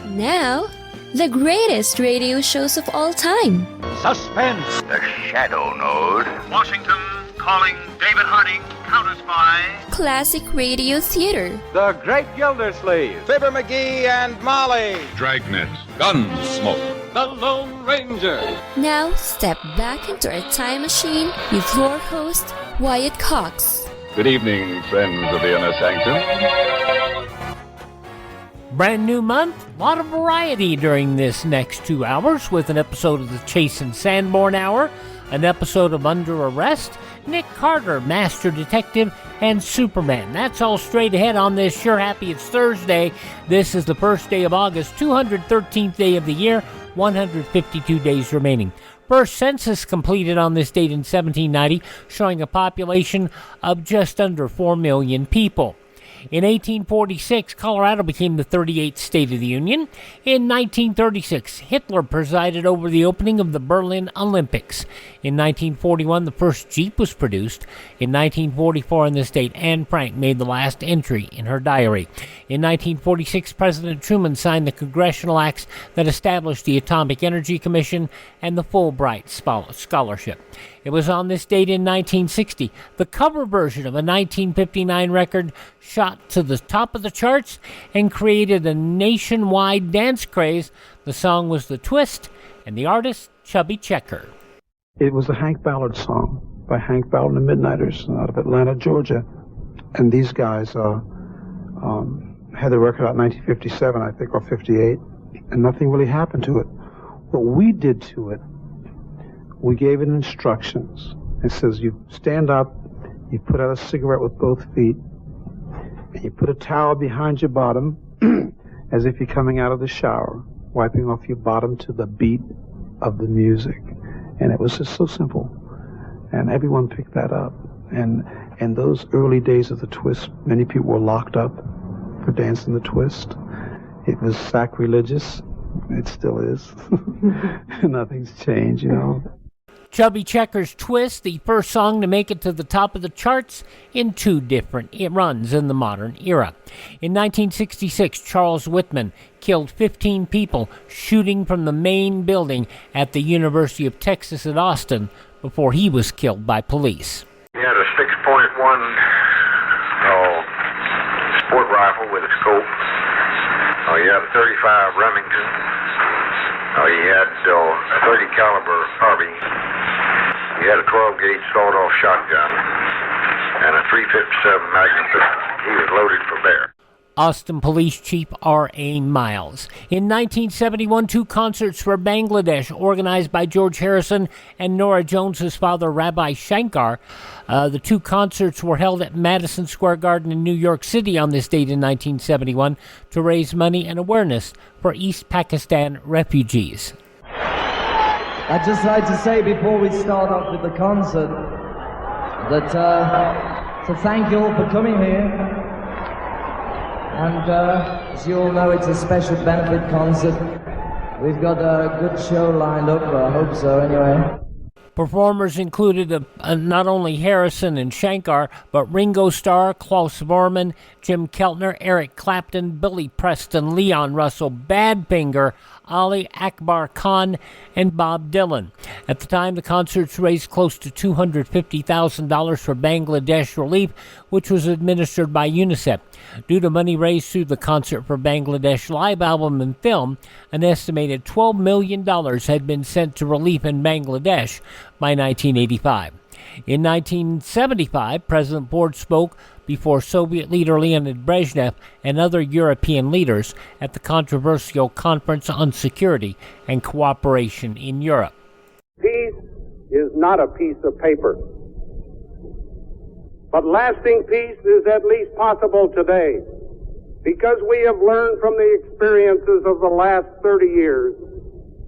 Now, the greatest radio shows of all time. Suspense. The Shadow Node. Washington calling David Harding, counter-spy. Classic radio theater. The Great Gildersleeve. Fibber McGee and Molly. Dragnet. Gunsmoke. The Lone Ranger. Now, step back into a time machine with your host, Wyatt Cox. Good evening, friends of the Inner Sanctum. Brand new month, a lot of variety during this next 2 hours with an episode of the Chase and Sanborn Hour, an episode of Under Arrest, Nick Carter, Master Detective, and Superman. That's all straight ahead on this Sure Happy It's Thursday. This is the first day of August, 213th day of the year, 152 days remaining. First census completed on this date in 1790, showing a population of just under 4 million people. In 1846, Colorado became the 38th state of the Union. In 1936, Hitler presided over the opening of the Berlin Olympics. In 1941, the first Jeep was produced. In 1944, on this date, Anne Frank made the last entry in her diary. In 1946, President Truman signed the congressional acts that established the Atomic Energy Commission and the Fulbright Scholarship. It was on this date in 1960, the cover version of a 1959 record shot to the top of the charts and created a nationwide dance craze. The song was The Twist, and the artist, Chubby Checker. It was a Hank Ballard song by Hank Ballard and the Midnighters out of Atlanta, Georgia. And these guys had the record out in 1957, I think, or 58, and nothing really happened to it. What we did to it, we gave it instructions. It says you stand up, you put out a cigarette with both feet, and you put a towel behind your bottom as if you're coming out of the shower, wiping off your bottom to the beat of the music. And it was just so simple. And everyone picked that up. And in those early days of the twist, many people were locked up for dancing the twist. It was sacrilegious. It still is. Nothing's changed, you know. Chubby Checker's Twist, the first song to make it to the top of the charts in 2 different runs in the modern era. In 1966, Charles Whitman killed 15 people shooting from the main building at the University of Texas at Austin before he was killed by police. He had a 6.1 sport rifle with a scope. He had a 35 Remington. He had a 30 caliber carbine. He had a 12-gauge sawed-off shotgun and a 357 Magnum pistol. He was loaded for bear. Austin Police Chief R.A. Miles. In 1971, 2 concerts for Bangladesh, organized by George Harrison and Nora Jones's father, Rabbi Shankar. The 2 concerts were held at Madison Square Garden in New York City on this date in 1971 to raise money and awareness for East Pakistan refugees. I'd just like to say before we start off with the concert that to thank you all for coming here. And as you all know, it's a special benefit concert. We've got a good show lined up, I hope so anyway. Performers included not only Harrison and Shankar, but Ringo Starr, Klaus Vormann, Jim Keltner, Eric Clapton, Billy Preston, Leon Russell, Badfinger, Ali Akbar Khan, and Bob Dylan. At the time, the concerts raised close to $250,000 for Bangladesh relief, which was administered by UNICEF. Due to money raised through the Concert for Bangladesh live album and film, an estimated $12 million had been sent to relief in Bangladesh by 1985. In 1975, President Ford spoke before Soviet leader Leonid Brezhnev and other European leaders at the controversial Conference on Security and Cooperation in Europe. Peace is not a piece of paper, but lasting peace is at least possible today because we have learned from the experiences of the last 30 years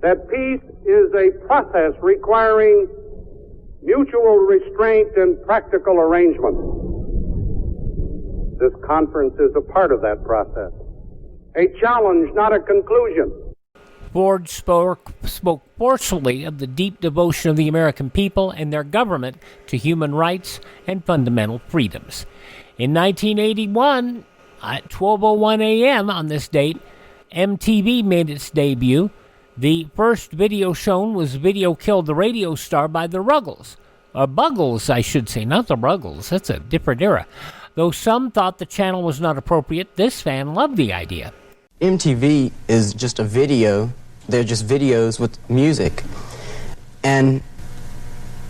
that peace is a process requiring mutual restraint and practical arrangement. This conference is a part of that process. A challenge, not a conclusion. Ford spoke forcefully of the deep devotion of the American people and their government to human rights and fundamental freedoms. In 1981, at 12:01 a.m. on this date, MTV made its debut. The first video shown was Video Killed the Radio Star by the Ruggles. Buggles, I should say, not the Ruggles. That's a different era. Though some thought the channel was not appropriate, this fan loved the idea. MTV is just a video. They're just videos with music. And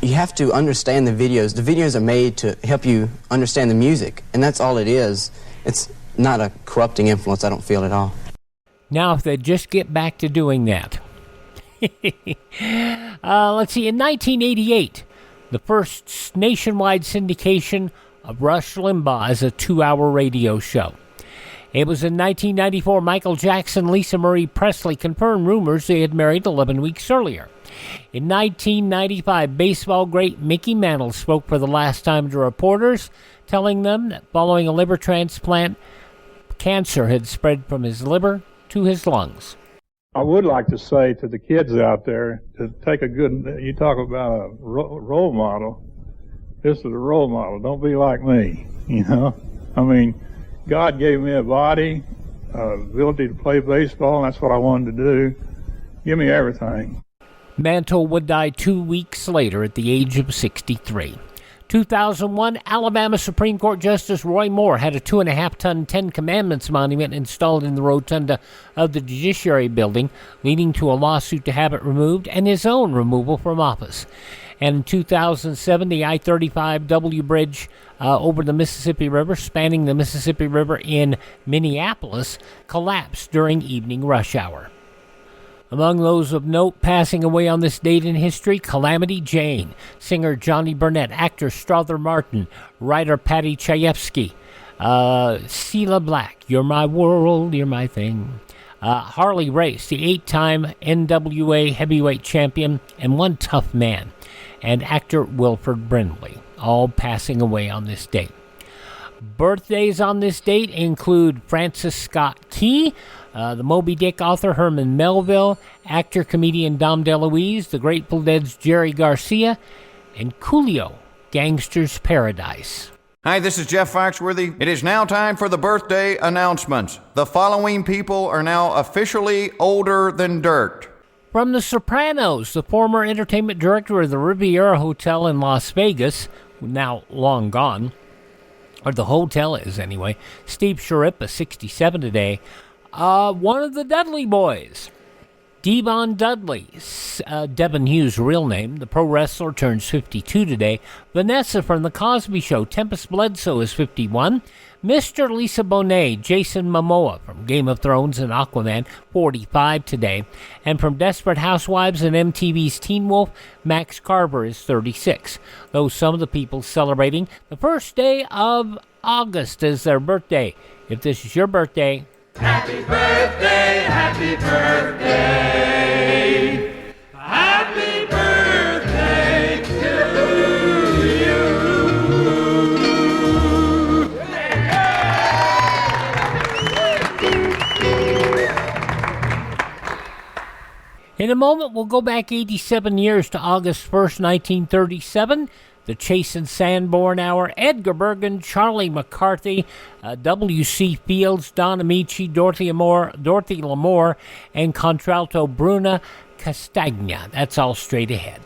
you have to understand the videos. The videos are made to help you understand the music, and that's all it is. It's not a corrupting influence, I don't feel at all. Now, if they'd just get back to doing that. Let's see, in 1988, the first nationwide syndication of Rush Limbaugh as a 2-hour radio show. It was in 1994 Michael Jackson, Lisa Marie Presley confirmed rumors they had married 11 weeks earlier. In 1995, baseball great Mickey Mantle spoke for the last time to reporters, telling them that following a liver transplant, cancer had spread from his liver to his lungs. I would like to say to the kids out there to take a good, you talk about a role model. This is a role model. Don't be like me, you know. I mean, God gave me a body, ability to play baseball, and that's what I wanted to do. Give me everything. Mantle would die 2 weeks later at the age of 63. 2001, Alabama Supreme Court Justice Roy Moore had a 2.5-ton Ten Commandments monument installed in the rotunda of the Judiciary Building, leading to a lawsuit to have it removed and his own removal from office. And in 2007, the I-35W bridge over the Mississippi River, spanning the Mississippi River in Minneapolis, collapsed during evening rush hour. Among those of note passing away on this date in history, Calamity Jane, singer Johnny Burnett, actor Strother Martin, writer Patty Chayefsky, Cilla Black, You're My World, You're My Thing, Harley Race, the 8-time NWA heavyweight champion, and one tough man, and actor Wilford Brimley, all passing away on this date. Birthdays on this date include Francis Scott Key, the Moby Dick author Herman Melville, actor-comedian Dom DeLuise, the Grateful Dead's Jerry Garcia, and Coolio, Gangster's Paradise. Hi, this is Jeff Foxworthy. It is now time for the birthday announcements. The following people are now officially older than dirt. From The Sopranos, the former entertainment director of the Riviera Hotel in Las Vegas, now long gone, or the hotel is anyway, Steve Sharip, 67 today. One of the Dudley boys, Devon Dudley, Devin Hughes' real name, the pro wrestler, turns 52 today. Vanessa from The Cosby Show, Tempest Bledsoe, is 51. Mr. Lisa Bonet, Jason Momoa from Game of Thrones and Aquaman, 45 today. And from Desperate Housewives and MTV's Teen Wolf, Max Carver is 36. Those some of the people celebrating the first day of August as their birthday. If this is your birthday, happy birthday, happy birthday, happy birthday to you. In a moment, we'll go back 87 years to August 1st, 1937. The Chase and Sanborn Hour, Edgar Bergen, Charlie McCarthy, W.C. Fields, Don Ameche, Dorothy Lamour, and Contralto Bruna Castagna. That's all straight ahead.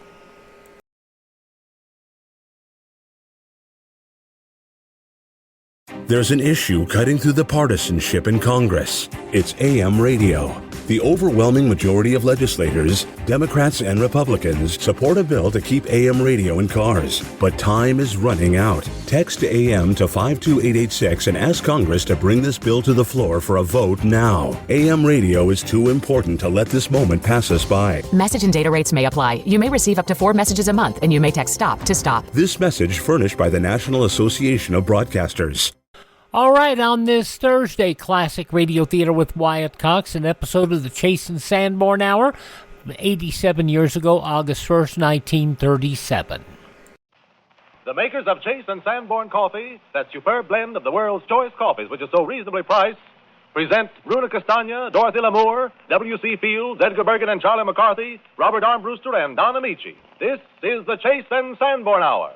There's an issue cutting through the partisanship in Congress. It's AM radio. The overwhelming majority of legislators, Democrats and Republicans, support a bill to keep AM radio in cars. But time is running out. Text AM to 52886 and ask Congress to bring this bill to the floor for a vote now. AM radio is too important to let this moment pass us by. Message and data rates may apply. You may receive up to 4 messages a month, and you may text STOP to stop. This message furnished by the National Association of Broadcasters. All right, on this Thursday, Classic Radio Theater with Wyatt Cox, an episode of the Chase and Sanborn Hour, 87 years ago, August 1st, 1937. The makers of Chase and Sanborn Coffee, that superb blend of the world's choice coffees, which is so reasonably priced, present Bruna Castagna, Dorothy Lamour, W.C. Fields, Edgar Bergen and Charlie McCarthy, Robert Armbruster and Don Ameche. This is the Chase and Sanborn Hour.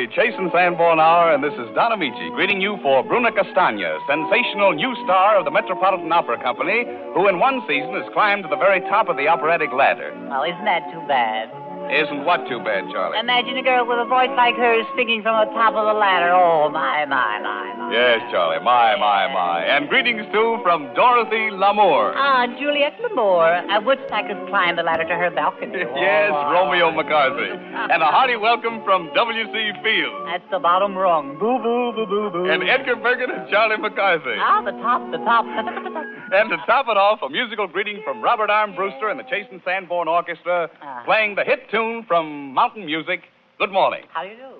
the Chase and Sanborn Hour, and this is Don Ameche greeting you for Bruna Castagna, sensational new star of the Metropolitan Opera Company, who in one season has climbed to the very top of the operatic ladder. Oh, isn't that too bad? Isn't what too bad, Charlie? Imagine a girl with a voice like hers singing from the top of the ladder. Oh, my. Yes, Charlie, my. And greetings, too, from Dorothy Lamour. Ah, Juliet Lamour. I wish I could climb the ladder to her balcony. Yes, Romeo McCarthy. And a hearty welcome from W.C. Fields. That's the bottom rung. Boo, boo, boo, boo, boo. And Edgar Bergen and Charlie McCarthy. Ah, the top. And to top it off, a musical greeting from Robert Armbruster and the Chase and Sanborn Orchestra, playing the hit tune from Mountain Music, Good Morning. How do you do?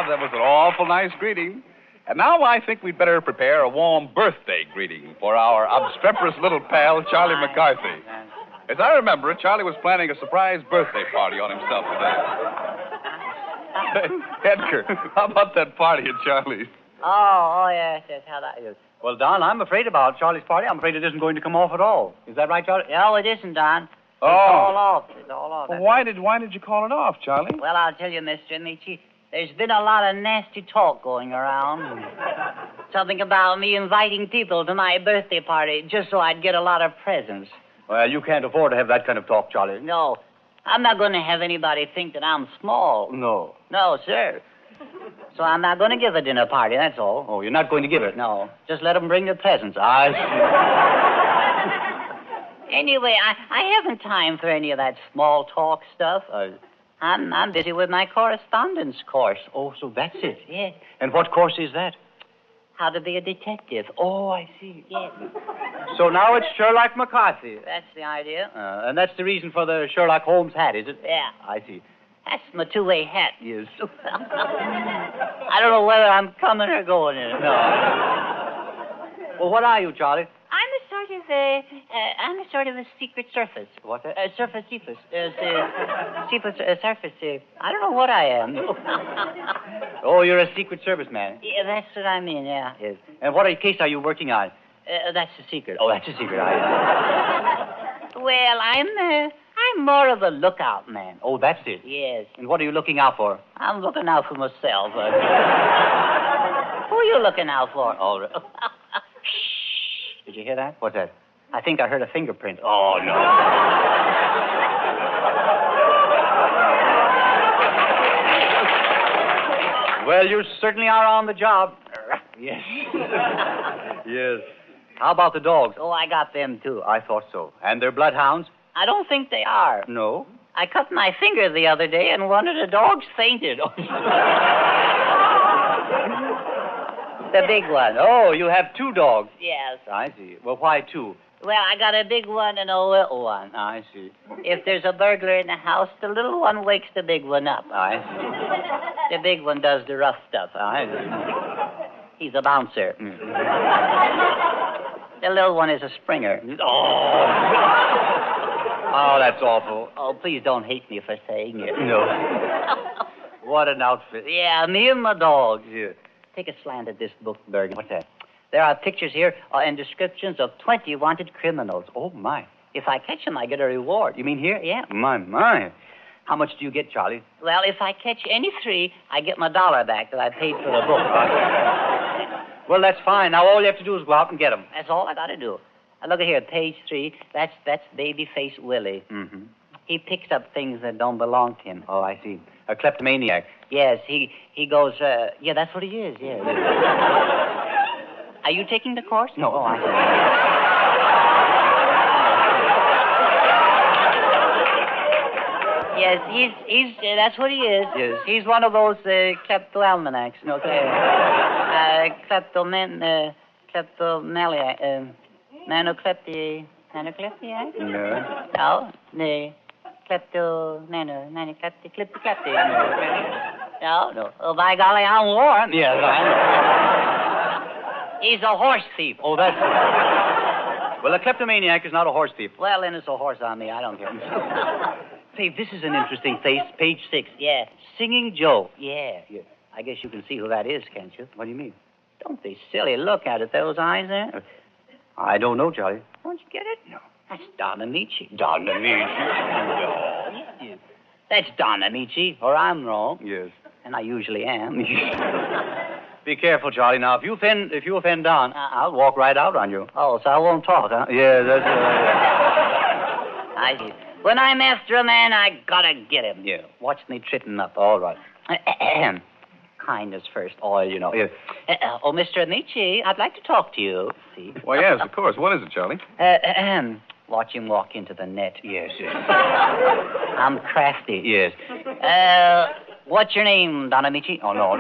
That was an awful nice greeting. And now I think we'd better prepare a warm birthday greeting for our obstreperous little pal, Charlie McCarthy. As I remember it, Charlie was planning a surprise birthday party on himself today. Edgar, how about that party at Charlie's? Oh, yes, how that is. Well, Don, I'm afraid about Charlie's party. I'm afraid it isn't going to come off at all. Is that right, Charlie? No, it isn't, Don. Oh. It's all off. Well, why did you call it off, Charlie? Well, I'll tell you, Mr. Ameche, there's been a lot of nasty talk going around. Something about me inviting people to my birthday party just so I'd get a lot of presents. Well, you can't afford to have that kind of talk, Charlie. No, I'm not going to have anybody think that I'm small. No. No, sir. So I'm not going to give a dinner party, that's all. Oh, you're not going to give it? No. Just let them bring their presents. I see. Anyway, I haven't time for any of that small talk stuff. I'm busy with my correspondence course. Oh, so that's it? Yes. And what course is that? How to be a detective. Oh, I see. Yes. So now it's Sherlock McCarthy. That's the idea. And that's the reason for the Sherlock Holmes hat, is it? Yeah. I see. That's my two-way hat. Yes. I don't know whether I'm coming or going in it. No. Well, what are you, Charlie? I'm a sort of a secret surface. What's that? Surface. Surface. I don't know what I am. Oh, you're a Secret Service man. Yeah, that's what I mean, yeah. Yes. And what case are you working on? That's a secret. Oh, that's a secret. Well, I'm more of a lookout man. Oh, that's it? Yes. And what are you looking out for? I'm looking out for myself. Who are you looking out for? Oh, did you hear that? What's that? I think I heard a fingerprint. Oh, no. Well, you certainly are on the job. Yes. Yes. How about the dogs? Oh, I got them, too. I thought so. And they're bloodhounds? I don't think they are. No? I cut my finger the other day, and one of the dogs fainted. The big one. Oh, you have two dogs. Yes. I see. Well, why two? Well, I got a big one and a little one. I see. If there's a burglar in the house, the little one wakes the big one up. I see. The big one does the rough stuff. I see. He's a bouncer. The little one is a springer. Oh, that's awful. Oh, please don't hate me for saying it. No. What an outfit. Yeah, me and my dog. Yeah. Take a slant at this book, Bergen. What's that? There are pictures here and descriptions of 20 wanted criminals. Oh, my. If I catch them, I get a reward. You mean here? Yeah. My. How much do you get, Charlie? Well, if I catch any 3, I get my $1 back that I paid for the book. Well, that's fine. Now all you have to do is go out and get them. That's all I got to do. Now, look at here, page 3. That's Babyface Willie. Mm-hmm. He picks up things that don't belong to him. Oh, I see. A kleptomaniac. Yes, he goes, yeah, that's what he is, yeah. Are you taking the course? No. Oh, I see. Yes, he's that's what he is. Yes. He's one of those kleptoalmanacs. Okay. Nanocleptiac? No. No, No. Oh, by golly, I'm warm. Yes, I know. He's a horse thief. Oh, that's good. Well, a kleptomaniac is not a horse thief. Well, then it's a horse on me. I don't care. Say, this is an interesting face. Page 6. Yeah. Singing Joe. Yeah. I guess you can see who that is, can't you? What do you mean? Don't be silly. Look at it. Those eyes there. I don't know, Charlie. Don't you get it? No. That's Don Ameche. Don Ameche. No. That's Don Ameche, or I'm wrong. Yes. And I usually am. Be careful, Charlie. Now, if you offend Don, I'll walk right out on you. Oh, so I won't talk, huh? Yeah, that's I see. When I'm after a man, I gotta get him. Yeah. Watch me tripping up. All right. Kindness first, oil, you know. Yeah. Oh, Mr. Ameche, I'd like to talk to you. See? Well, yes, of course. What is it, Charlie? Watch him walk into the net. Yes. I'm crafty. Yes. What's your name, Don Ameche? Oh, no.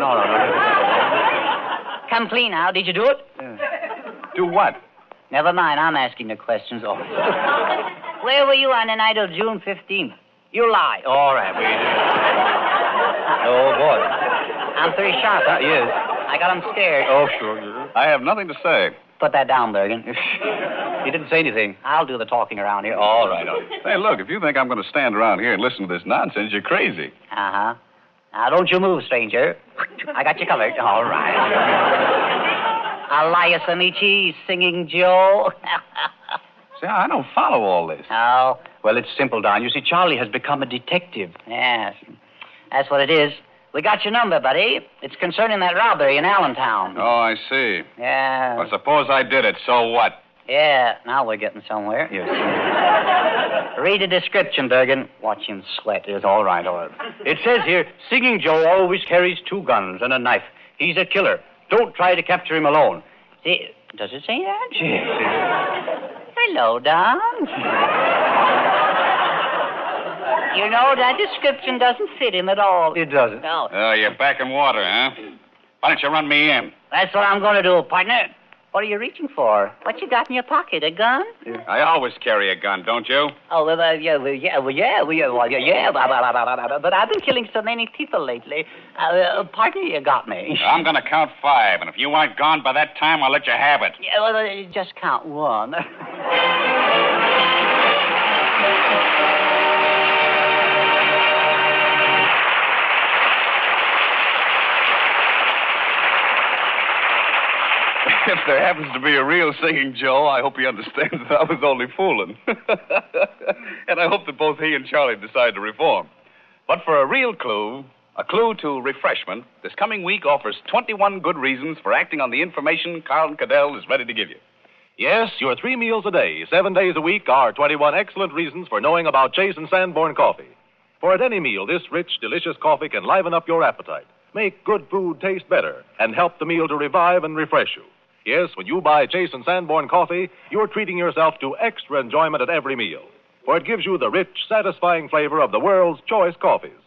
Come clean now. Did you do it? Do what? Never mind. I'm asking the questions. Oh. Where were you on the night of June 15th? You lie. All right. Oh, boy. I'm pretty sharp, huh? Yes. I got him scared. Oh, sure. I have nothing to say. Put that down, Bergen. He didn't say anything. I'll do the talking around here. All right. Hey, look, if you think I'm going to stand around here and listen to this nonsense, you're crazy. Uh-huh. Now, don't you move, stranger. I got you covered. All right. Elias Ameche, Singing Joe. See, I don't follow all this. Oh. Well, it's simple, Don. You see, Charlie has become a detective. Yes. That's what it is. We got your number, buddy. It's concerning that robbery in Allentown. Oh, I see. Yeah. Well, suppose I did it, so what? Yeah, now we're getting somewhere. Yes. Read the description, Bergen. Watch him sweat. It's all right. It says here, Singing Joe always carries 2 guns and a knife. He's a killer. Don't try to capture him alone. See, does it say that? Hello, Don. You know, that description doesn't fit him at all. It doesn't. No. Oh, you're back in water, huh? Why don't you run me in? That's what I'm going to do, partner. What are you reaching for? What you got in your pocket, a gun? Yeah. I always carry a gun, don't you? Oh, but I've been killing so many people lately. Partner, you got me. I'm going to count 5, and if you aren't gone by that time, I'll let you have it. Yeah, well, just count 1. If there happens to be a real Singing Joe, I hope he understands that I was only fooling. And I hope that both he and Charlie decide to reform. But for a real clue, a clue to refreshment, this coming week offers 21 good reasons for acting on the information Carlton Cadell is ready to give you. Yes, your 3 meals a day, 7 days a week are 21 excellent reasons for knowing about Chase and Sanborn coffee. For at any meal, this rich, delicious coffee can liven up your appetite, make good food taste better, and help the meal to revive and refresh you. Yes, when you buy Chase and Sanborn coffee, you're treating yourself to extra enjoyment at every meal. For it gives you the rich, satisfying flavor of the world's choice coffees.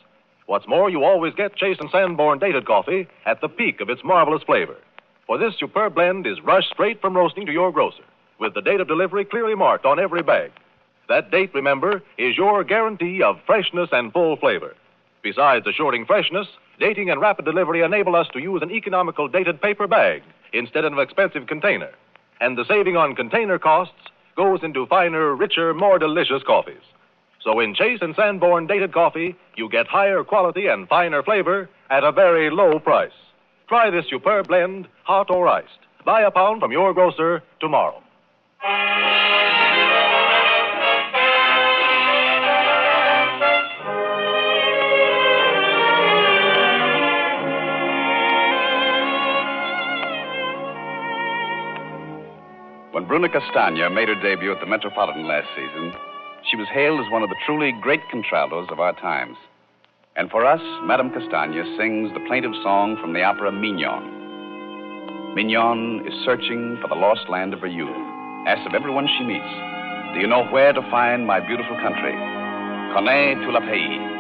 What's more, you always get Chase and Sanborn dated coffee at the peak of its marvelous flavor. For this superb blend is rushed straight from roasting to your grocer, with the date of delivery clearly marked on every bag. That date, remember, is your guarantee of freshness and full flavor. Besides assuring freshness, dating and rapid delivery enable us to use an economical dated paper bag instead of an expensive container. And the saving on container costs goes into finer, richer, more delicious coffees. So in Chase and Sanborn dated coffee, you get higher quality and finer flavor at a very low price. Try this superb blend, hot or iced. Buy a pound from your grocer tomorrow. When Bruna Castagna made her debut at the Metropolitan last season, she was hailed as one of the truly great contraltos of our times. And for us, Madame Castagna sings the plaintive song from the opera Mignon. Mignon is searching for the lost land of her youth. Asks of everyone she meets, do you know where to find my beautiful country? Connais-tu le pays?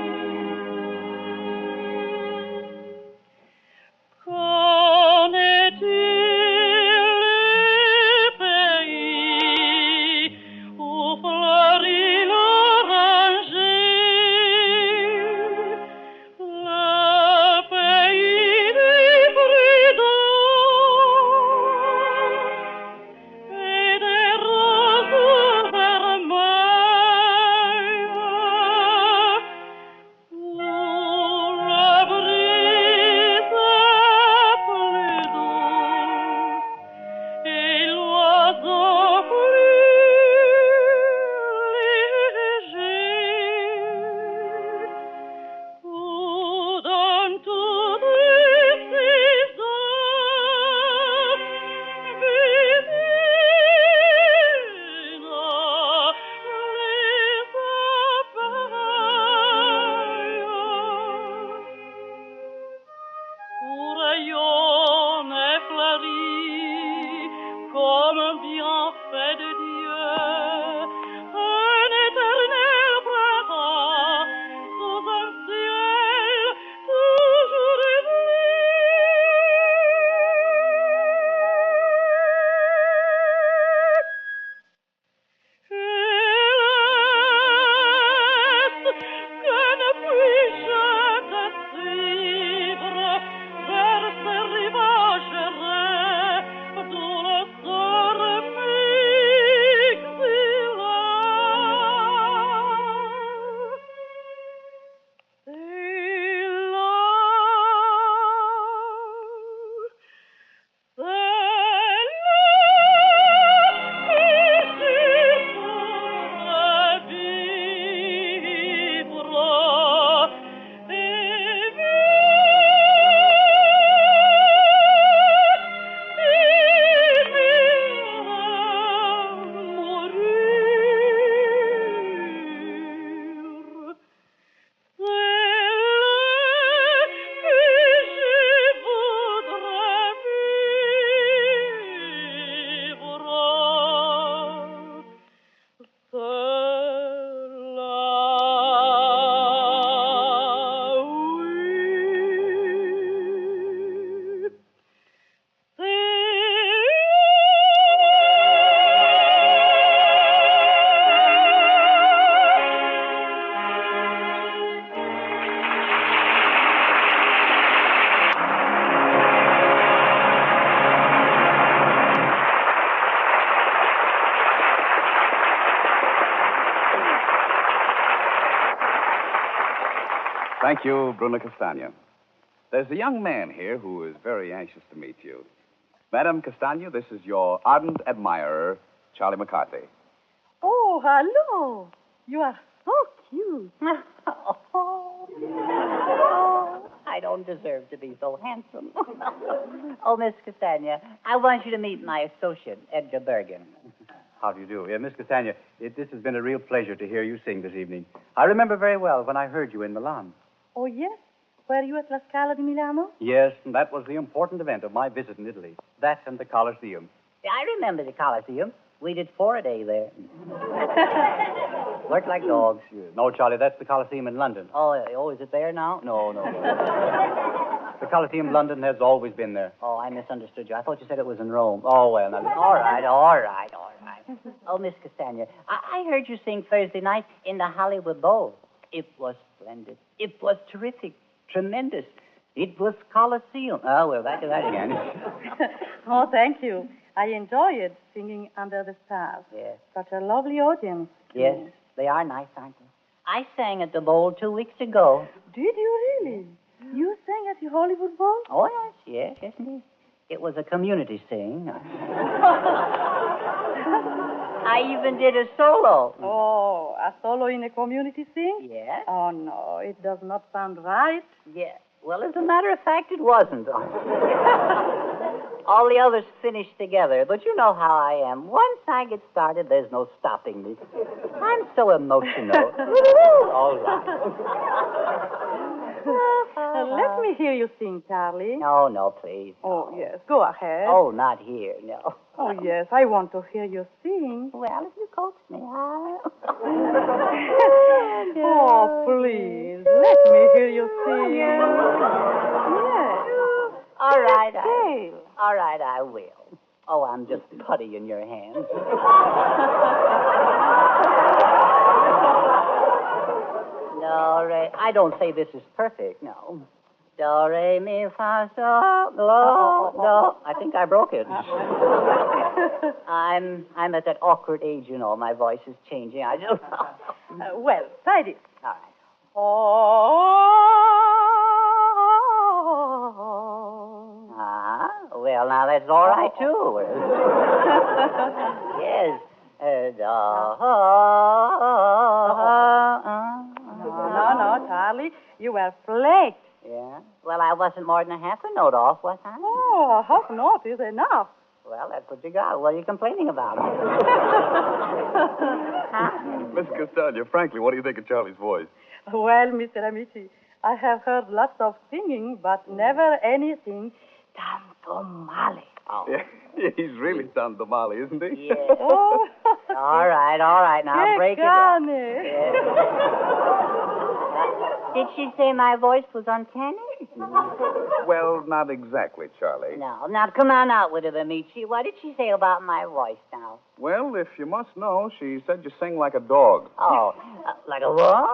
Thank you, Bruna Castagna. There's a young man here who is very anxious to meet you. Madame Castagna, this is your ardent admirer, Charlie McCarthy. Oh, hello. You are so cute. I don't deserve to be so handsome. Oh, Miss Castagna, I want you to meet my associate, Edgar Bergen. How do you do? Miss Castagna, this has been a real pleasure to hear you sing this evening. I remember very well when I heard you in Milan. Oh, yes? Were you at La Scala di Milano? Yes, and that was the important event of my visit in Italy. That and the Colosseum. Yeah, I remember the Colosseum. We did 4 a day there. Worked like dogs. No, Charlie, that's the Colosseum in London. Oh, is it there now? No. The Colosseum in London has always been there. Oh, I misunderstood you. I thought you said it was in Rome. Oh, well, now, all right. Oh, Miss Castagna, I heard you sing Thursday night in the Hollywood Bowl. It was splendid. It was terrific. Tremendous. It was Coliseum. Oh, well, back to that again. Oh, thank you. I enjoyed singing under the stars. Yes. Such a lovely audience. Yes, they are nice, aren't they? I sang at the Bowl 2 weeks ago. Did you really? You sang at the Hollywood Bowl? Oh, yes, indeed. It was a community sing. I even did a solo. Oh, a solo in a community sing? Yes. Oh, no, it does not sound right. Yeah. Well, as a matter of fact, it wasn't. All the others finished together, but you know how I am. Once I get started, there's no stopping me. I'm so emotional. All right. Let me hear you sing, Charlie. No, please. Oh, yes, go ahead. Oh, not here, no. Oh, yes, I want to hear you sing. Well, if you coax me, Oh, please, let me hear you sing. Yes. All right, Okay. All right, I will. Oh, I'm just putty in your hands. Do, re. I don't say this is perfect, no. Do, re, mi, fa, sol, do, do. I think I broke it. I'm at that awkward age, you know. My voice is changing. I just... Well, try this. All right. Well, now that's all right, too. Yes. No, Charlie. You were flaked. Yeah? Well, I wasn't more than a half a note off, was I? Oh, a half note is enough. Well, that's what you got. What are you complaining about? Miss Castagna, frankly, what do you think of Charlie's voice? Well, Mr. Ameche, I have heard lots of singing, but never anything tanto male. Oh. Yeah, he's really San Domali, isn't he? Yeah. Oh. All right. Now break it up. Yeah. Did she say my voice was uncanny? Well, not exactly, Charlie. No. Now, come on out with it, Ameche. What did she say about my voice now? Well, if you must know, she said you sing like a dog. Oh, like a what?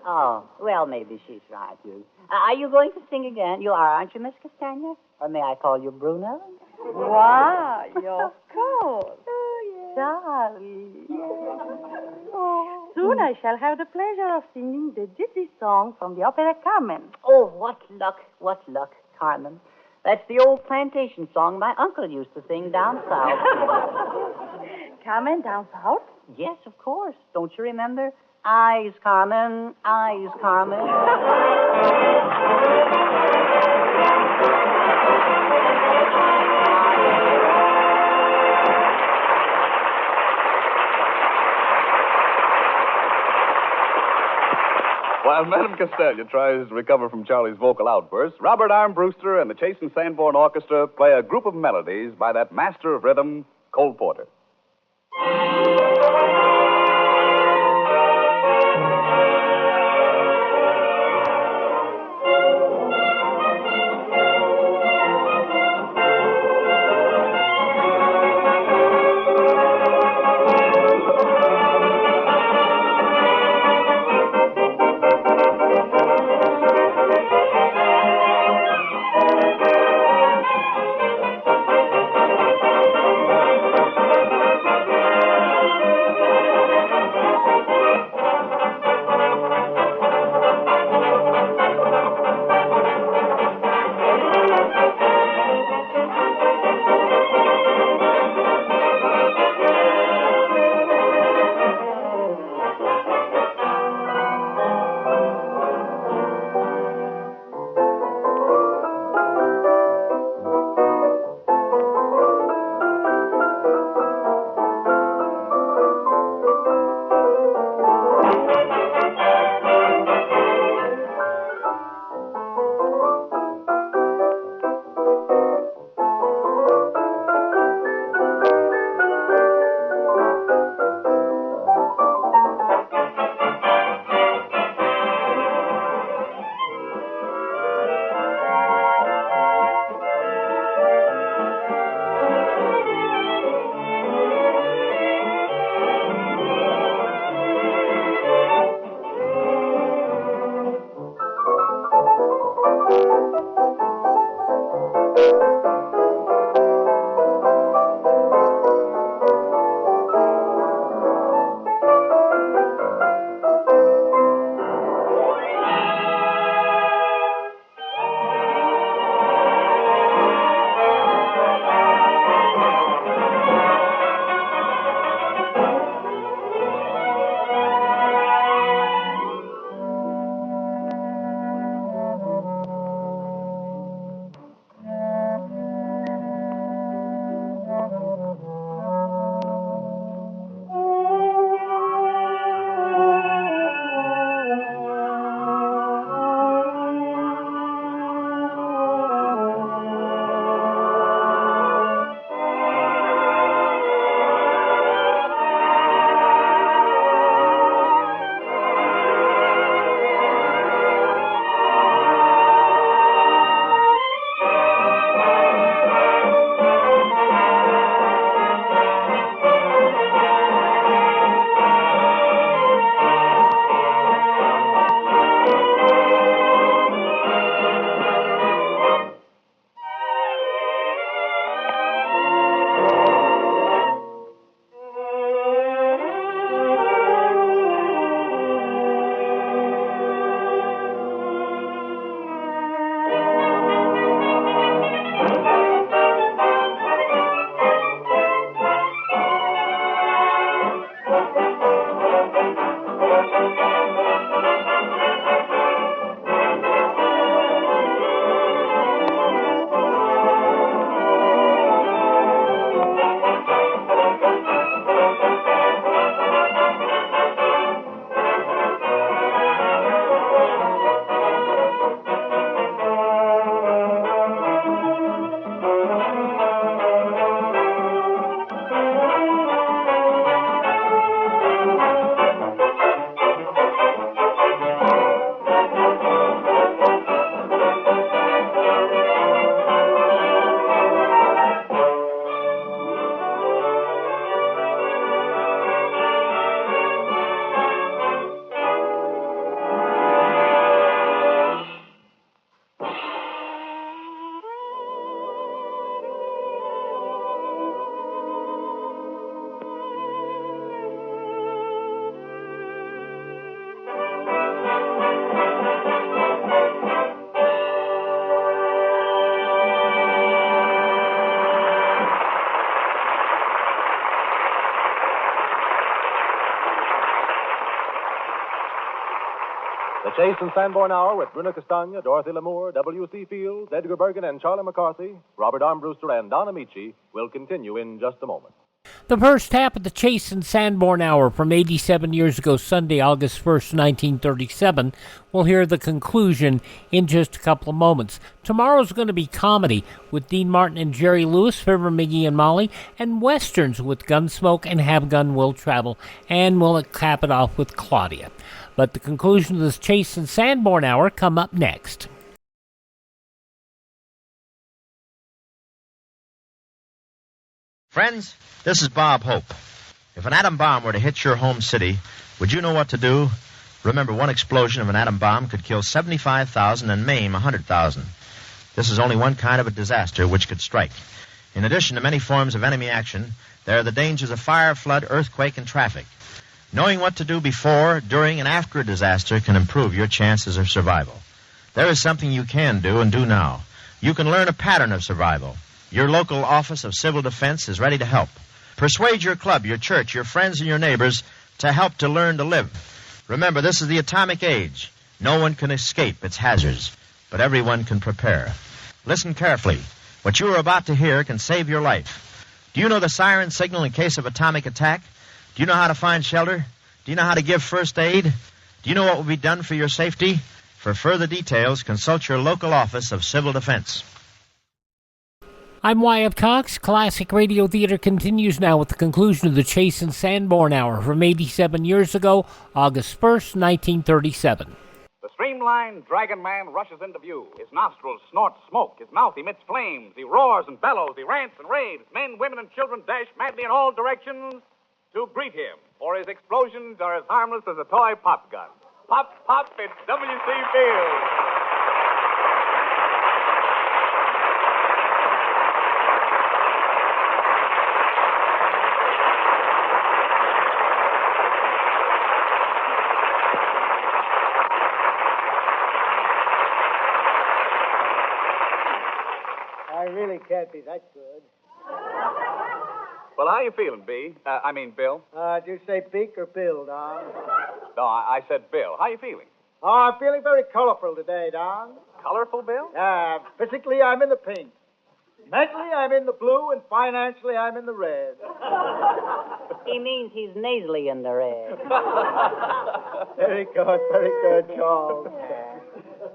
Oh, well, maybe she's right, too. Are you going to sing again? You are, aren't you, Miss Castagna? Or may I call you Bruna? Why, of course. Oh, yes. Charlie. Yes. Oh. Soon I shall have the pleasure of singing the gypsy song from the opera Carmen. Oh, what luck, Carmen. That's the old plantation song my uncle used to sing down south. Carmen down south? Yes, of course. Don't you remember? Eyes, Carmen, eyes, Carmen. While Madame Castagna tries to recover from Charlie's vocal outbursts, Robert Armbruster and the Chase and Sanborn Orchestra play a group of melodies by that master of rhythm, Cole Porter. Chase and Sanborn Hour with Bruna Castagna, Dorothy Lamour, W.C. Fields, Edgar Bergen, and Charlie McCarthy, Robert Armbruster, and Don Ameche will continue in just a moment. The first half of the Chase and Sanborn Hour from 87 years ago, Sunday, August 1st, 1937. We'll hear the conclusion in just a couple of moments. Tomorrow's going to be comedy with Dean Martin and Jerry Lewis, Fibber, Miggy, and Molly, and westerns with Gunsmoke and Have Gun Will Travel, and we'll cap it off with Claudia. But the conclusion of this Chase and Sanborn Hour come up next. Friends, this is Bob Hope. If an atom bomb were to hit your home city, would you know what to do? Remember, one explosion of an atom bomb could kill 75,000 and maim 100,000. This is only one kind of a disaster which could strike. In addition to many forms of enemy action, there are the dangers of fire, flood, earthquake, and traffic. Knowing what to do before, during, and after a disaster can improve your chances of survival. There is something you can do and do now. You can learn a pattern of survival. Your local Office of Civil Defense is ready to help. Persuade your club, your church, your friends, and your neighbors to help to learn to live. Remember, this is the atomic age. No one can escape its hazards, but everyone can prepare. Listen carefully. What you are about to hear can save your life. Do you know the siren signal in case of atomic attack? Do you know how to find shelter? Do you know how to give first aid? Do you know what will be done for your safety? For further details, consult your local Office of Civil Defense. I'm Wyatt Cox. Classic Radio Theater continues now with the conclusion of the Chase and Sanborn Hour from 87 years ago, August 1st, 1937. The streamlined Dragon Man rushes into view. His nostrils snort smoke. His mouth emits flames. He roars and bellows. He rants and raves. Men, women, and children dash madly in all directions to greet him, for his explosions are as harmless as a toy pop gun. Pop, pop, it's W.C. Fields. I really can't be that good. Well, how you feeling, B? Bill? Did you say Beak or Bill, Don? No, I said Bill. How you feeling? Oh, I'm feeling very colorful today, Don. Colorful, Bill? Physically, I'm in the pink. Mentally, I'm in the blue, and financially, I'm in the red. He means he's nasally in the red. Very good, Charles.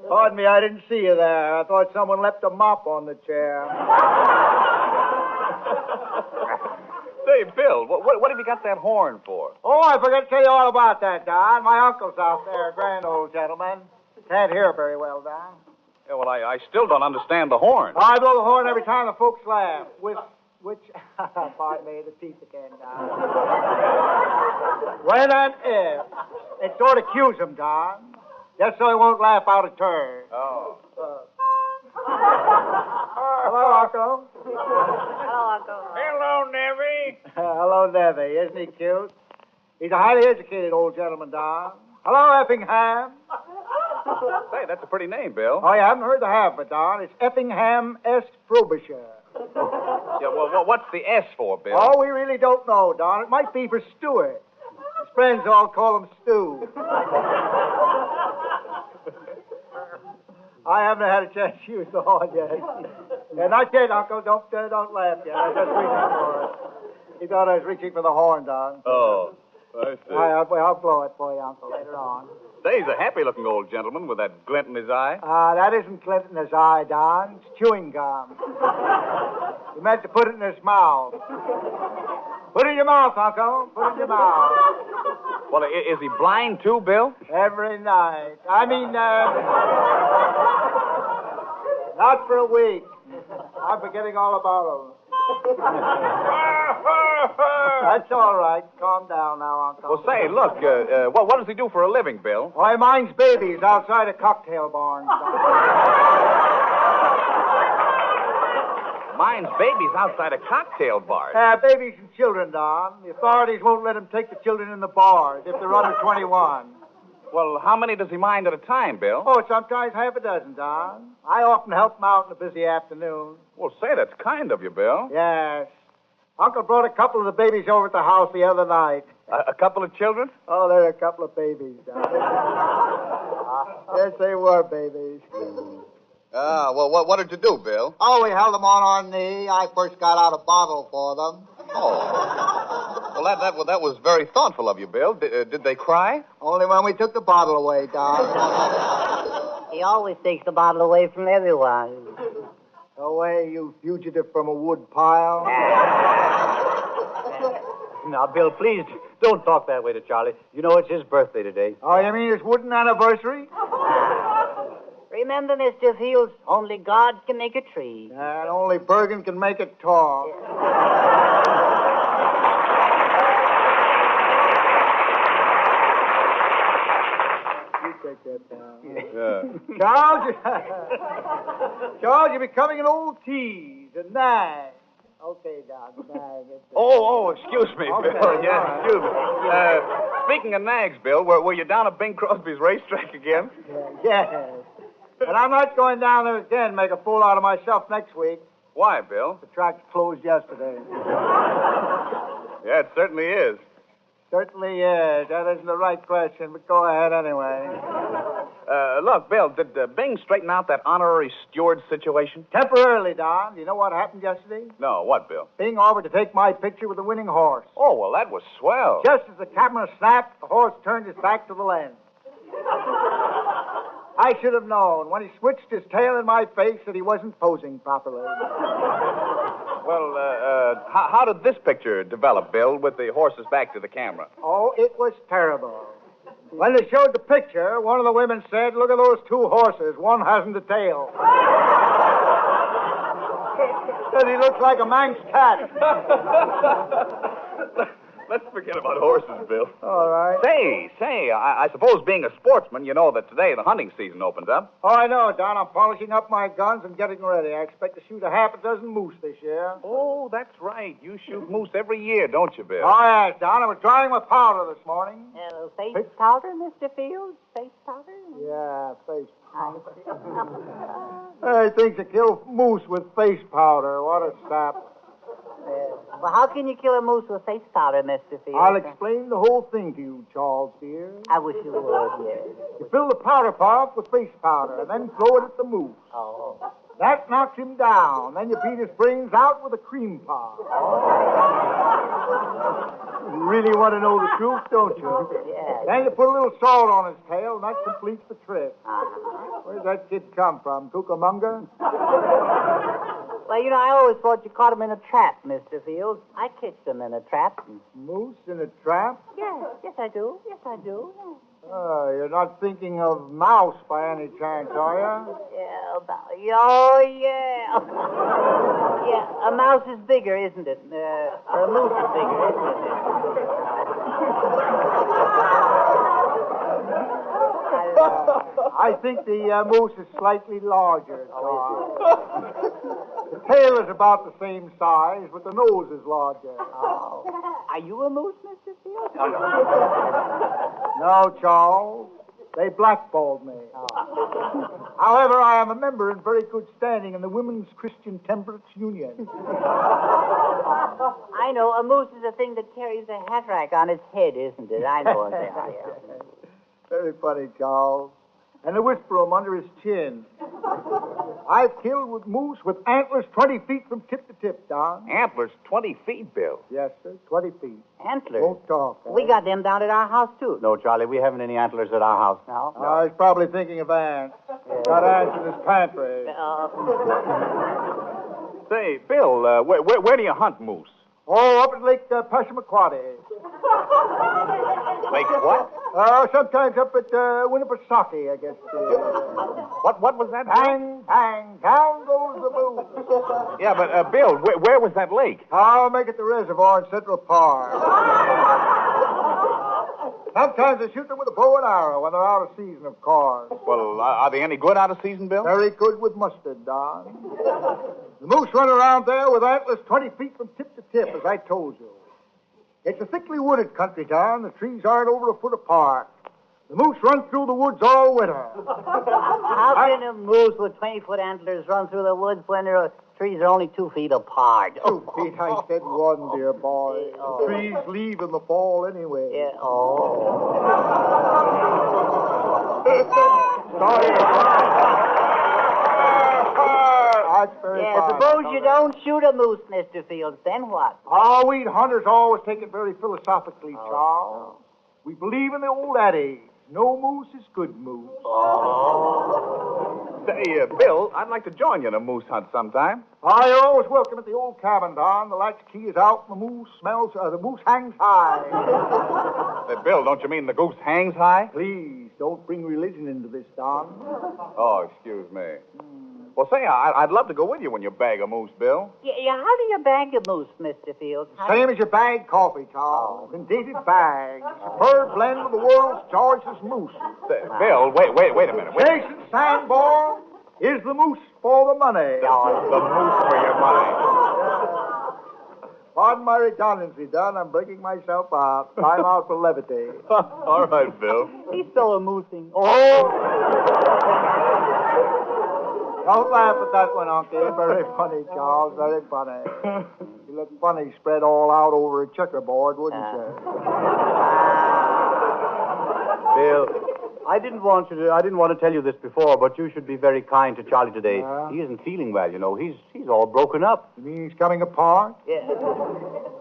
Pardon me, I didn't see you there. I thought someone left a mop on the chair. Say, Bill, what have you got that horn for? Oh, I forgot to tell you all about that, Don. My uncle's out there, a grand old gentleman. Can't hear very well, Don. Yeah, well, I still don't understand the horn. I blow the horn every time the folks laugh. Which, pardon me, the teeth again, Don. When and if. It sort of cues him, Don. Just so he won't laugh out of turn. Oh. Hello, Uncle. Hello, Uncle. Hello, Nevy. Hello, Nevy. Isn't he cute? He's a highly educated old gentleman, Don. Hello, Effingham. Say, that's a pretty name, Bill. Oh, you haven't heard the half of it, Don. It's Effingham S. Frobisher. Yeah, well, what's the S for, Bill? Oh, we really don't know, Don. It might be for Stewart. His friends all call him Stu. I haven't had a chance to use the horn yet. Yeah, not yet, Uncle. Don't laugh yet. I'm just reaching for it. He thought I was reaching for the horn, Don. Oh, I see. I'll blow it for you, Uncle, later on. Say, he's a happy-looking old gentleman with that glint in his eye. That isn't glint in his eye, Don. It's chewing gum. He meant to put it in his mouth. Put it in your mouth, Uncle. Put it in your mouth. Well, is he blind, too, Bill? Every night. Not for a week. I'm forgetting all about him. That's all right. Calm down now, Uncle. Well, say, look, what does he do for a living, Bill? Oh, he minds babies outside of cocktail barns. Minds babies outside a cocktail bar. Babies and children, Don. The authorities won't let him take the children in the bars if they're under 21. Well, how many does he mind at a time, Bill? Oh, sometimes half a dozen, Don. I often help him out in a busy afternoon. Well, say, that's kind of you, Bill. Yes. Uncle brought a couple of the babies over at the house the other night. A couple of children? Oh, there are a couple of babies, Don. Yes, they were babies. Ah, well, what did you do, Bill? Oh, we held them on our knee. I first got out a bottle for them. Oh. Well, that was very thoughtful of you, Bill. Did they cry? Only when we took the bottle away, Don. He always takes the bottle away from everyone. Away, you fugitive from a wood pile. Now, Bill, please don't talk that way to Charlie. You know it's his birthday today. Oh, you mean his wooden anniversary? Remember, Mr. Fields, only God can make a tree. And only Bergen can make it tall. You take that down. Yeah. Charles, you're becoming an old tease, a nag. Okay, Doc, nag. Oh, excuse me, Okay, Bill. Yeah, all right. excuse me. Speaking of nags, Bill, were you down at Bing Crosby's racetrack again? Yes. But I'm not going down there again, make a fool out of myself next week. Why, Bill? The track closed yesterday. Yeah, it certainly is. Certainly is. That isn't the right question, but go ahead anyway. Look, Bill, did Bing straighten out that honorary steward situation? Temporarily, Don. You know what happened yesterday? No, what, Bill? Bing offered to take my picture with the winning horse. Oh, well, that was swell. Just as the camera snapped, the horse turned his back to the lens. I should have known when he switched his tail in my face that he wasn't posing properly. Well, how did this picture develop, Bill, with the horse's back to the camera? Oh, it was terrible. When they showed the picture, one of the women said, "Look at those two horses. One hasn't a tail." Said he looks like a Manx cat. Let's forget about horses, Bill. All right. Say, I suppose being a sportsman, you know that today the hunting season opens up. Oh, I know, Don. I'm polishing up my guns and getting ready. I expect to shoot a half a dozen moose this year. Oh, that's right. You shoot moose every year, don't you, Bill? Oh, yes, Don. I was trying my powder this morning. Face powder, Mr. Fields? Face powder? Yeah, face powder. He thinks to kill moose with face powder. What a sap. Well, how can you kill a moose with face powder, Mr. Fields? I'll explain the whole thing to you, Charles, dear. I wish you would, yes. You fill the powder puff with face powder and then throw it at the moose. Oh. That knocks him down. Then you beat his brains out with a cream puff. You really want to know the truth, don't you? Yes. Then you put a little salt on his tail, and that completes the trick. Uh-huh. Where's that kid come from? Cucamonga? Well, you know, I always thought you caught him in a trap, Mr. Fields. I catched him in a trap. Moose in a trap? Yes, I do. Yes, I do. Oh, you're not thinking of mouse by any chance, are you? Yeah, yeah. Yeah, a mouse is bigger, isn't it? Or a moose is bigger, isn't it? I think the moose is slightly larger, Charles. The tail is about the same size, but the nose is larger. Oh. Are you a moose, Mr. Fields? No, Charles. They blackballed me. However, I am a member in very good standing in the Women's Christian Temperance Union. I know. A moose is a thing that carries a hat rack on its head, isn't it? I know what they are. Yeah. Very funny, Charles. And a whisper 'em under his chin. I've killed with moose with antlers 20 feet from tip to tip, Don. Antlers 20 feet, Bill. Yes, sir, 20 feet. Antlers? Won't talk. We got them down at our house, too. No, Charlie, we haven't any antlers at our house. No? He's probably thinking of ants. Got ants in his pantry. Say, Bill, where do you hunt moose? Oh, up at Lake Passamaquoddy. Lake what? Sometimes up at Winnipesaukee, I guess. What was that? Bang, bang, down goes the moose. Yeah, but, Bill, where was that lake? I'll make it the reservoir in Central Park. Sometimes they shoot them with a bow and arrow when they're out of season, of course. Well, are they any good out of season, Bill? Very good with mustard, Don. The moose run around there with antlers 20 feet from tip to tip, as I told you. It's a thickly wooded country, Don. The trees aren't over a foot apart. The moose run through the woods all winter. How can a moose with 20-foot antlers run through the woods when their trees are only 2 feet apart? 2 feet, I said 1, dear boy. The trees leave in the fall anyway. Yeah, oh. That's very fine. Suppose you don't shoot a moose, Mr. Fields, then what? Oh, we hunters always take it very philosophically, Charles. We believe in the old adage, no moose is good moose. Say, Bill, I'd like to join you in a moose hunt sometime. Oh, you're always welcome at the old cabin, Don. The latch key is out, and the moose hangs high. Say, Bill, don't you mean the goose hangs high? Please, don't bring religion into this, Don. Oh, excuse me. Well, say, I'd love to go with you when you bag a moose, Bill. Yeah, how do you bag a moose, Mr. Fields? Same as you bag coffee, Charles. In dated bags. Superb blend of the world's choicest moose. Bill, wait a minute. Chase and Sanborn is the moose for the money. The moose for your money. Pardon my redundancy, Don. I'm breaking myself out. Time out for levity. All right, Bill. He's so amusing. Oh! Don't laugh at that one, Uncle. Very funny, Charles. Very funny. You look funny spread all out over a checkerboard, wouldn't you? Bill, I didn't want to tell you this before, but you should be very kind to Charlie today. He isn't feeling well, you know. He's all broken up. You mean he's coming apart? Yeah.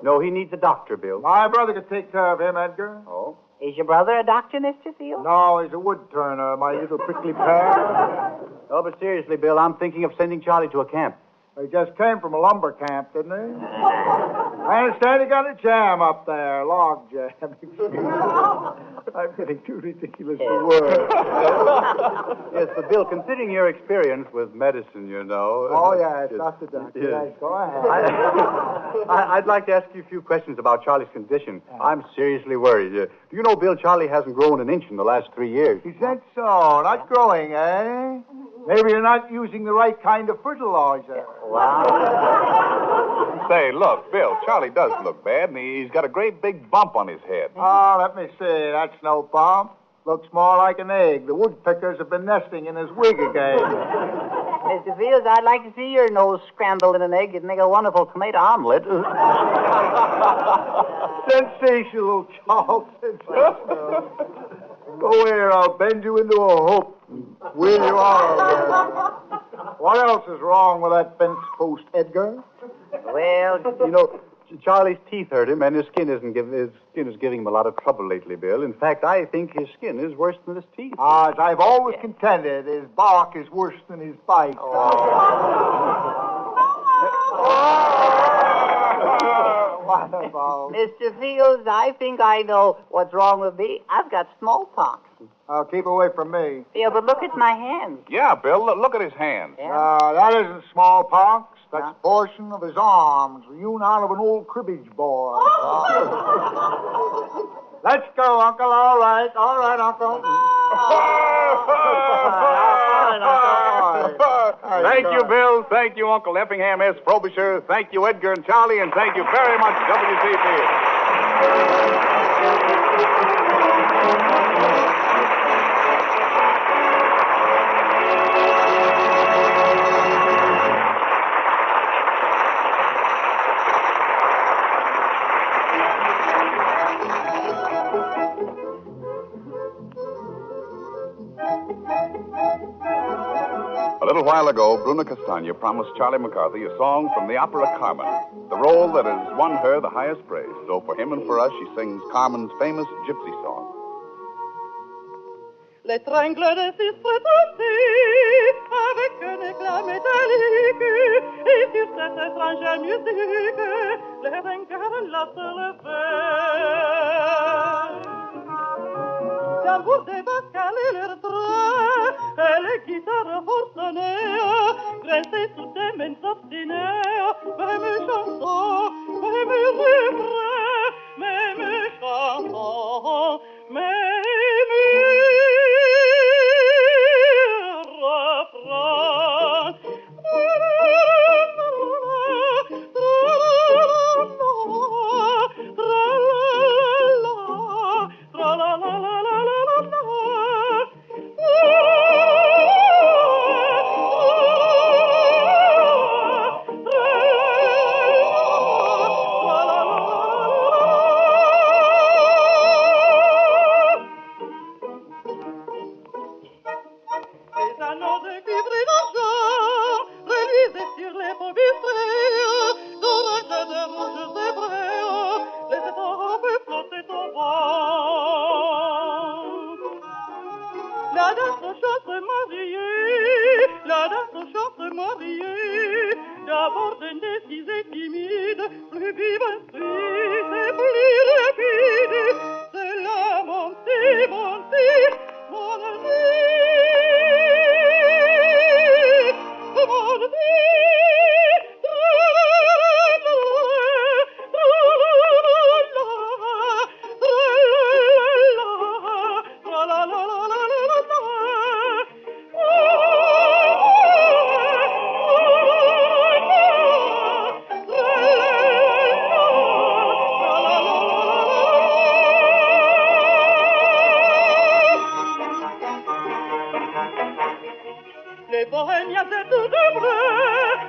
No, he needs a doctor, Bill. My brother could take care of him, Edgar. Oh? Is your brother a doctor, Mr. Fields? No, he's a wood turner, my little prickly pear. Oh, but seriously, Bill, I'm thinking of sending Charlie to a camp. He just came from a lumber camp, didn't he? I understand he got a jam up there, log jam. I'm getting too ridiculous for words. Yes, but Bill, considering your experience with medicine, you know... Oh, yes, Dr. Doctor. Yes, go ahead. I'd like to ask you a few questions about Charlie's condition. I'm seriously worried. Do you know, Bill, Charlie hasn't grown an inch in the last 3 years. Is that so? Not growing, eh? Maybe you're not using the right kind of fertilizer. Wow. Say, look, Bill, Charlie does look bad, and he's got a great big bump on his head. Oh, let me see. That's no bump. Looks more like an egg. The woodpeckers have been nesting in his wig again. Mr. Fields, I'd like to see your nose scrambled in an egg. It'd make a wonderful tomato omelet. Sensational, Charles. Sensational. Go here, I'll bend you into a hoop and wheel you out. What else is wrong with that fence post, Edgar? Well, you know, Charlie's teeth hurt him, and his skin is giving him a lot of trouble lately, Bill. In fact, I think his skin is worse than his teeth. As I've always contended, his bark is worse than his bite. Wonderful. Mr. Fields, I think I know what's wrong with me. I've got smallpox. Keep away from me. Yeah, but look at my hands. Yeah, Bill, look at his hands. That isn't smallpox. That's a portion of his arms hewn out of an old cribbage board. Let's go, Uncle. All right, Uncle. Thank you, Bill. Thank you, Uncle Effingham S. Frobisher. Thank you, Edgar and Charlie. And thank you very much, W.C. Fields. A little while ago, Bruna Castagna promised Charlie McCarthy a song from the opera Carmen, the role that has won her the highest praise. So for him and for us, she sings Carmen's famous gypsy song. L'étrangle de sistre avec un éclat métallique, et sur cette étrange musique, les ringards lassent le fer. Tambour des bascales et leurs traits, et les guitares forcenées, grinçaient sous des mains obstinées, même chansons, même refrains, même chansons, même refrains. sur les pompiers, d'oranges, de rouges et brés, les étoffes flottaient au vent. La danse chante mariée, la danse chante mariée, d'abord indécise et timide, plus vive instruite et plus rapide, c'est la montée, montée, montée, montée. Les bohémiens de tout de vrai,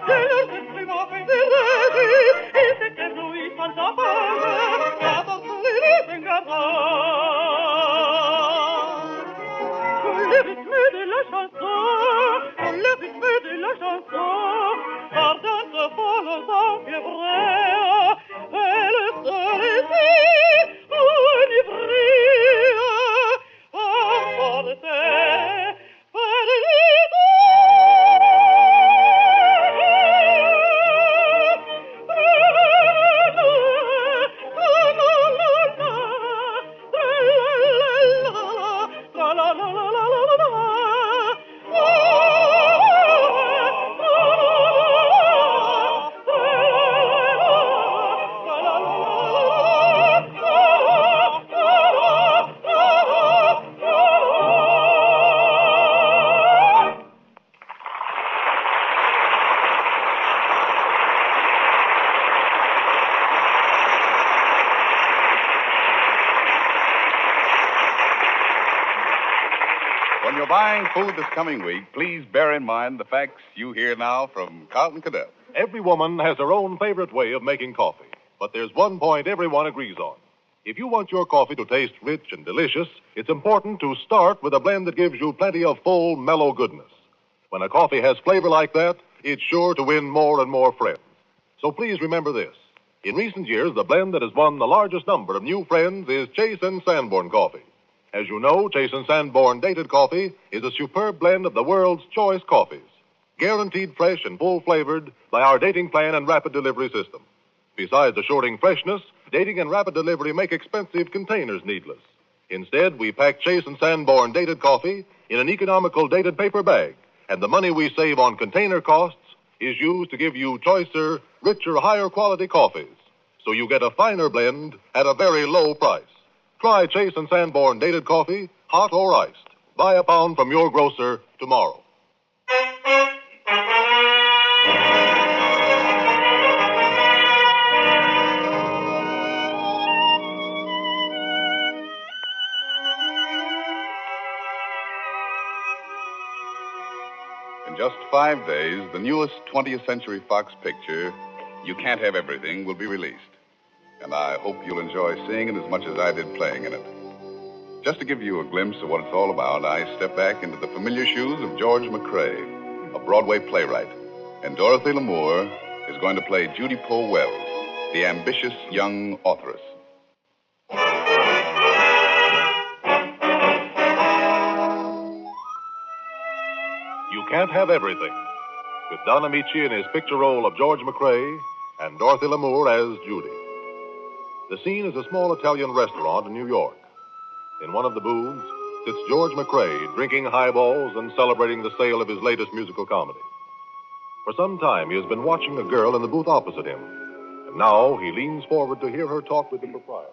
de leurs instruments fédérés, ils s'éternuent sans tabac, qu'avance les ringards. Pour le rythme de la chanson, pour le rythme de la chanson, ardente folle enfiévrée, elle se laissait enivrer, emporter par les When you're buying food this coming week, please bear in mind the facts you hear now from Carlton Cadet. Every woman has her own favorite way of making coffee, but there's one point everyone agrees on. If you want your coffee to taste rich and delicious, it's important to start with a blend that gives you plenty of full, mellow goodness. When a coffee has flavor like that, it's sure to win more and more friends. So please remember this. In recent years, the blend that has won the largest number of new friends is Chase and Sanborn coffee. As you know, Chase and Sanborn dated coffee is a superb blend of the world's choice coffees, guaranteed fresh and full-flavored by our dating plan and rapid delivery system. Besides assuring freshness, dating and rapid delivery make expensive containers needless. Instead, we pack Chase and Sanborn dated coffee in an economical dated paper bag, and the money we save on container costs is used to give you choicer, richer, higher quality coffees. So you get a finer blend at a very low price. Try Chase and Sanborn dated coffee, hot or iced. Buy a pound from your grocer tomorrow. In just 5 days, the newest 20th Century Fox picture, You Can't Have Everything, will be released. And I hope you'll enjoy seeing it as much as I did playing in it. Just to give you a glimpse of what it's all about, I step back into the familiar shoes of George McCrae, a Broadway playwright. And Dorothy Lamour is going to play Judy Poe Wells, the ambitious young authoress. You Can't Have Everything, with Don Ameche in his picture role of George McCrae and Dorothy Lamour as Judy. The scene is a small Italian restaurant in New York. In one of the booths sits George McCrae, drinking highballs and celebrating the sale of his latest musical comedy. For some time, he has been watching a girl in the booth opposite him, and now he leans forward to hear her talk with the proprietor.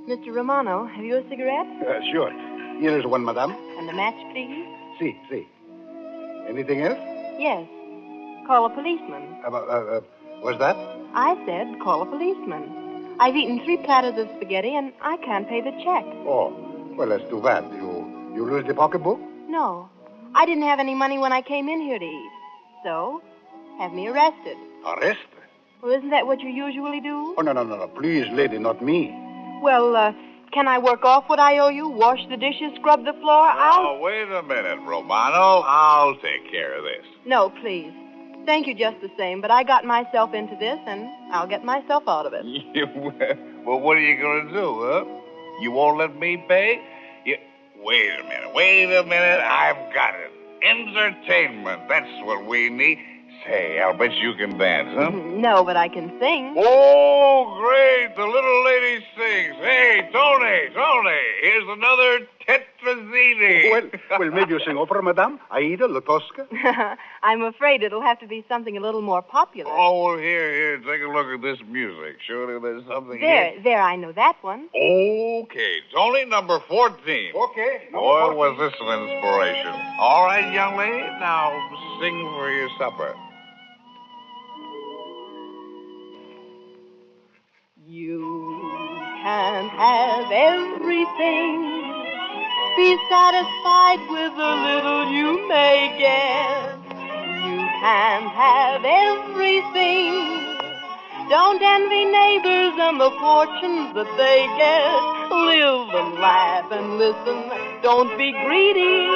Mr. Romano, have you a cigarette? Sure. Here is one, madame. And a match, please? See. Anything else? Yes. Call a policeman. What's that? I said call a policeman. I've eaten 3 platters of spaghetti, and I can't pay the check. Oh, well, that's too bad. You lose the pocketbook? No. I didn't have any money when I came in here to eat. So, have me arrested. Arrested? Well, isn't that what you usually do? Oh, no. Please, lady, not me. Well, Can I work off what I owe you? Wash the dishes, scrub the floor? Oh, wait a minute, Romano. I'll take care of this. No, please. Thank you just the same, but I got myself into this, and I'll get myself out of it. Well, what are you going to do, huh? You won't let me pay? Wait a minute. I've got it. Entertainment. That's what we need. Say, I'll bet you can dance, huh? No, but I can sing. Oh, great. The little lady sings. Hey, Tony, here's another tetrazzini. Well, maybe you sing opera, madame? Aida, La Tosca? I'm afraid it'll have to be something a little more popular. Oh, well, here, take a look at this music. Surely there's something here. There, I know that one. Okay, Tony, number 14. Okay. Boy, was this an inspiration. All right, young lady, now sing for your supper. You can have everything. Be satisfied with the little you may get. You can have everything. Don't envy neighbors and the fortunes that they get. Live and laugh and listen. Don't be greedy.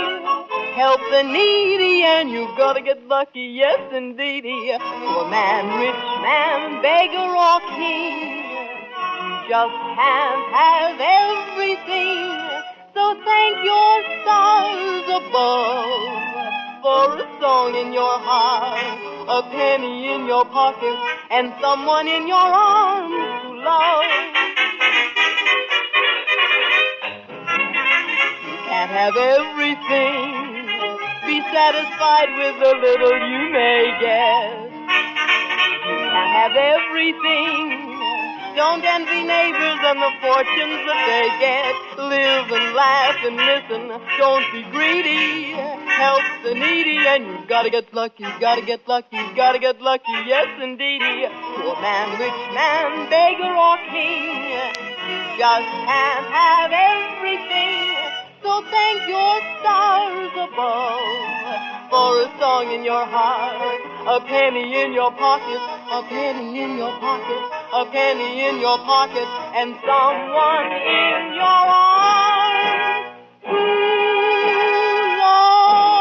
Help the needy and you've got to get lucky, yes indeedy. Poor man, rich man, beggar or king. Just can't have everything. So thank your stars above for a song in your heart, a penny in your pocket, and someone in your arms to love. You can't have everything. Be satisfied with the little you may get. You can't have everything. Don't envy neighbors and the fortunes that they get. Live and laugh and listen. Don't be greedy. Help the needy and you've got to get lucky. Got to get lucky. Got to get lucky. Yes, indeedy. Poor man, rich man, beggar or king. You just can't have everything. So thank your stars above for a song in your heart, a penny in your pocket, a penny in your pocket, a penny in your pocket, and someone in your arms to love.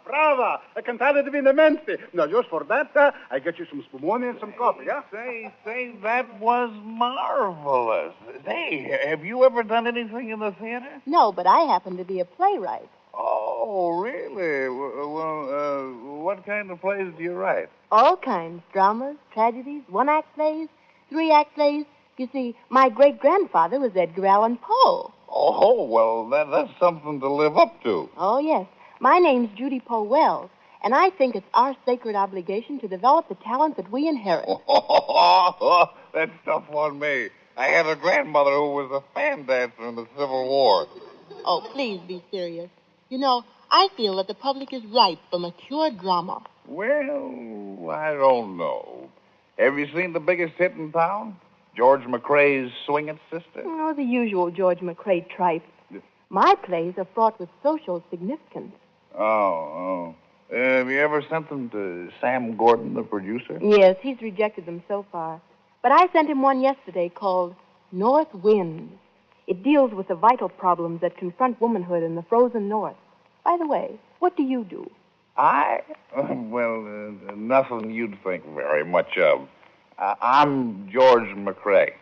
Brava. Cantare divinamente. Now, just for that, I get you some spumoni and some coffee, yeah? Say, that was marvelous. Say, have you ever done anything in the theater? No, but I happen to be a playwright. Oh, really? Well, what kind of plays do you write? All kinds. Dramas, tragedies, one-act plays, three-act plays. You see, my great-grandfather was Edgar Allan Poe. Oh, well, that's something to live up to. Oh, yes. My name's Judy Poe Wells, and I think it's our sacred obligation to develop the talent that we inherit. That's tough on me. I had a grandmother who was a fan dancer in the Civil War. Oh, please be serious. You know, I feel that the public is ripe for mature drama. Well, I don't know. Have you seen the biggest hit in town? George McCrae's Swingin' Sister? Oh, the usual George McCrae tripe. My plays are fraught with social significance. Oh. Have you ever sent them to Sam Gordon, the producer? Yes, he's rejected them so far. But I sent him one yesterday called North Winds. It deals with the vital problems that confront womanhood in the frozen north. By the way, what do you do? I? Well, nothing you'd think very much of. I'm George McCrae.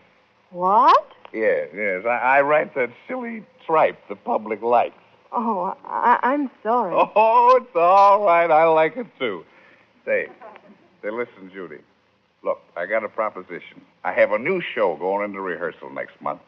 What? Yes. I write that silly tripe the public likes. Oh, I'm sorry. Oh, it's all right. I like it, too. Say, listen, Judy. Look, I got a proposition. I have a new show going into rehearsal next month.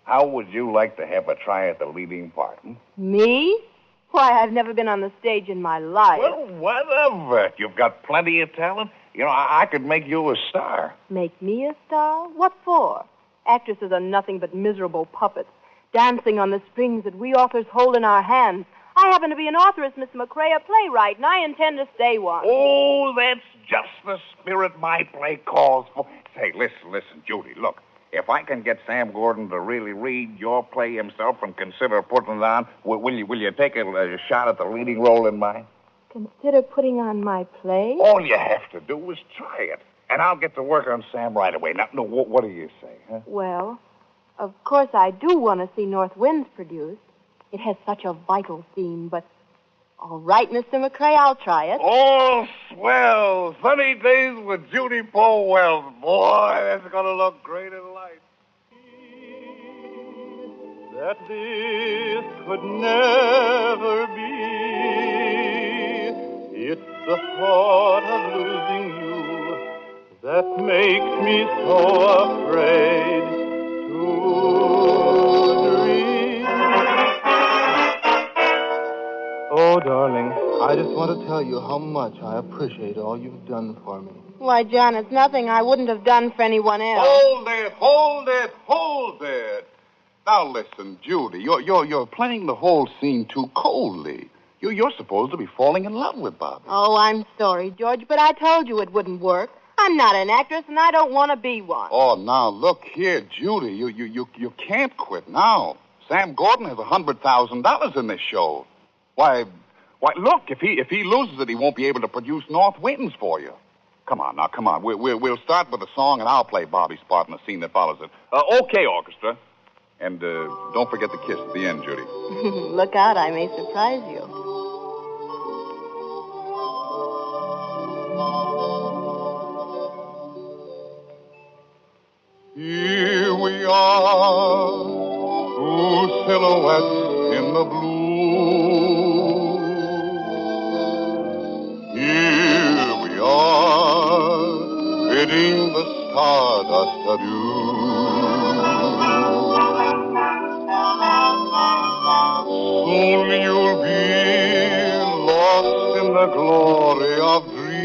How would you like to have a try at the leading part? Me? Why, I've never been on the stage in my life. Well, whatever. You've got plenty of talent. You know, I could make you a star. Make me a star? What for? Actresses are nothing but miserable puppets, dancing on the strings that we authors hold in our hands. I happen to be an authoress, Miss McCrae, a playwright, and I intend to stay one. Oh, that's just the spirit my play calls for. Say, listen, Judy, look. If I can get Sam Gordon to really read your play himself and consider putting it on, will you take a shot at the leading role in mine? consider putting on my play? All you have to do is try it. And I'll get to work on Sam right away. Now, no, what do you say, huh? Well, of course I do want to see North Winds produced. It has such a vital theme, but... All right, Mr. McCrae, I'll try it. Oh, swell. Sunny Days with Judy Powell. Boy, that's going to look great in light. That this could never be. It's the thought of losing you that makes me so afraid to dream. Oh, darling, I just want to tell you how much I appreciate all you've done for me. Why, John, it's nothing I wouldn't have done for anyone else. Hold it. Now listen, Judy, you're playing the whole scene too coldly. You're supposed to be falling in love with Bobby. Oh, I'm sorry, George, but I told you it wouldn't work. I'm not an actress, and I don't want to be one. Oh, now look here, Judy, you can't quit now. Sam Gordon has $100,000 in this show. Why, look, if he loses it, he won't be able to produce North Winds for you. Come on. We'll start with a song, and I'll play Bobby's part in the scene that follows it. Okay, orchestra. And don't forget the kiss at the end, Judy. Look out, I may surprise you. Here we are, two silhouettes in the blue. Here we are, bidding the stardust adieu. Soon you'll be lost in the glory of dreams.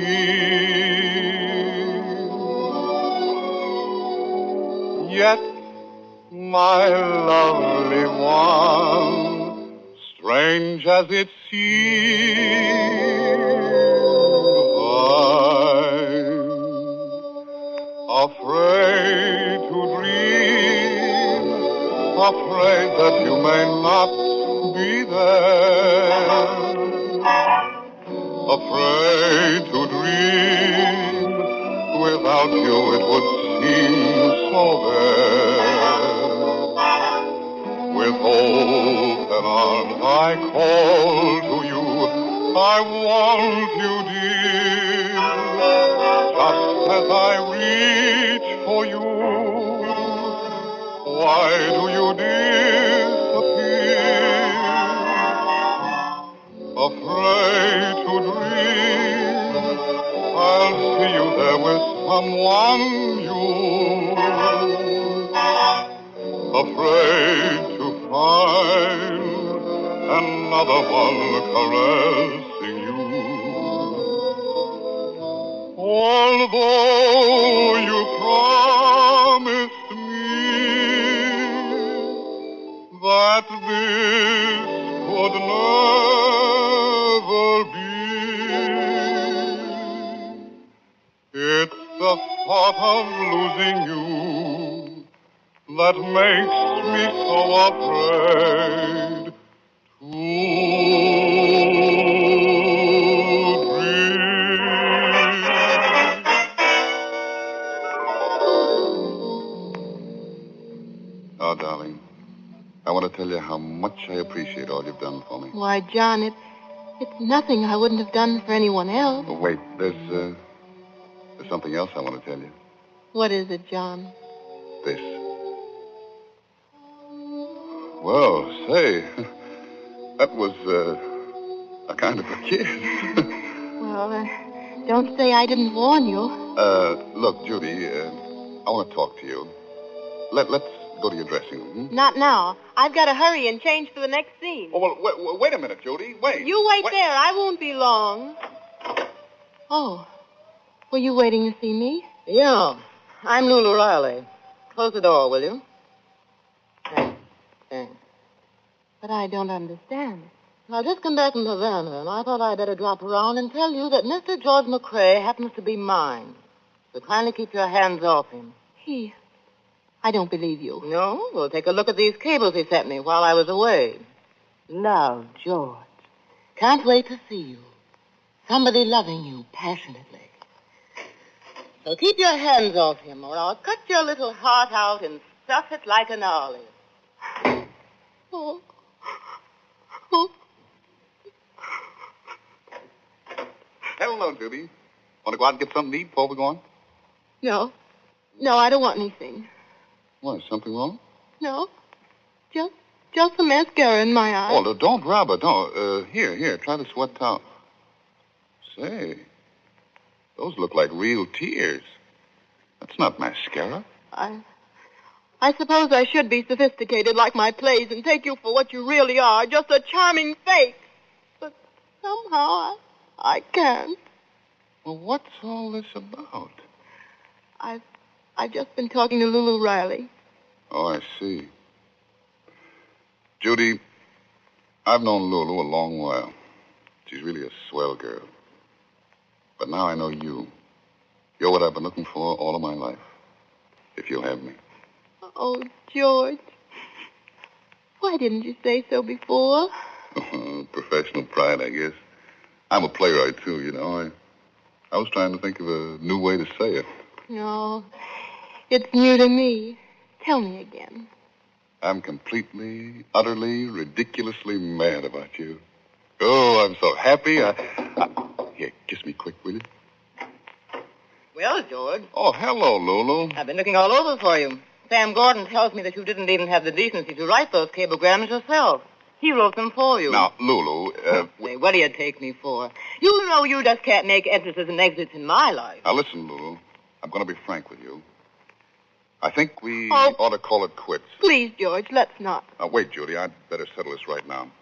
Yet, my lovely one, strange as it seems, I'm afraid to dream, afraid that you may not be there, afraid to dream, without you it would seem so bare. With open arms I call to you, I want you, dear, just as I reach for you. Why do you disappear? Afraid to dream, I'll see you there with someone new. Afraid to find another one caressing you. Although you promised me that this could never be, it's the thought of losing you that makes me so afraid to dream. Oh, darling, I want to tell you how much I appreciate all you've done for me. Why, John, it's nothing I wouldn't have done for anyone else. Oh, wait, there's something else I want to tell you. What is it, John? This. Well, say, that was a kind of a kiss. Well, don't say I didn't warn you. Look, Judy, I want to talk to you. Let's go to your dressing room. Not now. I've got to hurry and change for the next scene. Oh, well, wait a minute, Judy. Wait. You wait there. I won't be long. Oh, were you waiting to see me? Yeah. I'm Lulu Riley. Close the door, will you? Thanks. But I don't understand. I just come back from Havana, and I thought I'd better drop around and tell you that Mr. George McCrae happens to be mine. So kindly keep your hands off him. I don't believe you. No? Well, take a look at these cables he sent me while I was away. Love, George. Can't wait to see you. Somebody loving you passionately. So keep your hands off him, or I'll cut your little heart out and stuff it like an olive. Oh. Oh. Hello, Judy. Want to go out and get something to eat before we go on? No. No, I don't want anything. Why, is something wrong? No. Just the mascara in my eye. Oh, no, don't rub it. Don't. Here, try the sweat towel. Say, those look like real tears. That's not mascara. I suppose I should be sophisticated like my plays and take you for what you really are, just a charming fake. But somehow I can't. Well, what's all this about? I've just been talking to Lulu Riley. Oh, I see. Judy, I've known Lulu a long while. She's really a swell girl. But now I know you. You're what I've been looking for all of my life. If you'll have me. Oh, George. Why didn't you say so before? Professional pride, I guess. I'm a playwright, too, you know. I was trying to think of a new way to say it. No, it's new to me. Tell me again. I'm completely, utterly, ridiculously mad about you. Oh, I'm so happy. Here, kiss me quick, will you? Well, George. Oh, hello, Lulu. I've been looking all over for you. Sam Gordon tells me that you didn't even have the decency to write those cablegrams yourself. He wrote them for you. Now, Lulu, Hey, what do you take me for? You know you just can't make entrances and exits in my life. Now, listen, Lulu. I'm going to be frank with you. I think we ought to call it quits. Please, George, let's not. Wait, Judy. I'd better settle this right now.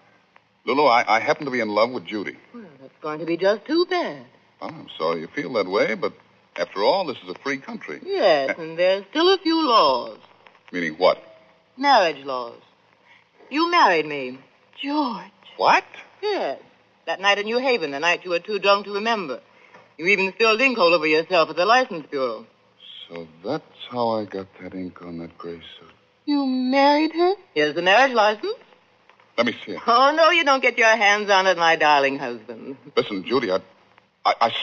Lulu, I happen to be in love with Judy. Well, that's going to be just too bad. Oh, I'm sorry you feel that way, but after all, this is a free country. Yes, and there's still a few laws. Meaning what? Marriage laws. You married me. George. What? Yes. That night in New Haven, the night you were too drunk to remember. You even spilled ink all over yourself at the license bureau. So that's how I got that ink on that gray suit. You married her? Here's the marriage license. Let me see it. Oh, no, you don't get your hands on it, my darling husband. Listen, Judy, I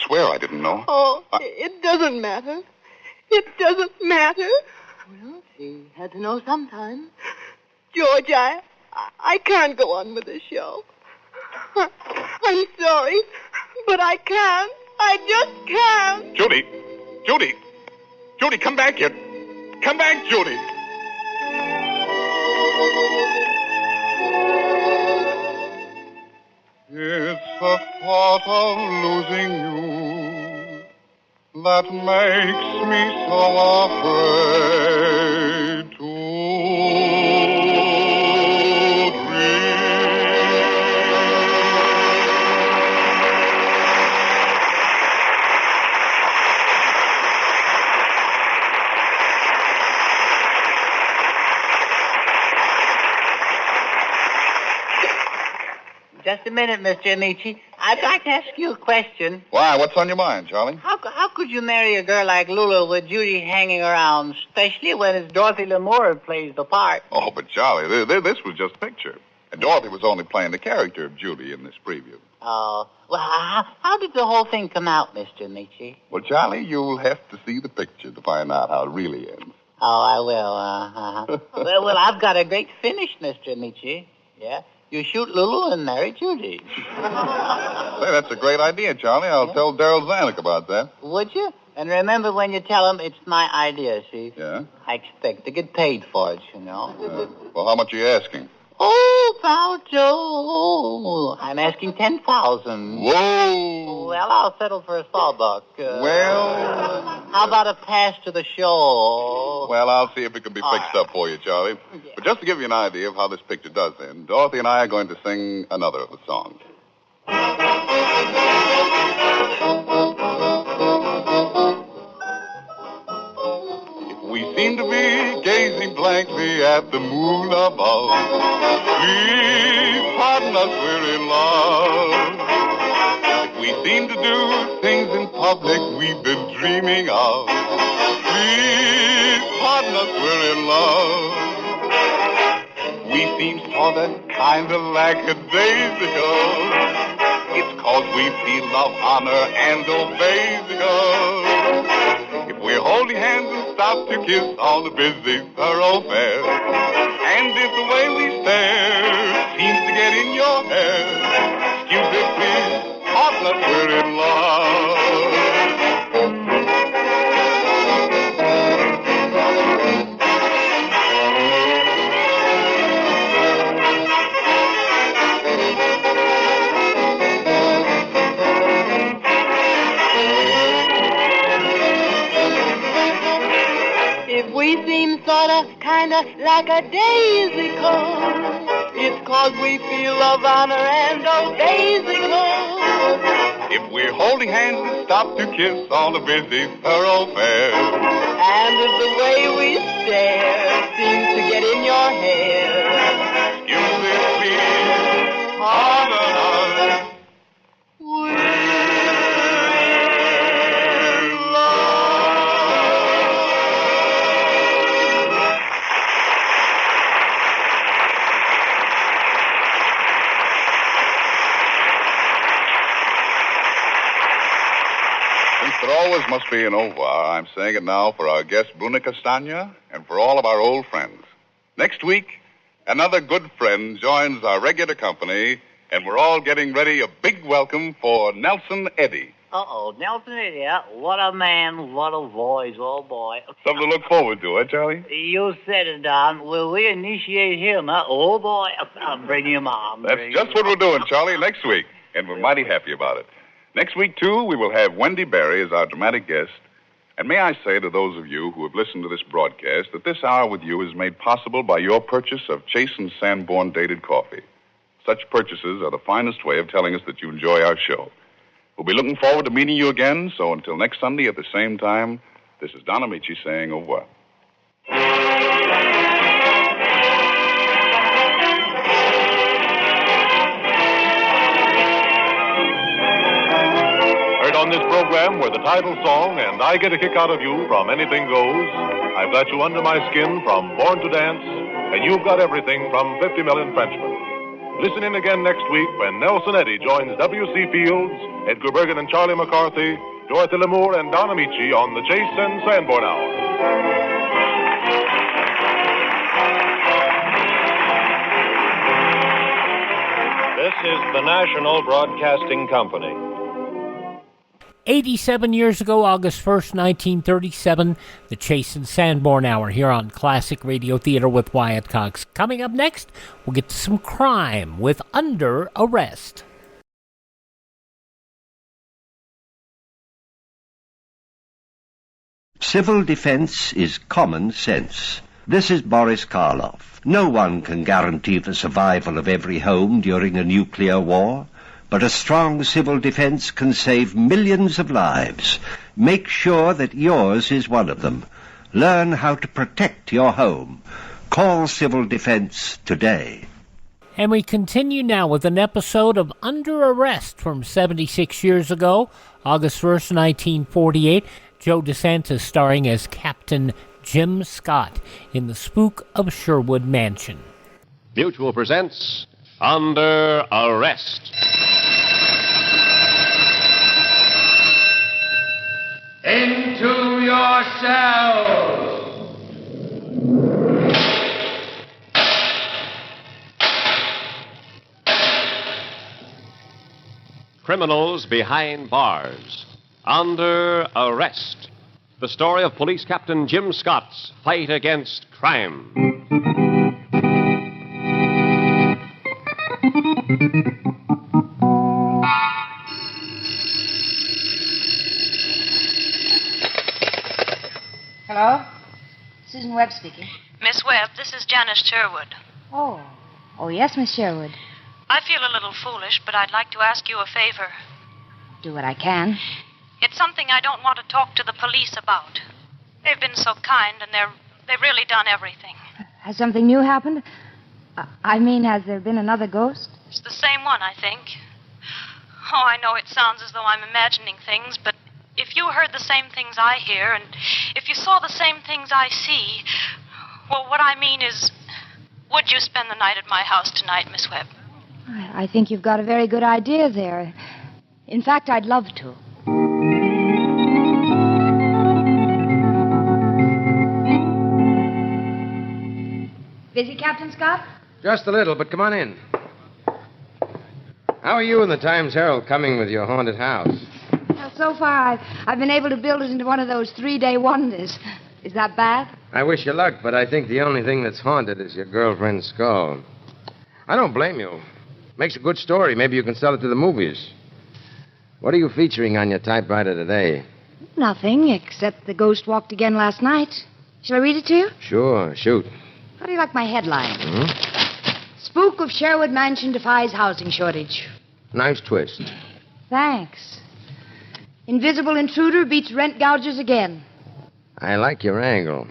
swear I didn't know. Oh, it doesn't matter. It doesn't matter. Well, she had to know sometime. George, I can't go on with the show. I'm sorry, but I can't. I just can't. Judy, come back here. Come back, Judy. It's the thought of losing you that makes me so afraid to Just a minute, Mr. Ameche. I'd like to ask you a question. Why? What's on your mind, Charlie? How could you marry a girl like Lulu with Judy hanging around, especially when it's Dorothy Lamour who plays the part? Oh, but Charlie, this was just picture. And Dorothy was only playing the character of Judy in this preview. Oh, well, how did the whole thing come out, Mr. Ameche? Well, Charlie, you'll have to see the picture to find out how it really ends. Oh, I will. Well, I've got a great finish, Mr. Ameche. Yeah? You shoot Lulu and marry Judy. Say, that's a great idea, Charlie. I'll tell Darryl Zanuck about that. Would you? And remember when you tell him it's my idea, see? Yeah? I expect to get paid for it, you know. Well, how much are you asking? Oh, pal Joe. I'm asking $10,000. Whoa! Well, I'll settle for a sawbuck. Well... How about a pass to the show? Well, I'll see if it can be fixed up for you, Charlie. Yeah. But just to give you an idea of how this picture does end, Dorothy and I are going to sing another of the songs. We seem to be gazing blankly at the moon above. Please pardon us, we're in love. We seem to do things in public we've been dreaming of. Please pardon us, we're in love. We seem sort of kind of lackadaisical. It's 'cause we feel love, honor, and obey the girl. If we're holding hands and stop to kiss on the busy thoroughfare, and if the way we stare seems to get in your hair, excuse me, please, partner, we're in love. If we seem sorta, kinda like a daisy cone, it's 'cause we feel love, honor, and obeys the code. If we're holding hands and stop to kiss on the busy thoroughfare, And if the way we stare seems to get in your hair, you will be honor. There always must be an au revoir. I'm saying it now for our guest, Bruna Castagna, and for all of our old friends. Next week, another good friend joins our regular company, and we're all getting ready a big welcome for Nelson Eddy. Uh-oh, Nelson Eddy, huh? What a man, what a voice, oh boy. Something to look forward to, Charlie? You said it, Don. Will we initiate him, huh? Oh boy, I'll bring him on. That's just what we're doing, Charlie, next week, and we're mighty happy about it. Next week, too, we will have Wendy Berry as our dramatic guest. And may I say to those of you who have listened to this broadcast that this hour with you is made possible by your purchase of Chase and Sanborn dated coffee. Such purchases are the finest way of telling us that you enjoy our show. We'll be looking forward to meeting you again, so until next Sunday at the same time, this is Don Ameche saying au revoir. On this program were the title song and I Get a Kick Out of You from Anything Goes, I've Got You Under My Skin from Born to Dance, and You've Got Everything from 50 Million Frenchmen. Listen in again next week when Nelson Eddy joins W.C. Fields, Edgar Bergen and Charlie McCarthy, Dorothy Lamour and Don Ameche on the Chase and Sanborn Hour. This is the National Broadcasting Company. 87 years ago, August 1st, 1937, the Chase and Sanborn Hour here on Classic Radio Theater with Wyatt Cox. Coming up next, we'll get to some crime with Under Arrest. Civil defense is common sense. This is Boris Karloff. No one can guarantee the survival of every home during a nuclear war. But a strong civil defense can save millions of lives. Make sure that yours is one of them. Learn how to protect your home. Call Civil Defense today. And we continue now with an episode of Under Arrest from 76 years ago, August 1st, 1948. Joe DeSantis starring as Captain Jim Scott in the Spook of Sherwood Mansion. Mutual presents Under Arrest. Into your cells. Criminals behind bars. Under Arrest. The story of Police Captain Jim Scott's fight against crime. Hello? Susan Webb speaking. Miss Webb, this is Janet Sherwood. Oh. Oh, yes, Miss Sherwood. I feel a little foolish, but I'd like to ask you a favor. Do what I can. It's something I don't want to talk to the police about. They've been so kind, and they've really done everything. Has something new happened? I mean, has there been another ghost? It's the same one, I think. Oh, I know it sounds as though I'm imagining things, but if you heard the same things I hear, and if you saw the same things I see, well, what I mean is, would you spend the night at my house tonight, Miss Webb? I think you've got a very good idea there. In fact, I'd love to. Busy, Captain Scott? Just a little, but come on in. How are you and the Times Herald coming with your haunted house? Well, so far, I've been able to build it into one of those 3-day wonders. Is that bad? I wish you luck, but I think the only thing that's haunted is your girlfriend's skull. I don't blame you. Makes a good story. Maybe you can sell it to the movies. What are you featuring on your typewriter today? Nothing, except the ghost walked again last night. Shall I read it to you? Sure, shoot. How do you like my headline? Hmm? Spook of Sherwood Mansion defies housing shortage. Nice twist. Thanks. Invisible intruder beats rent gougers again. I like your angle.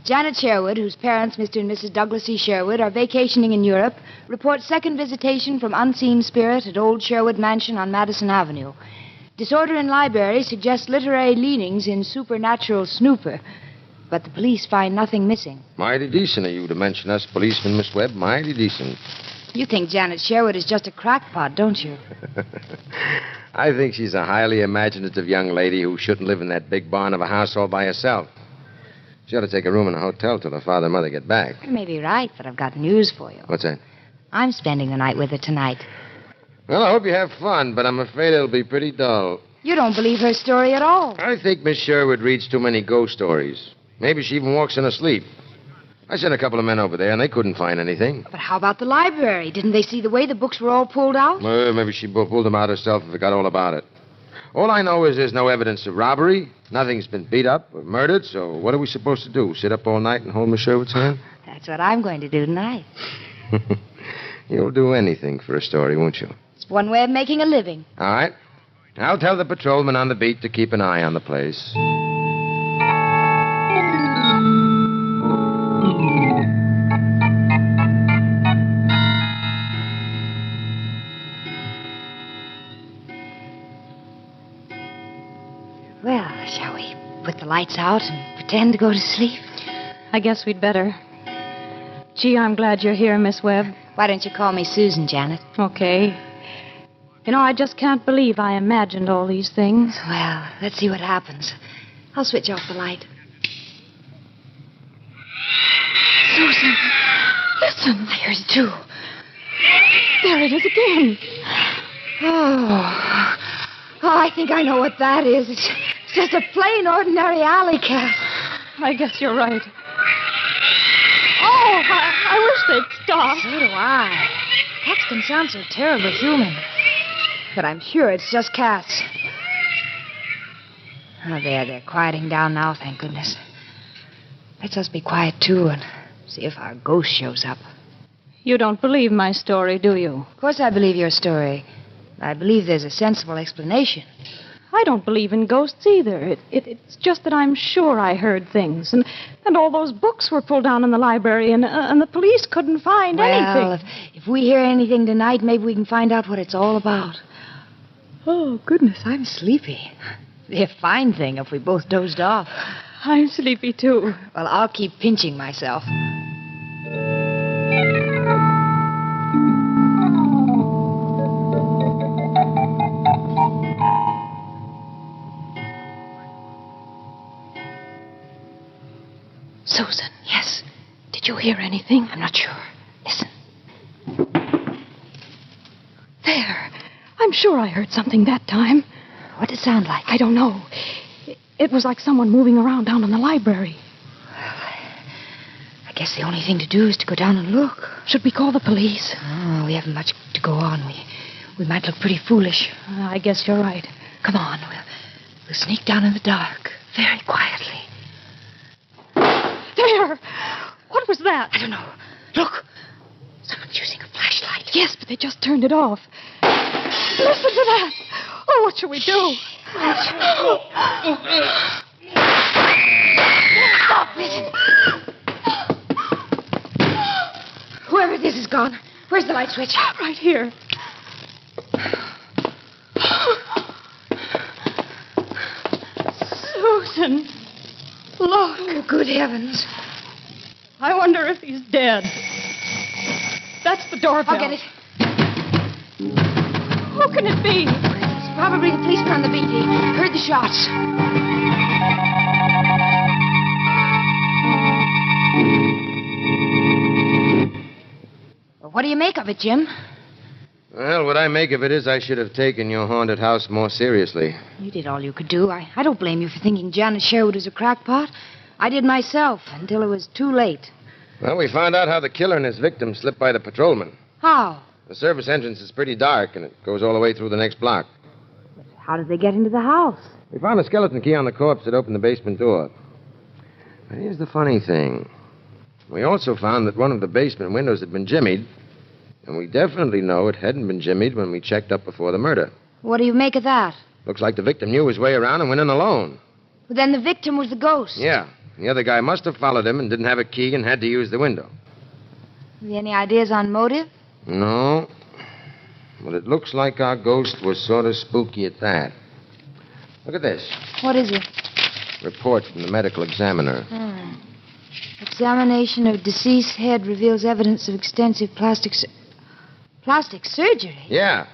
Janet Sherwood, whose parents, Mr. and Mrs. Douglas E. Sherwood, are vacationing in Europe, reports second visitation from unseen spirit at Old Sherwood Mansion on Madison Avenue. Disorder in library suggests literary leanings in supernatural snooper, but the police find nothing missing. Mighty decent of you to mention us policemen, Miss Webb. Mighty decent. You think Janet Sherwood is just a crackpot, don't you? I think she's a highly imaginative young lady who shouldn't live in that big barn of a house all by herself. She ought to take a room in a hotel till her father and mother get back. You may be right, but I've got news for you. What's that? I'm spending the night with her tonight. Well, I hope you have fun, but I'm afraid it'll be pretty dull. You don't believe her story at all. I think Miss Sherwood reads too many ghost stories. Maybe she even walks in her sleep. I sent a couple of men over there, and they couldn't find anything. But how about the library? Didn't they see the way the books were all pulled out? Maybe she pulled them out herself and forgot all about it. All I know is there's no evidence of robbery. Nothing's been beat up or murdered, so what are we supposed to do? Sit up all night and hold Miss Sherwood's hand? That's what I'm going to do tonight. You'll do anything for a story, won't you? It's one way of making a living. All right. I'll tell the patrolman on the beat to keep an eye on the place. Well, shall we put the lights out and pretend to go to sleep? I guess we'd better. Gee, I'm glad you're here, Miss Webb. Why don't you call me Susan, Janet? Okay. You know, I just can't believe I imagined all these things. Well, let's see what happens. I'll switch off the light. Susan, listen. I heard it, too. There it is again. Oh, I think I know what that is. It's just a plain, ordinary alley cat. I guess you're right. Oh, I wish they'd stop. So do I. Cats can sound so terribly human. But I'm sure it's just cats. Oh, they're quieting down now, thank goodness. Let's us be quiet, too, and see if our ghost shows up. You don't believe my story, do you? Of course I believe your story. I believe there's a sensible explanation. I don't believe in ghosts either. It's just that I'm sure I heard things. And all those books were pulled down in the library, and the police couldn't find anything. Well, if we hear anything tonight, maybe we can find out what it's all about. Oh, goodness, I'm sleepy. It'd be a fine thing if we both dozed off. I'm sleepy, too. Well, I'll keep pinching myself. Susan. Yes? Did you hear anything? I'm not sure. Listen. There. I'm sure I heard something that time. What did it sound like? I don't know. It was like someone moving around down in the library. I guess the only thing to do is to go down and look. Should we call the police? Oh, we haven't much to go on. We might look pretty foolish. I guess you're right. Come on. We'll sneak down in the dark, very quietly. There! What was that? I don't know. Look. Someone's using a flashlight. Yes, but they just turned it off. Listen to that! Oh, what shall we do? Stop! Listen. Whoever this is gone. Where's the light switch? Right here. Susan. Look. Oh, good heavens. I wonder if he's dead. That's the doorbell. I'll get it. Who can it be? It's probably the policeman on the beat. He heard the shots. Well, what do you make of it, Jim? Well, what I make of it is I should have taken your haunted house more seriously. You did all you could do. I don't blame you for thinking Janet Sherwood was a crackpot. I did myself until it was too late. Well, we found out how the killer and his victim slipped by the patrolman. How? The service entrance is pretty dark, and it goes all the way through the next block. How did they get into the house? We found a skeleton key on the corpse that opened the basement door. But here's the funny thing. We also found that one of the basement windows had been jimmied, and we definitely know it hadn't been jimmied when we checked up before the murder. What do you make of that? Looks like the victim knew his way around and went in alone. Well, then the victim was the ghost. Yeah. The other guy must have followed him and didn't have a key and had to use the window. Any ideas on motive? No. But it looks like our ghost was sort of spooky at that. Look at this. What is it? Report from the medical examiner. Examination of deceased head reveals evidence of extensive plastic surgery? Yeah.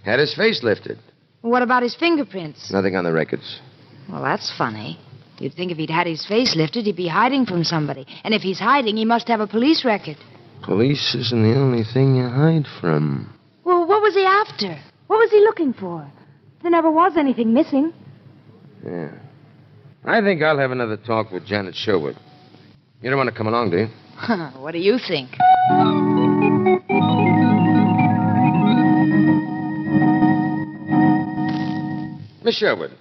Had his face lifted. What about his fingerprints? Nothing on the records. Well, that's funny. You'd think if he'd had his face lifted, he'd be hiding from somebody. And if he's hiding, he must have a police record. Police isn't the only thing you hide from. Well, what was he after? What was he looking for? There never was anything missing. Yeah. I think I'll have another talk with Janet Sherwood. You don't want to come along, do you? What do you think? Miss Sherwood,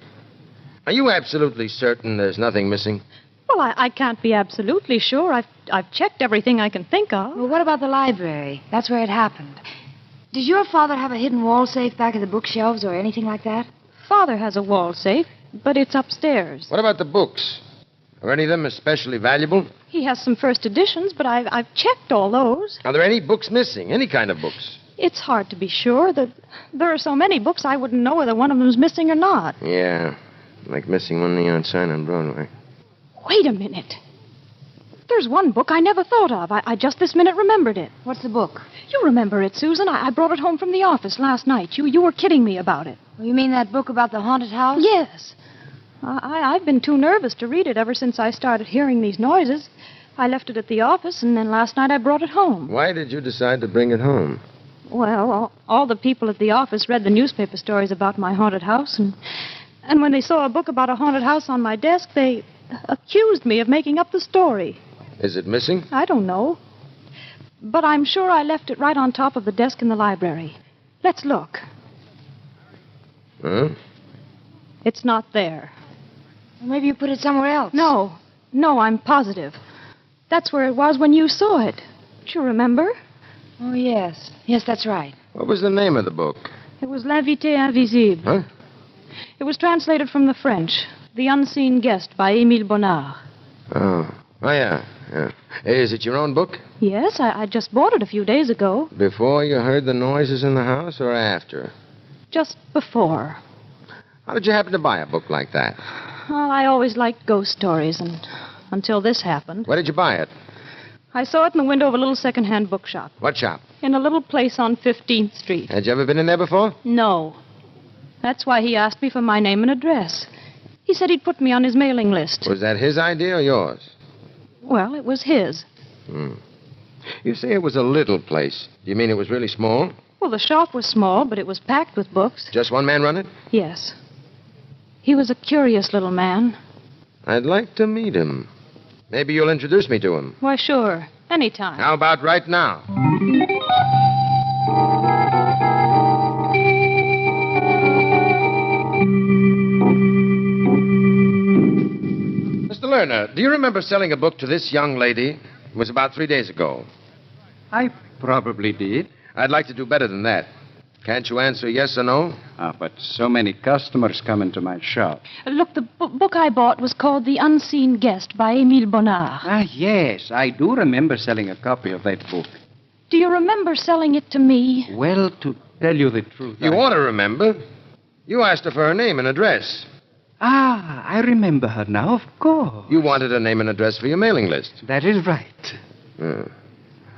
are you absolutely certain there's nothing missing? Well, I can't be absolutely sure. I've checked everything I can think of. Well, what about the library? That's where it happened. Does your father have a hidden wall safe back of the bookshelves or anything like that? Father has a wall safe, but it's upstairs. What about the books? Are any of them especially valuable? He has some first editions, but I've checked all those. Are there any books missing? Any kind of books? It's hard to be sure. There are so many books, I wouldn't know whether one of them's missing or not. Yeah, like missing one neon sign on Broadway. Wait a minute. There's one book I never thought of. I just this minute remembered it. What's the book? You remember it, Susan. I brought it home from the office last night. You were kidding me about it. You mean that book about the haunted house? Yes. I've been too nervous to read it ever since I started hearing these noises. I left it at the office, and then last night I brought it home. Why did you decide to bring it home? Well, all the people at the office read the newspaper stories about my haunted house, and when they saw a book about a haunted house on my desk, they accused me of making up the story. Is it missing? I don't know. But I'm sure I left it right on top of the desk in the library. Let's look. Huh? It's not there. Maybe you put it somewhere else. No, I'm positive. That's where it was when you saw it. Do you remember? Oh, yes. Yes, that's right. What was the name of the book? It was L'Invité Invisible. Huh? It was translated from the French. The Unseen Guest by Émile Bonnard. Oh, yeah. Is it your own book? Yes, I just bought it a few days ago. Before you heard the noises in the house or after? Just before. How did you happen to buy a book like that? Well, I always liked ghost stories, and until this happened. Where did you buy it? I saw it in the window of a little second-hand bookshop. What shop? In a little place on 15th Street. Had you ever been in there before? No. That's why he asked me for my name and address. He said he'd put me on his mailing list. Was that his idea or yours? Well, it was his. You say it was a little place. Do you mean it was really small? Well, the shop was small, but it was packed with books. Just one man run it? Yes. He was a curious little man. I'd like to meet him. Maybe you'll introduce me to him. Why, sure. Anytime. How about right now? Mr. Lerner, do you remember selling a book to this young lady? It was about 3 days ago. I probably did. I'd like to do better than that. Can't you answer yes or no? But so many customers come into my shop. Look, the book I bought was called The Unseen Guest by Émile Bonnard. Yes, I do remember selling a copy of that book. Do you remember selling it to me? Well, to tell you the truth... You ought to remember. You asked her for her name and address. I remember her now, of course. You wanted a name and address for your mailing list. That is right.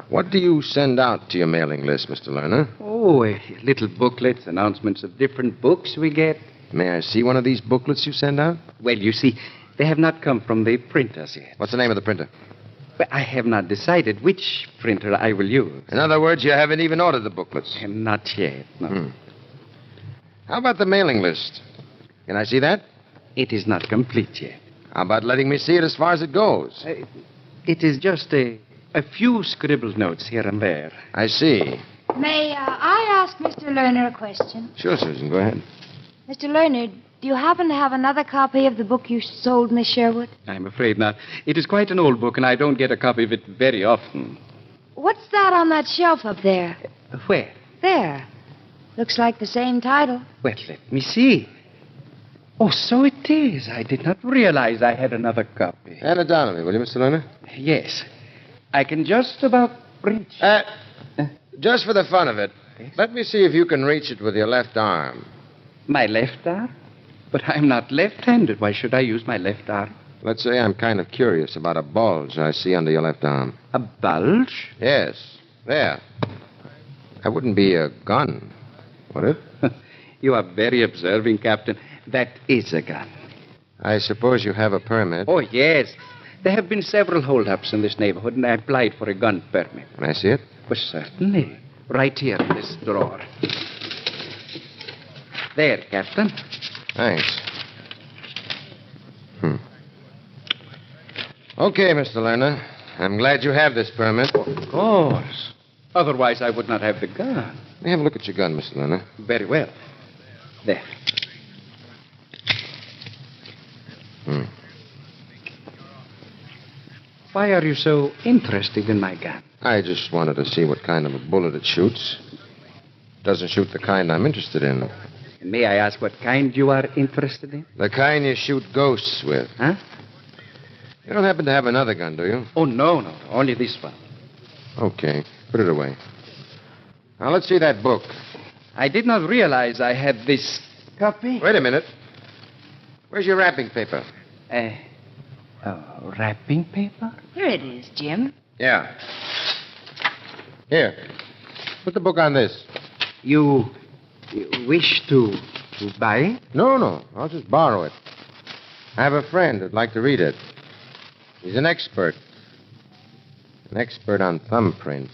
What do you send out to your mailing list, Mr. Lerner? Oh, little booklets, announcements of different books we get. May I see one of these booklets you send out? Well, you see, they have not come from the printers yet. What's the name of the printer? Well, I have not decided which printer I will use. In other words, you haven't even ordered the booklets. Not yet, no. How about the mailing list? Can I see that? It is not complete yet. How about letting me see it as far as it goes? It is just a few scribbled notes here and there. I see. May I ask Mr. Lerner a question? Sure, Susan, go ahead. Mr. Lerner, do you happen to have another copy of the book you sold Miss Sherwood? I'm afraid not. It is quite an old book, and I don't get a copy of it very often. What's that on that shelf up there? Where? There. Looks like the same title. Well, let me see. Oh, so it is. I did not realize I had another copy. Hand it down to me, will you, Mr. Lerner? Yes. I can just about reach. Just for the fun of it, let me see if you can reach it with your left arm. My left arm? But I'm not left-handed. Why should I use my left arm? Let's say I'm kind of curious about a bulge I see under your left arm. A bulge? Yes. There. That wouldn't be a gun, would it? You are very observing, Captain. That is a gun. I suppose you have a permit. Oh, yes. There have been several holdups in this neighborhood, and I applied for a gun permit. Can I see it? Well, certainly. Right here in this drawer. There, Captain. Thanks. Okay, Mr. Lerner. I'm glad you have this permit. Of course. Otherwise, I would not have the gun. Let me have a look at your gun, Mr. Lerner. Very well. There. Why are you so interested in my gun? I just wanted to see what kind of a bullet it shoots. Doesn't shoot the kind I'm interested in. May I ask what kind you are interested in? The kind you shoot ghosts with. Huh? You don't happen to have another gun, do you? Oh, no. Only this one. Okay. Put it away. Now, let's see that book. I did not realize I had this copy. Wait a minute. Where's your wrapping paper? Wrapping paper? Here it is, Jim. Yeah. Here. Put the book on this. You wish to buy it? No. I'll just borrow it. I have a friend who'd like to read it. He's an expert. An expert on thumbprints.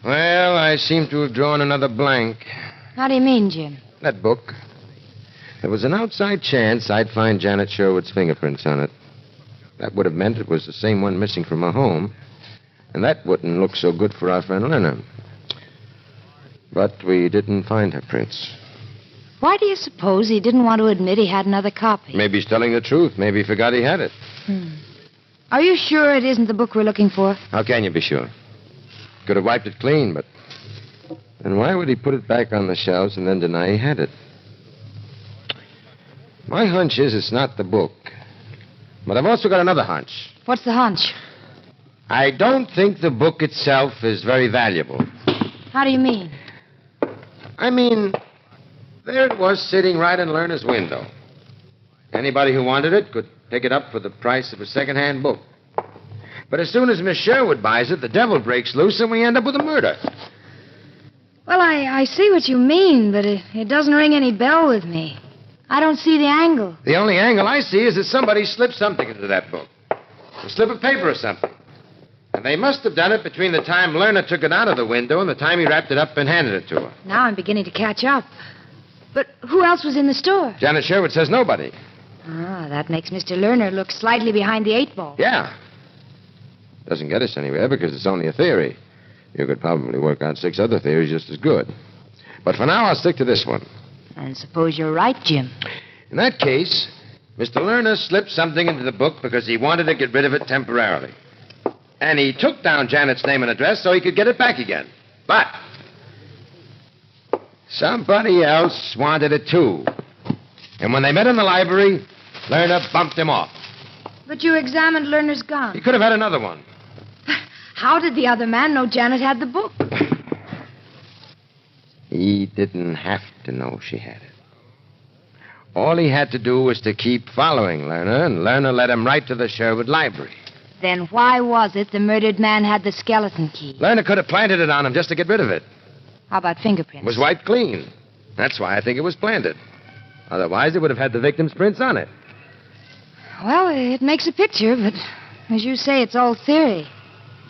Well, I seem to have drawn another blank. How do you mean, Jim? That book. There was an outside chance I'd find Janet Sherwood's fingerprints on it. That would have meant it was the same one missing from her home. And that wouldn't look so good for our friend Lerner. But we didn't find her prints. Why do you suppose he didn't want to admit he had another copy? Maybe he's telling the truth. Maybe he forgot he had it. Are you sure it isn't the book we're looking for? How can you be sure? Could have wiped it clean, but... Then why would he put it back on the shelves and then deny he had it? My hunch is it's not the book. But I've also got another hunch. What's the hunch? I don't think the book itself is very valuable. How do you mean? I mean, there it was sitting right in Lerner's window. Anybody who wanted it could pick it up for the price of a second-hand book. But as soon as Miss Sherwood buys it, the devil breaks loose and we end up with a murder. Well, I see what you mean, but it doesn't ring any bell with me. I don't see the angle. The only angle I see is that somebody slipped something into that book. A slip of paper or something. And they must have done it between the time Lerner took it out of the window and the time he wrapped it up and handed it to her. Now I'm beginning to catch up. But who else was in the store? Janet Sherwood says nobody. Ah, that makes Mr. Lerner look slightly behind the eight ball. Yeah. Doesn't get us anywhere because it's only a theory. You could probably work out 6 other theories just as good. But for now, I'll stick to this one. And suppose you're right, Jim. In that case, Mr. Lerner slipped something into the book because he wanted to get rid of it temporarily. And he took down Janet's name and address so he could get it back again. But somebody else wanted it too. And when they met in the library, Lerner bumped him off. But you examined Lerner's gun. He could have had another one. How did the other man know Janet had the book? He didn't have to know she had it. All he had to do was to keep following Lerner, and Lerner led him right to the Sherwood Library. Then why was it the murdered man had the skeleton key? Lerner could have planted it on him just to get rid of it. How about fingerprints? It was wiped clean. That's why I think it was planted. Otherwise, it would have had the victim's prints on it. Well, it makes a picture, but as you say, it's all theory.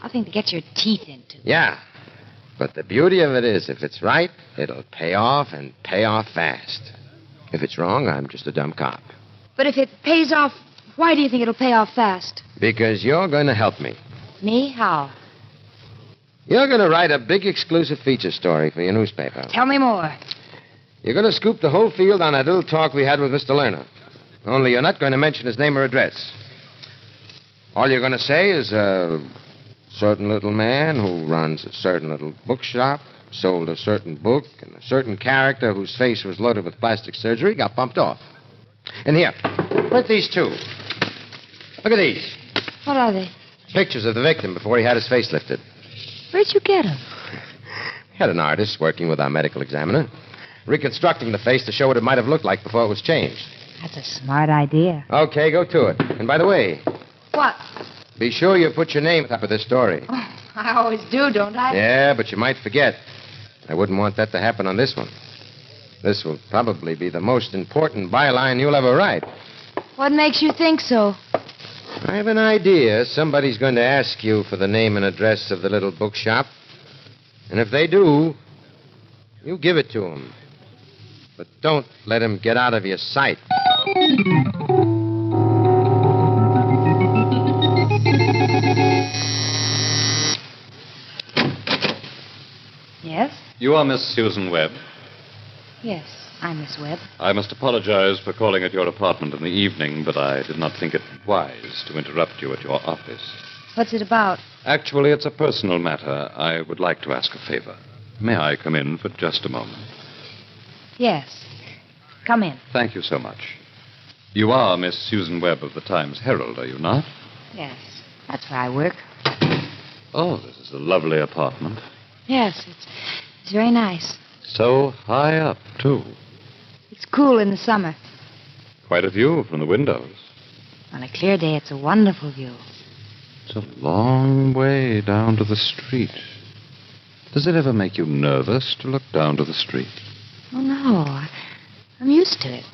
Nothing to get your teeth into. Yeah. But the beauty of it is, if it's right, it'll pay off and pay off fast. If it's wrong, I'm just a dumb cop. But if it pays off, why do you think it'll pay off fast? Because you're going to help me. Me? How? You're going to write a big exclusive feature story for your newspaper. Tell me more. You're going to scoop the whole field on that little talk we had with Mr. Lerner. Only you're not going to mention his name or address. All you're going to say is a certain little man who runs a certain little bookshop, sold a certain book, and a certain character whose face was loaded with plastic surgery got bumped off. And here, put these two. Look at these. What are they? Pictures of the victim before he had his face lifted. Where'd you get them? We had an artist working with our medical examiner, reconstructing the face to show what it might have looked like before it was changed. That's a smart idea. Okay, go to it. And by the way, What? be sure you put your name at the top of this story. Oh, I always do, don't I? Yeah, but you might forget. I wouldn't want that to happen on this one. This will probably be the most important byline you'll ever write. What makes you think so? I have an idea somebody's going to ask you for the name and address of the little bookshop. And if they do, you give it to them. But don't let him get out of your sight. Yes? You are Miss Susan Webb. Yes, I'm Miss Webb. I must apologize for calling at your apartment in the evening, but I did not think it wise to interrupt you at your office. What's it about? Actually, it's a personal matter. I would like to ask a favor. May I come in for just a moment? Yes. Come in. Thank you so much. You are Miss Susan Webb of the Times Herald, are you not? Yes, that's where I work. Oh, this is a lovely apartment. Yes, it's very nice. So high up, too. It's cool in the summer. Quite a view from the windows. On a clear day, it's a wonderful view. It's a long way down to the street. Does it ever make you nervous to look down to the street? Oh, no. I'm used to it.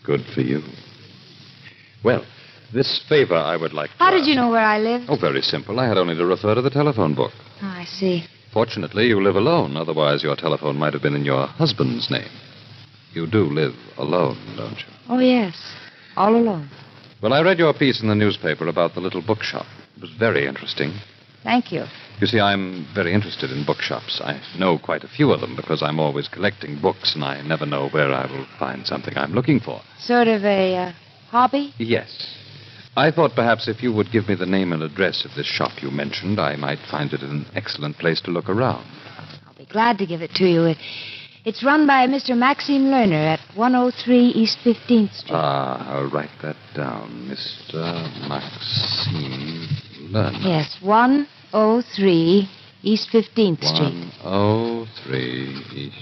Good for you. Well, this favor I would like to How did you know where I live? Oh, very simple. I had only to refer to the telephone book. Oh, I see. Fortunately, you live alone. Otherwise, your telephone might have been in your husband's name. You do live alone, don't you? Oh, yes. All alone. Well, I read your piece in the newspaper about the little bookshop. It was very interesting. Thank you. You see, I'm very interested in bookshops. I know quite a few of them because I'm always collecting books, and I never know where I will find something I'm looking for. Sort of a hobby? Yes. I thought perhaps if you would give me the name and address of this shop you mentioned, I might find it an excellent place to look around. I'll be glad to give it to you. It's run by Mr. Maxime Lerner at 103 East 15th Street. I'll write that down. Mr. Maxime Lerner. Yes, 103 East 15th Street. 103 East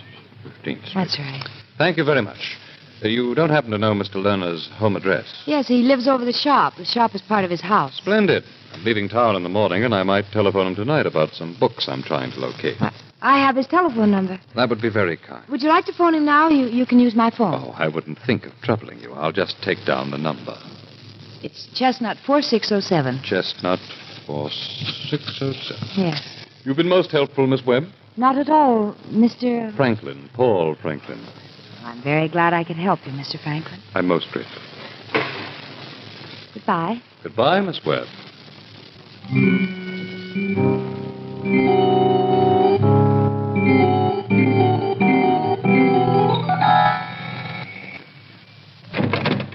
15th Street. That's right. Thank you very much. You don't happen to know Mr. Lerner's home address? Yes, he lives over the shop. The shop is part of his house. Splendid. I'm leaving town in the morning, and I might telephone him tonight about some books I'm trying to locate. I have his telephone number. That would be very kind. Would you like to phone him now? You can use my phone. Oh, I wouldn't think of troubling you. I'll just take down the number. It's Chestnut 4607. Chestnut 4607. Yes. You've been most helpful, Miss Webb. Not at all, Mr. Franklin, Paul Franklin. I'm very glad I could help you, Mr. Franklin. I'm most grateful. Goodbye. Goodbye, Miss Webb.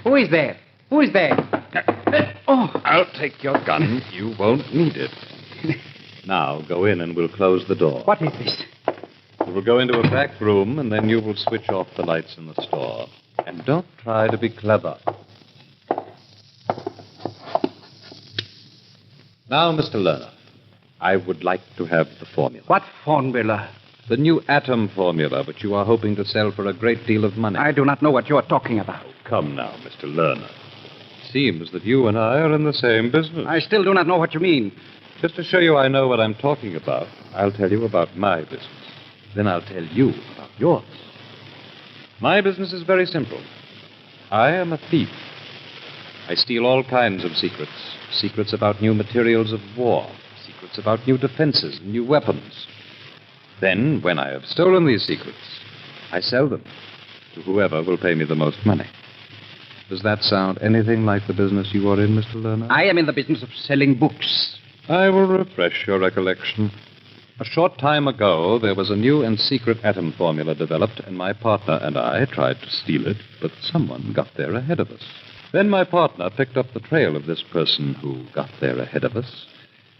Who is there? Who is there? Oh, I'll take your gun. You won't need it. Now, go in and we'll close the door. What is this? You will go into a back room, and then you will switch off the lights in the store. And don't try to be clever. Now, Mr. Lerner, I would like to have the formula. What formula? The new atom formula, which you are hoping to sell for a great deal of money. I do not know what you are talking about. Come now, Mr. Lerner. Seems that you and I are in the same business. I still do not know what you mean. Just to show you I know what I'm talking about, I'll tell you about my business. Then I'll tell you about yours. My business is very simple. I am a thief. I steal all kinds of secrets. Secrets about new materials of war. Secrets about new defenses and new weapons. Then, when I have stolen these secrets, I sell them to whoever will pay me the most money. Does that sound anything like the business you are in, Mr. Lerner? I am in the business of selling books. I will refresh your recollection. A short time ago, there was a new and secret atom formula developed, and my partner and I tried to steal it, but someone got there ahead of us. Then my partner picked up the trail of this person who got there ahead of us,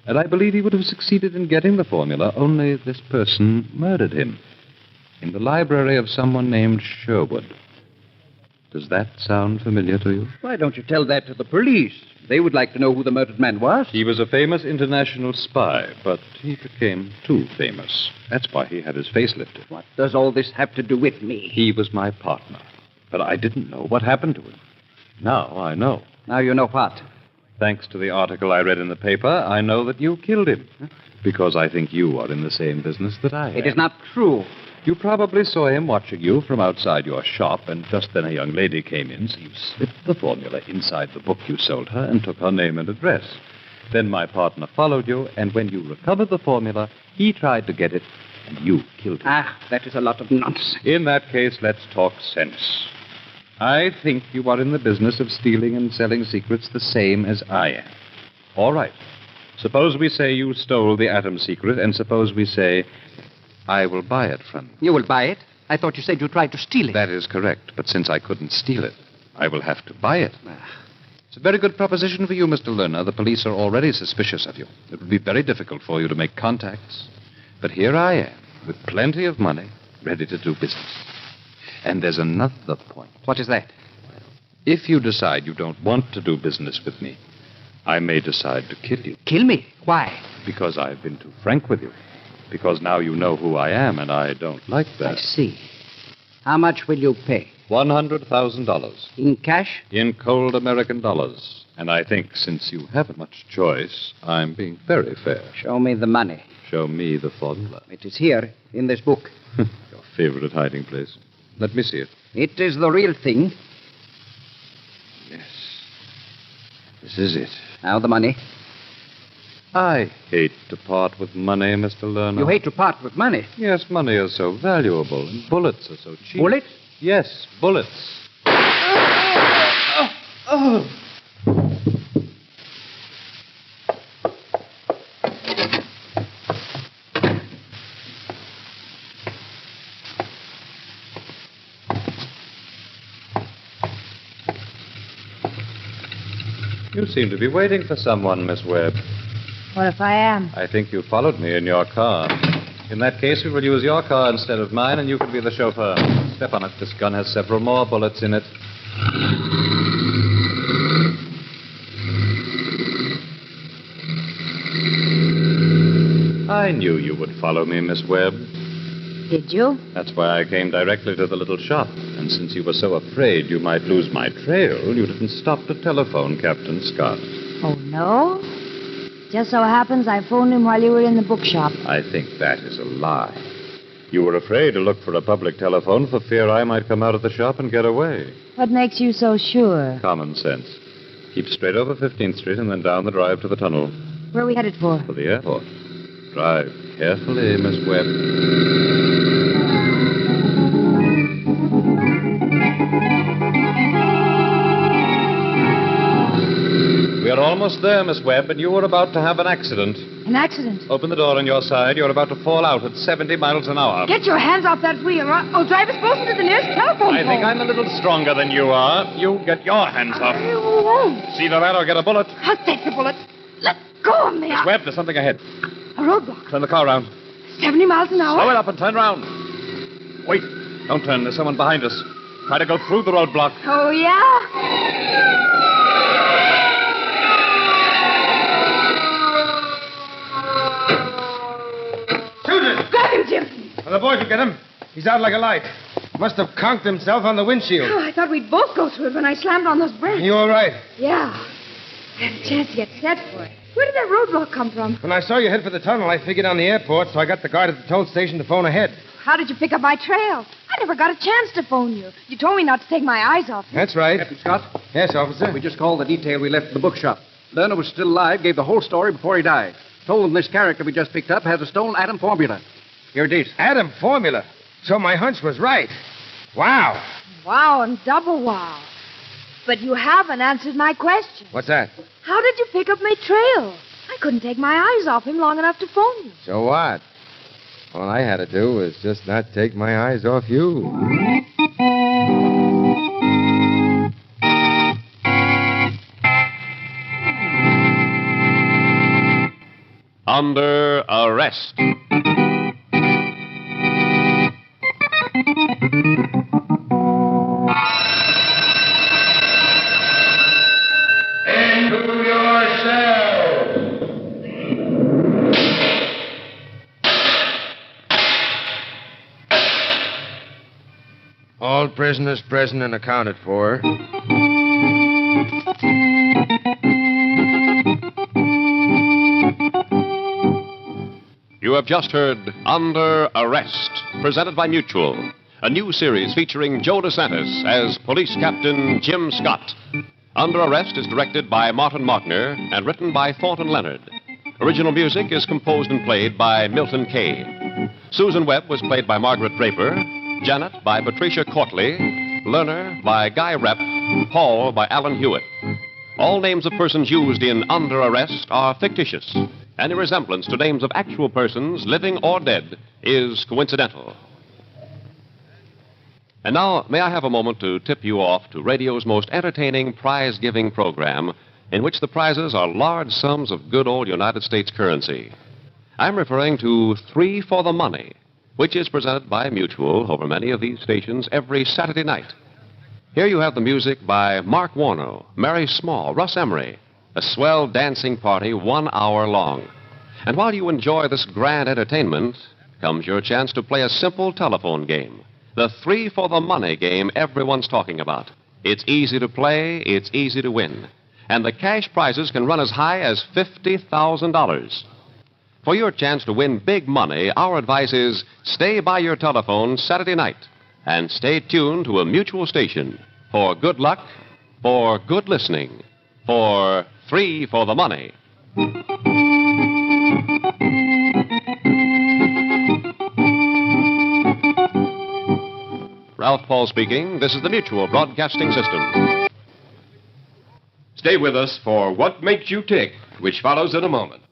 and I believe he would have succeeded in getting the formula, only this person murdered him in the library of someone named Sherwood. Does that sound familiar to you? Why don't you tell that to the police? They would like to know who the murdered man was. He was a famous international spy, but he became too famous. That's why he had his face lifted. What does all this have to do with me? He was my partner, but I didn't know what happened to him. Now I know. Now you know what? Thanks to the article I read in the paper, I know that you killed him. Because I think you are in the same business that I am. It is not true. You probably saw him watching you from outside your shop, and just then a young lady came in, so you slipped the formula inside the book you sold her and took her name and address. Then my partner followed you, and when you recovered the formula, he tried to get it, and you killed him. Ah, that is a lot of nonsense. In that case, let's talk sense. I think you are in the business of stealing and selling secrets the same as I am. All right. Suppose we say you stole the atom secret, and suppose we say I will buy it from you. You will buy it? I thought you said you tried to steal it. That is correct, but since I couldn't steal it, I will have to buy it. It's a very good proposition for you, Mr. Lerner. The police are already suspicious of you. It would be very difficult for you to make contacts. But here I am, with plenty of money, ready to do business. And there's another point. What is that? If you decide you don't want to do business with me, I may decide to kill you. Kill me? Why? Because I've been too frank with you. Because now you know who I am, and I don't like that. I see. How much will you pay? $100,000. In cash? In cold American dollars. And I think since you haven't much choice, I'm being very fair. Show me the money. Show me the formula. It is here, in this book. Your favorite hiding place. Let me see it. It is the real thing. Yes. This is it. Now the money. I hate to part with money, Mr. Lerner. You hate to part with money? Yes, money is so valuable, and bullets are so cheap. Bullets? Yes, bullets. You seem to be waiting for someone, Miss Webb. What if I am? I think you followed me in your car. In that case, we will use your car instead of mine, and you can be the chauffeur. Step on it. This gun has several more bullets in it. I knew you would follow me, Miss Webb. Did you? That's why I came directly to the little shop. And since you were so afraid you might lose my trail, you didn't stop to telephone Captain Scott. Oh, no? Just so happens I phoned him while you were in the bookshop. I think that is a lie. You were afraid to look for a public telephone for fear I might come out of the shop and get away. What makes you so sure? Common sense. Keep straight over 15th Street and then down the drive to the tunnel. Where are we headed for? For the airport. Drive carefully, Miss Webb. We are almost there, Miss Webb, and you were about to have an accident. An accident? Open the door on your side. You're about to fall out at 70 miles an hour. Get your hands off that wheel, or I'll drive us both into the nearest telephone I pole. think I'm a little stronger than you are. You get your hands off. I won't. See either that or get a bullet. I'll take the bullet. Let go of me. Miss Webb, there's something ahead. A roadblock. Turn the car around. 70 miles an hour. Slow it up and turn round. Wait. Don't turn. There's someone behind us. Try to go through the roadblock. Oh, yeah? Shoot it! Grab him, Jim. Well, the boys will get him. He's out like a light. Must have conked himself on the windshield. Oh, I thought we'd both go through it when I slammed on those brakes. You all right? Yeah. I had a chance to get set for it. Where did that roadblock come from? When I saw you head for the tunnel, I figured on the airport, so I got the guard at the toll station to phone ahead. How did you pick up my trail? I never got a chance to phone you. You told me not to take my eyes off you. That's right. Captain Scott? Yes, officer? We just called the detail we left at the bookshop. Lerner was still alive, gave the whole story before he died. Told them this character we just picked up has a stolen atom formula. Here it is. Atom formula? So my hunch was right. Wow. Wow and double wow. But you haven't answered my question. What's that? How did you pick up my trail? I couldn't take my eyes off him long enough to phone you. So what? All I had to do was just not take my eyes off you. Under arrest. Into your cells. All prisoners present and accounted for. You have just heard Under Arrest, presented by Mutual, a new series featuring Joe DeSantis as Police Captain Jim Scott. Under Arrest is directed by Martin Markner and written by Thornton Leonard. Original music is composed and played by Milton Kay. Susan Webb was played by Margaret Draper, Janet by Patricia Courtley, Lerner by Guy Rep, Paul by Alan Hewitt. All names of persons used in Under Arrest are fictitious. Any resemblance to names of actual persons, living or dead, is coincidental. And now, may I have a moment to tip you off to radio's most entertaining prize-giving program, in which the prizes are large sums of good old United States currency. I'm referring to Three for the Money, which is presented by Mutual over many of these stations every Saturday night. Here you have the music by Mark Warner, Mary Small, Russ Emery, a swell dancing party 1 hour long. And while you enjoy this grand entertainment, comes your chance to play a simple telephone game. The Three for the Money game everyone's talking about. It's easy to play, it's easy to win. And the cash prizes can run as high as $50,000. For your chance to win big money, our advice is stay by your telephone Saturday night and stay tuned to a Mutual station for good luck, for good listening, for Three for the Money. Ralph Paul speaking. This is the Mutual Broadcasting System. Stay with us for What Makes You Tick, which follows in a moment.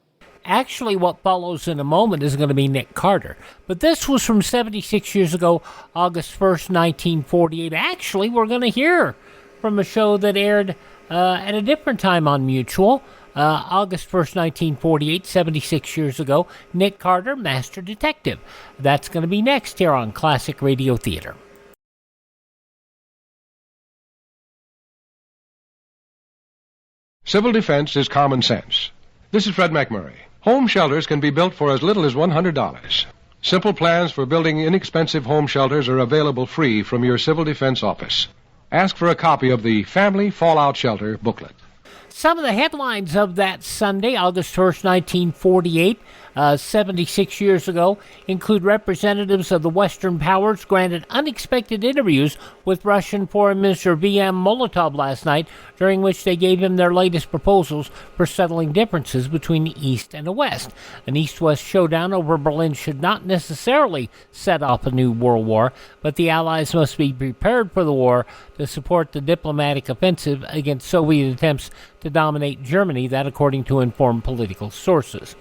Actually, what follows in a moment is going to be Nick Carter. But this was from 76 years ago, August 1st, 1948. Actually, we're going to hear from a show that aired at a different time on Mutual. August 1st, 1948, 76 years ago, Nick Carter, Master Detective. That's going to be next here on Classic Radio Theater. Civil defense is common sense. This is Fred McMurray. Home shelters can be built for as little as $100. Simple plans for building inexpensive home shelters are available free from your Civil Defense office. Ask for a copy of the Family Fallout Shelter booklet. Some of the headlines of that Sunday, August 1st, 1948, 76 years ago, include representatives of the Western powers granted unexpected interviews with Russian Foreign Minister V.M. Molotov last night, during which they gave him their latest proposals for settling differences between the East and the West. An East-West showdown over Berlin should not necessarily set off a new world war, but the Allies must be prepared for the war to support the diplomatic offensive against Soviet attempts to dominate Germany, that according to informed political sources.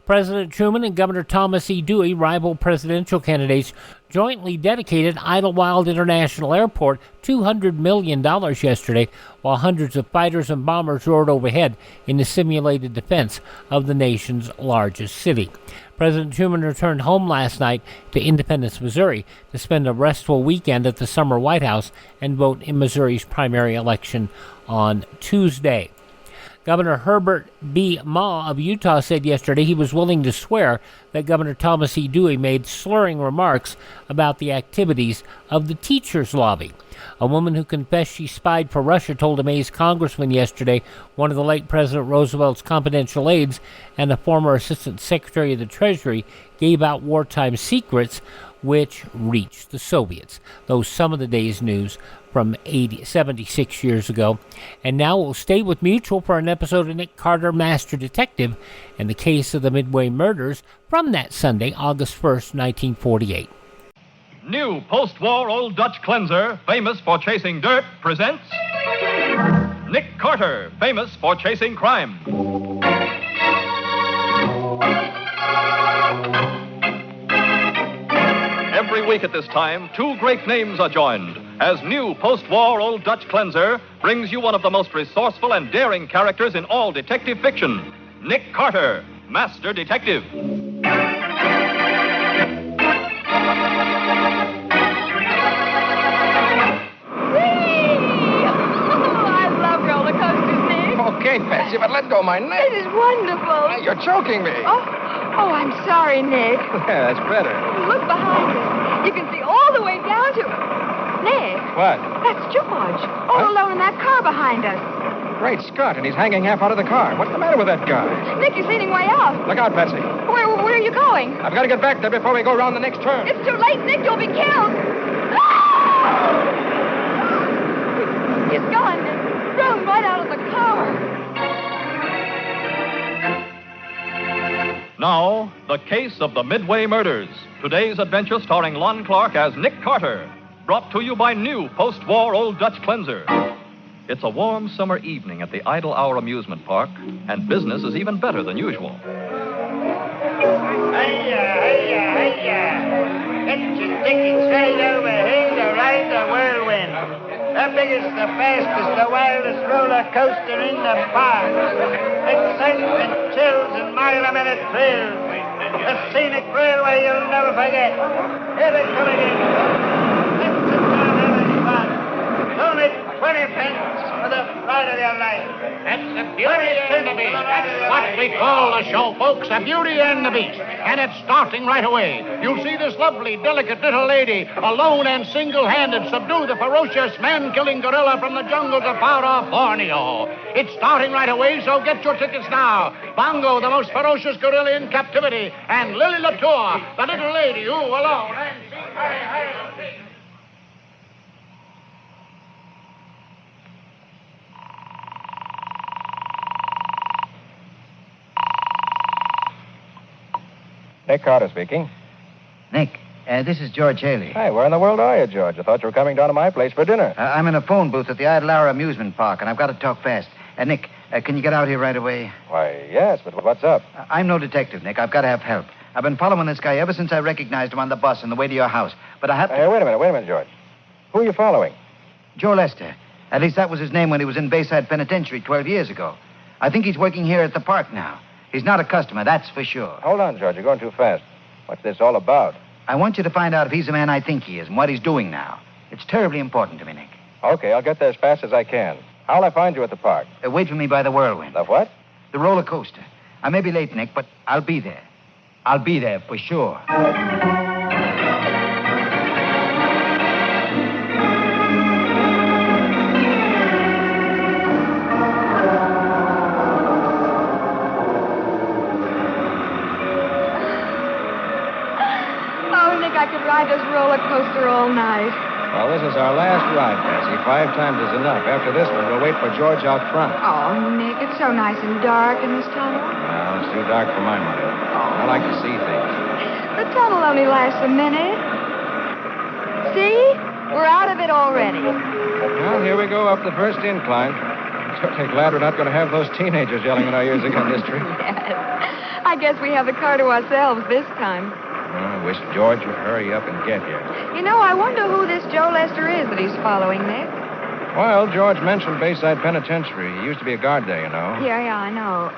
President Truman and Governor Thomas E. Dewey, rival presidential candidates, jointly dedicated Idlewild International Airport $200 million yesterday, while hundreds of fighters and bombers roared overhead in the simulated defense of the nation's largest city. President Truman returned home last night to Independence, Missouri, to spend a restful weekend at the summer White House and vote in Missouri's primary election on Tuesday. Governor Herbert B. Ma of Utah said yesterday he was willing to swear that Governor Thomas E. Dewey made slurring remarks about the activities of the teachers' lobby. A woman who confessed she spied for Russia told a Mays congressman yesterday one of the late President Roosevelt's confidential aides and a former Assistant Secretary of the Treasury gave out wartime secrets which reached the Soviets. Those some of the day's news from 76 years ago. And now we'll stay with Mutual for an episode of Nick Carter, Master Detective, and the case of the Midway Murders from that Sunday, August 1st, 1948. New post-war Old Dutch cleanser, famous for chasing dirt, presents Nick Carter, famous for chasing crime. Every week at this time, two great names are joined as new post-war Old Dutch cleanser brings you one of the most resourceful and daring characters in all detective fiction, Nick Carter, Master Detective. Okay, Patsy, but let go of my neck. This is wonderful. You're choking me. Oh, I'm sorry, Nick. Yeah, that's better. Look behind us. You can see all the way down to... Nick. What? That's George. All alone in that car behind us. Great Scott, and he's hanging half out of the car. What's the matter with that guy? Nick, he's leaning way out. Look out, Patsy. Where are you going? I've got to get back there before we go around the next turn. It's too late, Nick. You'll be killed. Ah! He's gone, Nick. Thrown right out of the car. Now, the case of the Midway Murders. Today's adventure starring Lon Clark as Nick Carter. Brought to you by new post-war Old Dutch cleanser. It's a warm summer evening at the Idle Hour amusement park, and business is even better than usual. Get your tickets right over here to ride the whirlwind. The biggest, the fastest, the wildest roller coaster in the park. Excitement, chills, and mile-a-minute thrills. A scenic railway you'll never forget. Here they come again. Let's sit down having fun. It's only 20 pence for the ride of your life. That's the Beauty and the Beast. That's what we call the show, folks, the Beauty and the Beast. And it's starting right away. You'll see this lovely, delicate little lady, alone and single-handed, subdue the ferocious man-killing gorilla from the jungles of far-off Borneo. It's starting right away, so get your tickets now. Bongo, the most ferocious gorilla in captivity, and Lily Latour, the little lady who, alone and single-handed... Nick Carter speaking. Nick, this is George Haley. Hey, where in the world are you, George? I thought you were coming down to my place for dinner. I'm in a phone booth at the Idle Hour amusement park, and I've got to talk fast. Nick, can you get out here right away? Why, yes, but what's up? I'm no detective, Nick. I've got to have help. I've been following this guy ever since I recognized him on the bus on the way to your house. But I have to... Hey, wait a minute, George. Who are you following? Joe Lester. At least that was his name when he was in Bayside Penitentiary 12 years ago. I think he's working here at the park now. He's not a customer, that's for sure. Hold on, George. You're going too fast. What's this all about? I want you to find out if he's the man I think he is and what he's doing now. It's terribly important to me, Nick. Okay, I'll get there as fast as I can. How'll I find you at the park? Wait for me by the whirlwind. The what? The roller coaster. I may be late, Nick, but I'll be there. I'll be there for sure. I could ride this roller coaster all night. Well, this is our last ride, Patsy. 5 times is enough. After this one, we'll wait for George out front. Oh, Nick, it's so nice and dark in this tunnel. No, it's too dark for my money. I like to see things. The tunnel only lasts a minute. See? We're out of it already. Well, here we go up the first incline. Certainly glad we're not going to have those teenagers yelling in our ears again this trip. Yes. I guess we have the car to ourselves this time. I wish George would hurry up and get here. You know, I wonder who this Joe Lester is that he's following, Nick. Well, George mentioned Bayside Penitentiary. He used to be a guard there, you know. Yeah, I know.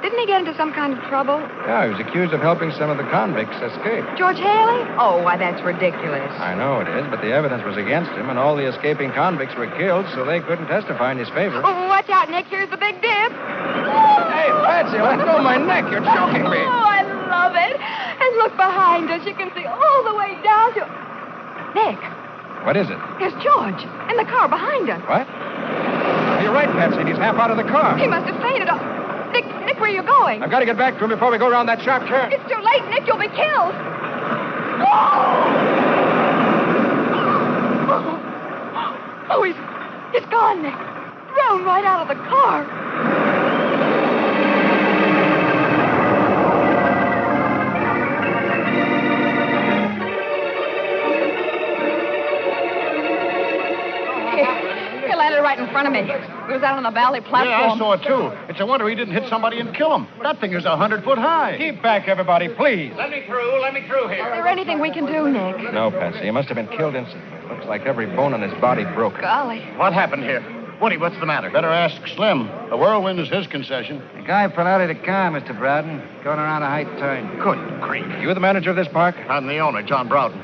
Didn't he get into some kind of trouble? Yeah, he was accused of helping some of the convicts escape. George Haley? Oh, why, that's ridiculous. I know it is, but the evidence was against him, and all the escaping convicts were killed, so they couldn't testify in his favor. Oh, watch out, Nick. Here's the big dip. Hey, Patsy, let go of my neck. You're choking me. Oh, I love it. And look behind us. You can see all the way down to... Nick, What is it? here's George in the car behind us. What? You're right, Patsy. He's half out of the car. He must have fainted. Nick, where are you going? I've got to get back to him before we go around that sharp turn. It's too late, Nick. You'll be killed. Oh, he's gone, Nick. Thrown right out of the car. He landed right in front of me. He was out on the valley platform. Yeah, I saw it, too. It's a wonder he didn't hit somebody and kill him. That thing is 100 foot high. Keep back, everybody, please. Let me through here. Is there anything we can do, Nick? No, Patsy. He must have been killed instantly. Looks like every bone in his body broke. Golly. What happened here? Woody, what's the matter? Better ask Slim. The whirlwind is his concession. The guy fell out of the car, Mr. Broughton, going around a high turn. Good grief. You the manager of this park? I'm the owner, John Broughton.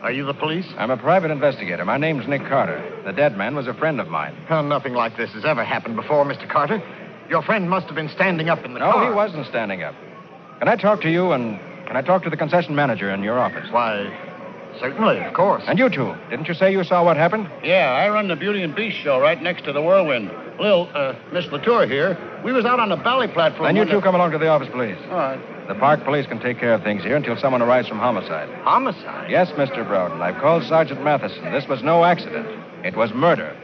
Are you the police? I'm a private investigator. My name's Nick Carter. The dead man was a friend of mine. Well, nothing like this has ever happened before, Mr. Carter. Your friend must have been standing up in the car. No, he wasn't standing up. Can I talk to you, and can I talk to the concession manager in your office? Why, certainly, of course. And you two. Didn't you say you saw what happened? Yeah, I run the Beauty and Beast show right next to the Whirlwind. Lil, Miss Latour here, we was out on the valley platform. Then you two come along to the office, please. All right. The park police can take care of things here until someone arrives from homicide. Homicide? Yes, Mr. Broughton. I've called Sergeant Matheson. This was no accident. It was murder.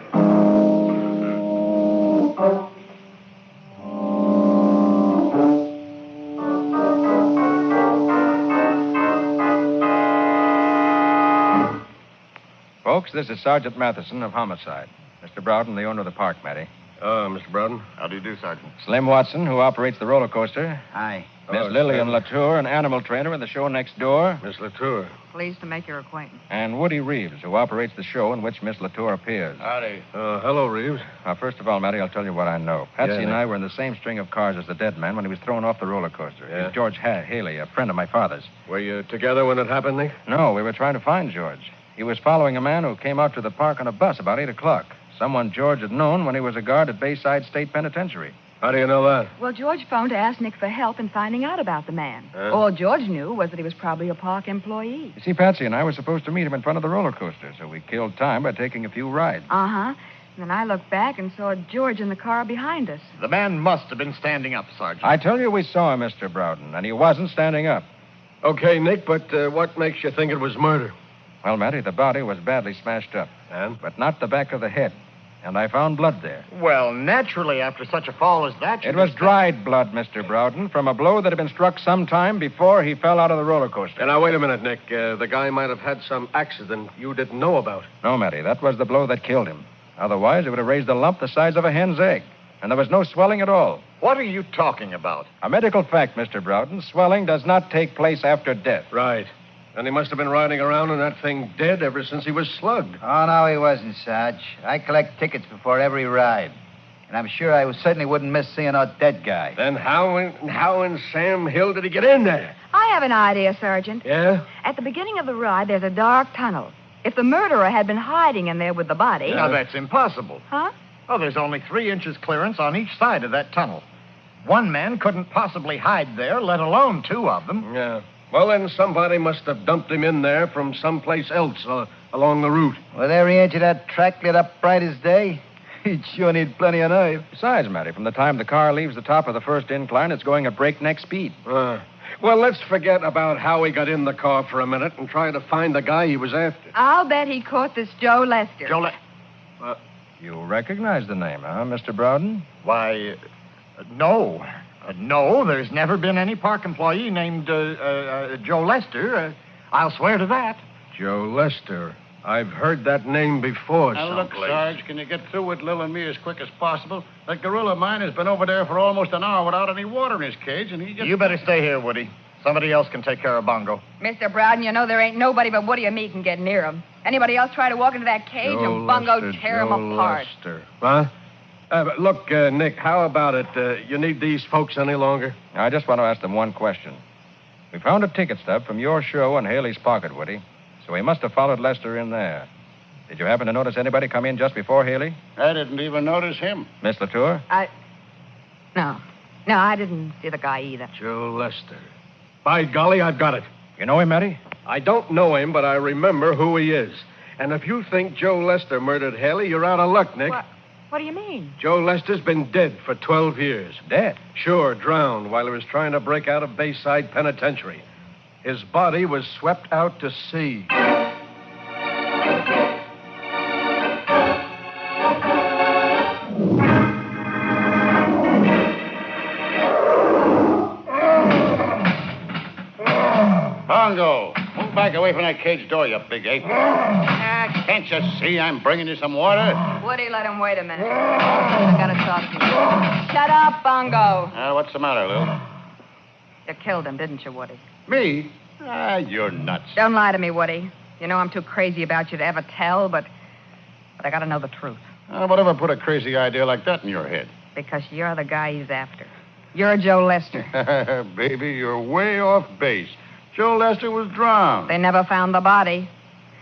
Folks, this is Sergeant Matheson of Homicide. Mr. Broughton, the owner of the park, Matty. Mr. Broughton. How do you do, Sergeant? Slim Watson, who operates the roller coaster. Hi. Miss Lillian Latour, an animal trainer in the show next door. Miss Latour. Pleased to make your acquaintance. And Woody Reeves, who operates the show in which Miss Latour appears. Howdy. Hello, Reeves. First of all, Matty, I'll tell you what I know. Patsy Yeah, and Nick. I were in the same string of cars as the dead man when he was thrown off the roller coaster. Yeah? He's George Haley, a friend of my father's. Were you together when it happened, Nick? No, we were trying to find George. He was following a man who came out to the park on a bus about 8 o'clock. Someone George had known when he was a guard at Bayside State Penitentiary. How do you know that? Well, George phoned to ask Nick for help in finding out about the man. Huh? All George knew was that he was probably a park employee. You see, Patsy and I were supposed to meet him in front of the roller coaster, so we killed time by taking a few rides. Uh-huh. And then I looked back and saw George in the car behind us. The man must have been standing up, Sergeant. I tell you, we saw him, Mr. Broughton, and he wasn't standing up. Okay, Nick, but what makes you think it was murder? Well, Matty, the body was badly smashed up. And? But not the back of the head. And I found blood there. Well, naturally, after such a fall as that... It was dried blood, Mr. Broughton, from a blow that had been struck some time before he fell out of the roller coaster. Now, wait a minute, Nick. The guy might have had some accident you didn't know about. No, Matty, that was the blow that killed him. Otherwise, it would have raised a lump the size of a hen's egg. And there was no swelling at all. What are you talking about? A medical fact, Mr. Broughton. Swelling does not take place after death. Right. And he must have been riding around in that thing dead ever since he was slugged. Oh, no, he wasn't, Sarge. I collect tickets before every ride. And I'm sure I certainly wouldn't miss seeing a dead guy. Then how in Sam Hill did he get in there? I have an idea, Sergeant. Yeah? At the beginning of the ride, there's a dark tunnel. If the murderer had been hiding in there with the body... Now, that's impossible. Huh? Oh, there's only 3 inches clearance on each side of that tunnel. One man couldn't possibly hide there, let alone 2 of them. Yeah. Well, then somebody must have dumped him in there from someplace else along the route. With every inch of that track lit up bright as day, he'd sure need plenty of nerve. Besides, Matty, from the time the car leaves the top of the first incline, it's going at breakneck speed. Well, let's forget about how he got in the car for a minute and try to find the guy he was after. I'll bet he caught this Joe Lester. Joe Lester? You recognize the name, huh, Mr. Broughton? Why, no. No, there's never been any park employee named Joe Lester. I'll swear to that. Joe Lester. I've heard that name before Now, look, someplace. Sarge, can you get through with Lil and me as quick as possible? That gorilla of mine has been over there for almost an hour without any water in his cage, and he just... You better stay here, Woody. Somebody else can take care of Bongo. Mr. Broughton, you know there ain't nobody but Woody and me can get near him. Anybody else try to walk into that cage Joe and Bungo Lester, tear him Joe apart. Lester. Huh? Look, Nick, how about it? You need these folks any longer? I just want to ask them one question. We found a ticket stub from your show in Haley's pocket, Woody. So he must have followed Lester in there. Did you happen to notice anybody come in just before Haley? I didn't even notice him. Miss Latour? No, I didn't see the guy either. Joe Lester. By golly, I've got it. You know him, Matty? I don't know him, but I remember who he is. And if you think Joe Lester murdered Haley, you're out of luck, Nick. What do you mean? Joe Lester's been dead for 12 years. Dead? Sure, drowned while he was trying to break out of Bayside Penitentiary. His body was swept out to sea. Bongo, move back away from that cage door, you big ape. Can't you see I'm bringing you some water? Woody, let him wait a minute. I gotta talk to you. Shut up, Bongo. What's the matter, Lou? You killed him, didn't you, Woody? Me? You're nuts. Don't lie to me, Woody. You know I'm too crazy about you to ever tell, but I gotta know the truth. Whatever put a crazy idea like that in your head? Because you're the guy he's after. You're Joe Lester. Baby, you're way off base. Joe Lester was drowned. They never found the body.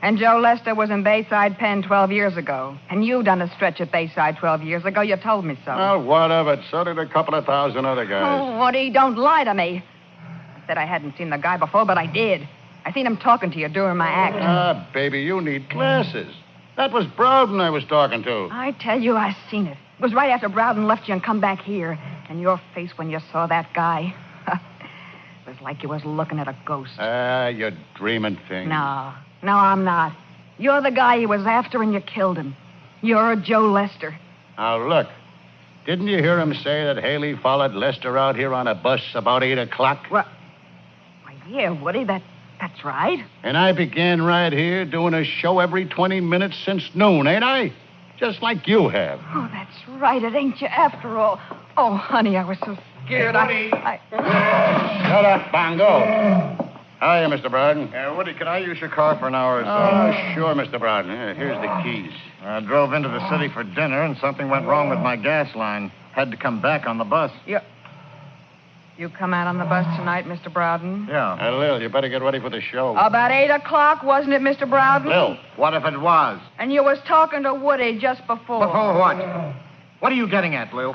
And Joe Lester was in Bayside Pen 12 years ago. And you done a stretch at Bayside 12 years ago. You told me so. Well, what of it? So did a couple of thousand other guys. Oh, Woody, don't lie to me. I said I hadn't seen the guy before, but I did. I seen him talking to you during my act. Baby, you need glasses. That was Browden I was talking to. I tell you, I seen it. It was right after Browden left you and come back here. And your face when you saw that guy. It was like you was looking at a ghost. You're dreaming thing. No, I'm not. You're the guy he was after and you killed him. You're Joe Lester. Now, look. Didn't you hear him say that Haley followed Lester out here on a bus about 8 o'clock? Well, why, yeah, Woody, that's right. And I began right here doing a show every 20 minutes since noon, ain't I? Just like you have. Oh, that's right. It ain't you after all. Oh, honey, I was so scared. I... Shut up, Bongo. Hiya, Mr. Browden. Woody, can I use your car for an hour or so? Oh, sure, Mr. Browden. Here's the keys. I drove into the city for dinner, and something went wrong with my gas line. Had to come back on the bus. You come out on the bus tonight, Mr. Browden? Yeah. Lil, you better get ready for the show. About 8 o'clock, wasn't it, Mr. Browden? Lil, what if it was? And you was talking to Woody just before. Before what? What are you getting at, Lil?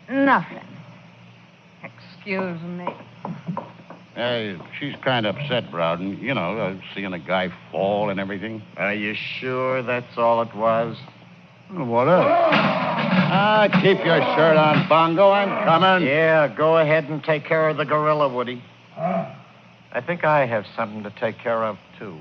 Nothing. Excuse me. She's kind of upset, Browden. You know, seeing a guy fall and everything. Are you sure that's all it was? What else? Keep your shirt on, Bongo. I'm coming. Yeah, go ahead and take care of the gorilla, Woody. I think I have something to take care of, too.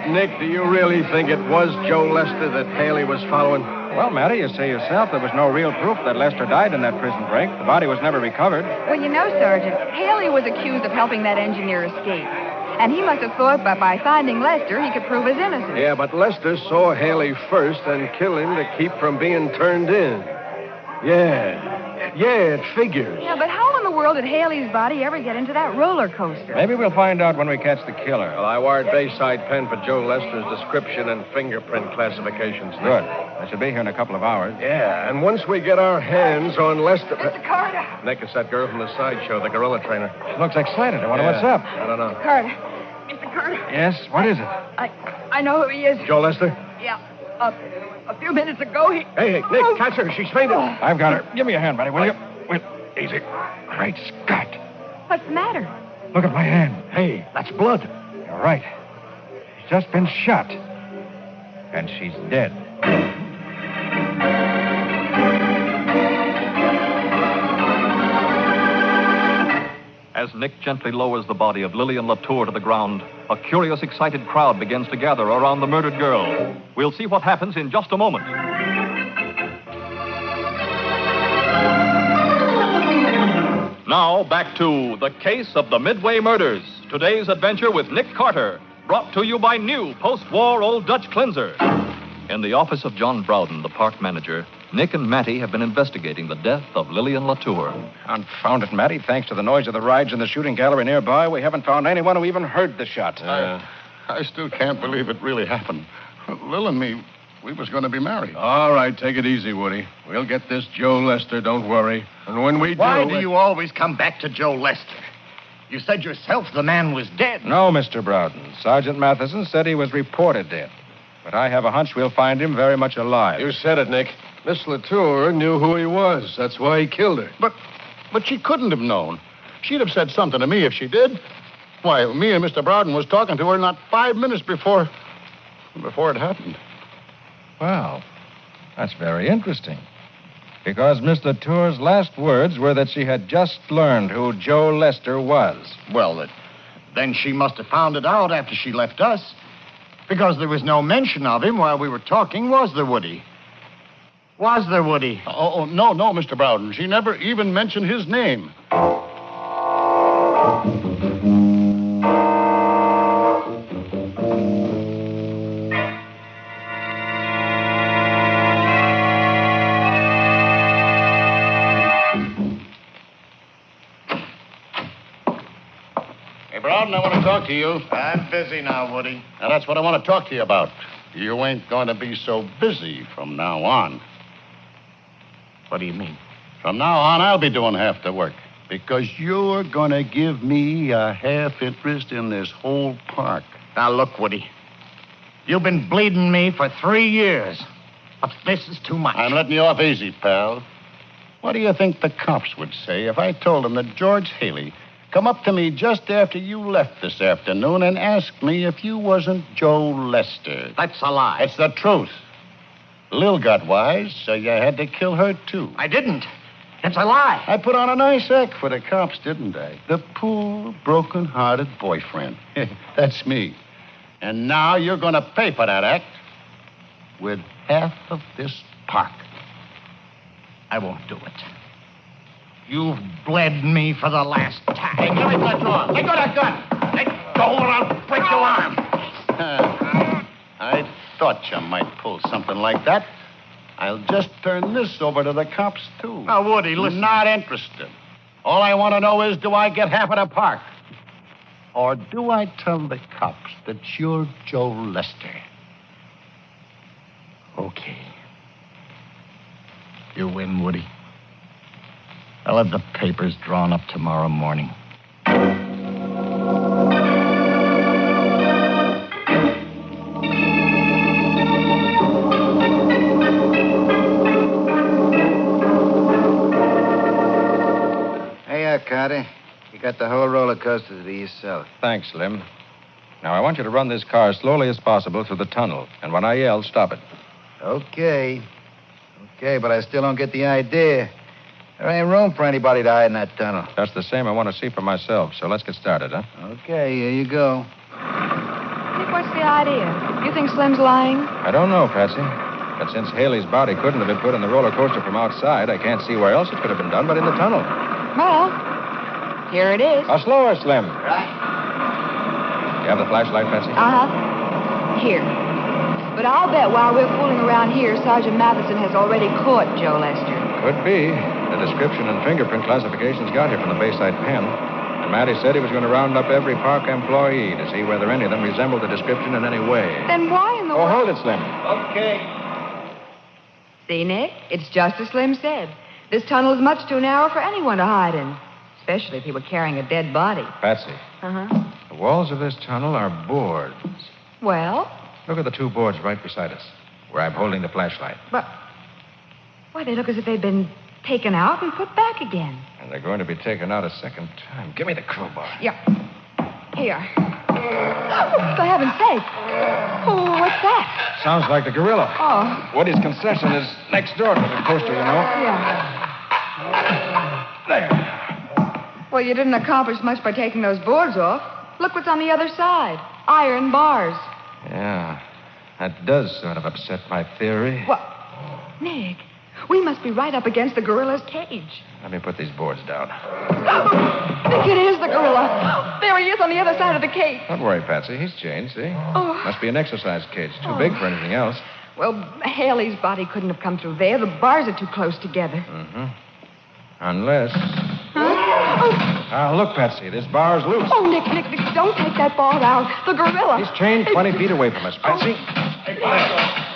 Nick, do you really think it was Joe Lester that Haley was following? Well, Matty, you say yourself there was no real proof that Lester died in that prison break. The body was never recovered. Well, you know, Sergeant, Haley was accused of helping that engineer escape. And he must have thought that by finding Lester, he could prove his innocence. Yeah, but Lester saw Haley first and killed him to keep from being turned in. Yeah, it figures. Yeah, but how in the world did Haley's body ever get into that roller coaster? Maybe we'll find out when we catch the killer. Well, I wired Bayside Pen for Joe Lester's description and fingerprint classifications. Good. I should be here in a couple of hours. Yeah, and once we get our hands on Lester... Mr. Carter! Nick, it's that girl from the sideshow, the gorilla trainer. She looks excited. I wonder what's up. I don't know. Carter. Mr. Carter. Yes? What is it? I know who he is. Joe Lester? Yeah. A few minutes ago, he... Hey, Nick, catch her. She's fainted. I've got her. Give me a hand, buddy, will you? Wait, easy. Great Scott. What's the matter? Look at my hand. Hey, that's blood. You're right. She's just been shot. And she's dead. As Nick gently lowers the body of Lillian Latour to the ground, a curious, excited crowd begins to gather around the murdered girl. We'll see what happens in just a moment. Now, back to the case of the Midway Murders. Today's adventure with Nick Carter, Brought to you by new post-war Old Dutch cleanser. In the office of John Browden, the park manager, Nick and Matty have been investigating the death of Lillian Latour. Confound it, Matty. Thanks to the noise of the rides in the shooting gallery nearby, we haven't found anyone who even heard the shot. I still can't believe it really happened. Lil and me, we was going to be married. All right, take it easy, Woody. We'll get this Joe Lester, don't worry. And when we do... Why do you always come back to Joe Lester? You said yourself the man was dead. No, Mr. Browden. Sergeant Matheson said he was reported dead. But I have a hunch we'll find him very much alive. You said it, Nick. Miss Latour knew who he was. That's why he killed her. But she couldn't have known. She'd have said something to me if she did. Why, me and Mr. Browden was talking to her not 5 minutes before it happened. Well, that's very interesting. Because Miss Latour's last words were that she had just learned who Joe Lester was. Well, then she must have found it out after she left us. Because there was no mention of him while we were talking, was there, Woody? Was there, Woody? No, Mr. Browden. She never even mentioned his name. I want to talk to you. I'm busy now, Woody. Now, that's what I want to talk to you about. You ain't going to be so busy from now on. What do you mean? From now on, I'll be doing half the work. Because you're going to give me a half interest in this whole park. Now, look, Woody. You've been bleeding me for 3 years. But this is too much. I'm letting you off easy, pal. What do you think the cops would say if I told them that George Haley come up to me just after you left this afternoon and asked me if you wasn't Joe Lester? That's a lie. It's the truth. Lil got wise, so you had to kill her, too. I didn't. It's a lie. I put on a nice act for the cops, didn't I? The poor, broken-hearted boyfriend. That's me. And now you're going to pay for that act with half of this park. I won't do it. You've bled me for the last time. Hey, give me that gun. Let go of that gun. Let go or I'll break your arm. I thought you might pull something like that. I'll just turn this over to the cops, too. Now, Woody, listen. Not interested. All I want to know is, do I get half of the park? Or do I tell the cops that you're Joe Lester? Okay. You win, Woody. I'll have the papers drawn up tomorrow morning. Hey, Carter. You got the whole roller coaster to yourself. Thanks, Slim. Now, I want you to run this car as slowly as possible through the tunnel. And when I yell, stop it. Okay, but I still don't get the idea. There ain't room for anybody to hide in that tunnel. That's the same I want to see for myself, so let's get started, huh? Okay, here you go. Nick, what's the idea? You think Slim's lying? I don't know, Patsy. But since Haley's body couldn't have been put in the roller coaster from outside, I can't see where else it could have been done but in the tunnel. Well, here it is. Slower, Slim. Right. You have the flashlight, Patsy? Uh-huh. Here. But I'll bet while we're fooling around here, Sergeant Matheson has already caught Joe Lester. Could be. The description and fingerprint classifications got here from the Bayside pen. And Matty said he was going to round up every park employee to see whether any of them resembled the description in any way. Then why in the world... hold it, Slim. Okay. See, Nick? It's just as Slim said. This tunnel is much too narrow for anyone to hide in. Especially if he were carrying a dead body. Patsy. Uh-huh. The walls of this tunnel are boards. Well? Look at the two boards right beside us, where I'm holding the flashlight. But... why, they look as if they'd been taken out and put back again. And they're going to be taken out a second time. Give me the crowbar. Yeah. Here. Oh, for heaven's sake. Oh, what's that? Sounds like the gorilla. Oh. Woody's concession is next door to the coaster, you know. Yeah. There. Well, you didn't accomplish much by taking those boards off. Look what's on the other side. Iron bars. Yeah. That does sort of upset my theory. What? Nick, We must be right up against the gorilla's cage. Let me put these boards down. Nick, it is the gorilla. There he is on the other side of the cage. Don't worry, Patsy. He's chained, see? Oh. Must be an exercise cage. Too big for anything else. Well, Haley's body couldn't have come through there. The bars are too close together. Mm-hmm. Unless... Huh? Look, Patsy. This bar's loose. Oh, Nick, don't take that bar out. The gorilla. He's chained 20 feet away from us. Patsy? Hey,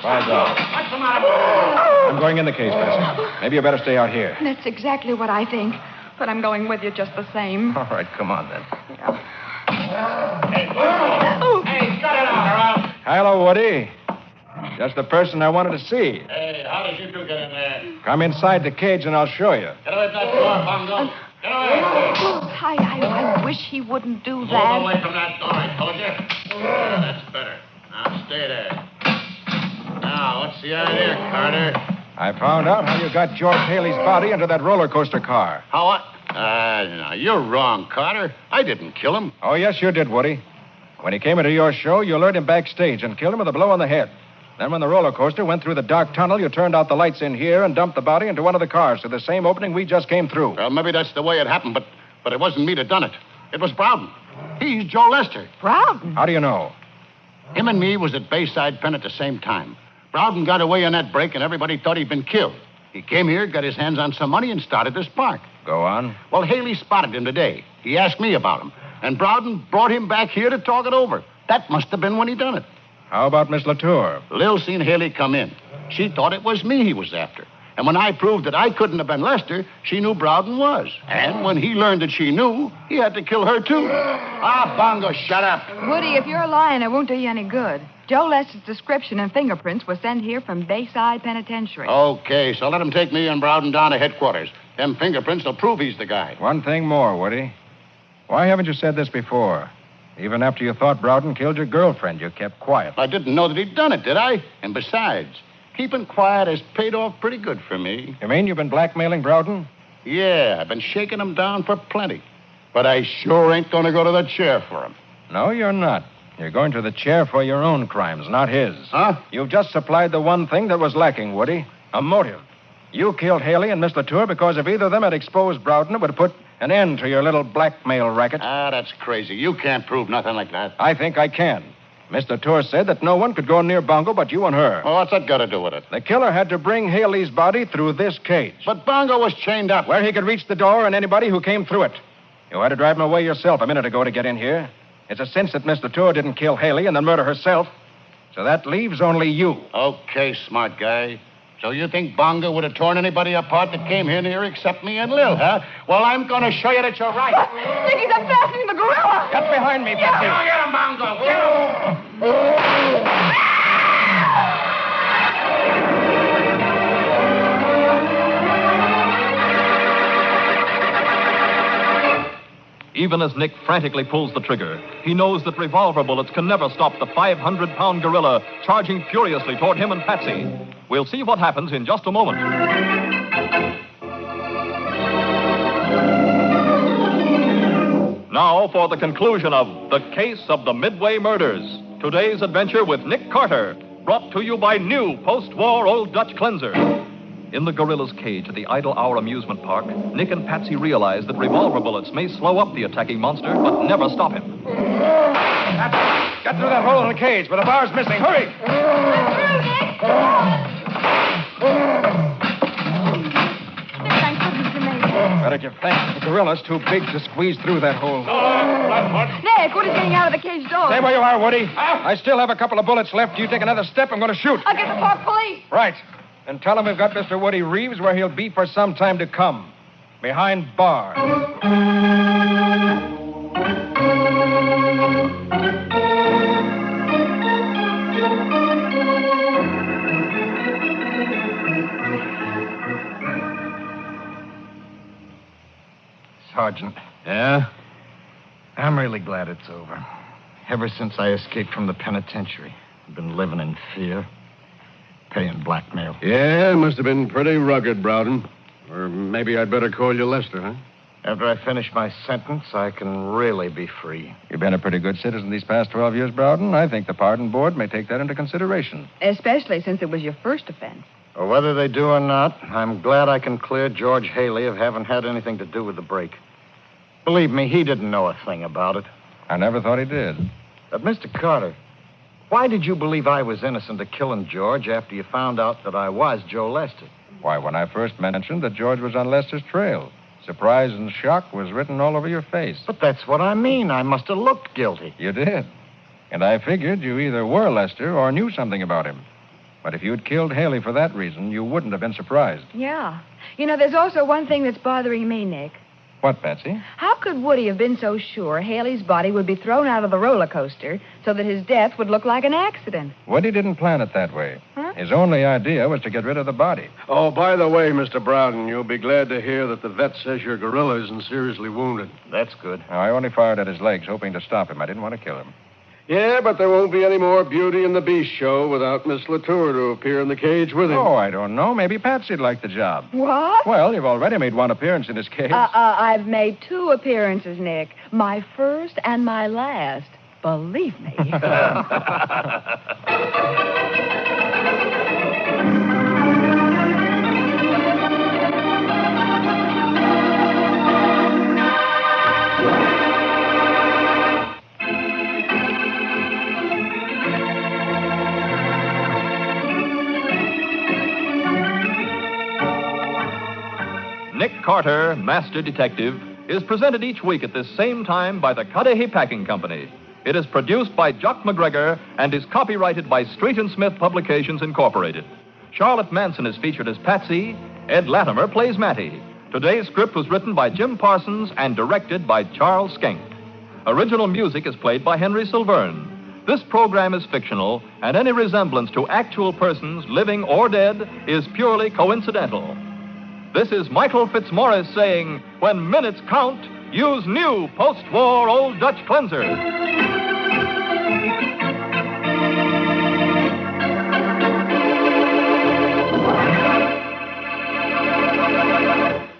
By God. What's the matter with I'm going in the cage, Patsy. Maybe you better stay out here. That's exactly what I think. But I'm going with you just the same. All right, come on, then. Hey, cut it out. Hello, Woody. Just the person I wanted to see. Hey, how did you two get in there? Come inside the cage and I'll show you. Get away from that door, Bongo. Get away. I wish he wouldn't do that. Move away from that door, I told you. Yeah, that's better. Now, stay there. Now, what's the idea, Carter? I found out how you got George Haley's body into that roller coaster car. How what? No, you're wrong, Carter. I didn't kill him. Oh, yes, you did, Woody. When he came into your show, you lured him backstage and killed him with a blow on the head. Then when the roller coaster went through the dark tunnel, you turned out the lights in here and dumped the body into one of the cars through the same opening we just came through. Well, maybe that's the way it happened, but it wasn't me that done it. It was Browden. He's Joe Lester. Browden? How do you know? Him and me was at Bayside Pen at the same time. Browden got away on that break, and everybody thought he'd been killed. He came here, got his hands on some money, and started this park. Go on. Well, Haley spotted him today. He asked me about him, and Browden brought him back here to talk it over. That must have been when he done it. How about Miss Latour? Lil seen Haley come in. She thought it was me he was after. And when I proved that I couldn't have been Lester, she knew Browden was. And when he learned that she knew, he had to kill her, too. Bongo, shut up. Woody, if you're lying, it won't do you any good. Joe Lester's description and fingerprints were sent here from Bayside Penitentiary. Okay, so let him take me and Browden down to headquarters. Them fingerprints will prove he's the guy. One thing more, Woody. Why haven't you said this before? Even after you thought Browden killed your girlfriend, you kept quiet. I didn't know that he'd done it, did I? And besides, keeping quiet has paid off pretty good for me. You mean you've been blackmailing Browden? Yeah, I've been shaking him down for plenty. But I sure ain't going to go to the chair for him. No, you're not. You're going to the chair for your own crimes, not his. Huh? You've just supplied the one thing that was lacking, Woody. A motive. You killed Haley and Miss Latour because if either of them had exposed Browden, it would have put an end to your little blackmail racket. That's crazy. You can't prove nothing like that. I think I can. Miss Latour said that no one could go near Bongo but you and her. Well, what's that got to do with it? The killer had to bring Haley's body through this cage. But Bongo was chained up. Where he could reach the door and anybody who came through it. You had to drive him away yourself a minute ago to get in here. It's a cinch that Miss Latour didn't kill Haley and then murder herself. So that leaves only you. Okay, smart guy. So you think Bongo would have torn anybody apart that came here near except me and Lil, huh? Well, I'm going to show you that you're right. Nick, he's unfastening the gorilla. Get behind me, Patsy. Get him, Bongo. Get him. Even as Nick frantically pulls the trigger, he knows that revolver bullets can never stop the 500-pound gorilla charging furiously toward him and Patsy. We'll see what happens in just a moment. Now for the conclusion of The Case of the Midway Murders. Today's adventure with Nick Carter, brought to you by new post-war Old Dutch cleanser. In the gorilla's cage at the Idle Hour amusement park, Nick and Patsy realize that revolver bullets may slow up the attacking monster, but never stop him. Get through that hole in the cage, but the bar's missing. Hurry! Better you think. The gorilla's too big to squeeze through that hole. Nick, Woody's getting out of the cage door. Stay where you are, Woody. I still have a couple of bullets left. You take another step, I'm going to shoot. I'll get the park police. Right. And tell him we've got Mr. Woody Reeves where he'll be for some time to come. Behind bars. Sergeant. Yeah? I'm really glad it's over. Ever since I escaped from the penitentiary, I've been living in fear. Paying blackmail. Yeah, must have been pretty rugged, Browden. Or maybe I'd better call you Lester, huh? After I finish my sentence, I can really be free. You've been a pretty good citizen these past 12 years, Browden. I think the pardon board may take that into consideration. Especially since it was your first offense. Well, whether they do or not, I'm glad I can clear George Haley of having had anything to do with the break. Believe me, he didn't know a thing about it. I never thought he did. But, Mr. Carter, why did you believe I was innocent of killing George after you found out that I was Joe Lester? Why, when I first mentioned that George was on Lester's trail, surprise and shock was written all over your face. But that's what I mean. I must have looked guilty. You did. And I figured you either were Lester or knew something about him. But if you'd killed Haley for that reason, you wouldn't have been surprised. Yeah. You know, there's also one thing that's bothering me, Nick. What, Patsy? How could Woody have been so sure Haley's body would be thrown out of the roller coaster so that his death would look like an accident? Woody didn't plan it that way. Huh? His only idea was to get rid of the body. Oh, by the way, Mr. Brown, you'll be glad to hear that the vet says your gorilla isn't seriously wounded. That's good. Now, I only fired at his legs, hoping to stop him. I didn't want to kill him. Yeah, but there won't be any more Beauty and the Beast show without Miss Latour to appear in the cage with him. Oh, I don't know. Maybe Patsy'd like the job. What? Well, you've already made one appearance in his cage. I've made 2 appearances, Nick. My first and my last. Believe me. Nick Carter, Master Detective, is presented each week at this same time by the Cudahy Packing Company. It is produced by Jock McGregor and is copyrighted by Street and Smith Publications, Incorporated. Charlotte Manson is featured as Patsy. Ed Latimer plays Matty. Today's script was written by Jim Parsons and directed by Charles Schenck. Original music is played by Henry Silverne. This program is fictional, and any resemblance to actual persons, living or dead, is purely coincidental. This is Michael Fitzmaurice saying, when minutes count, use new post-war Old Dutch cleanser.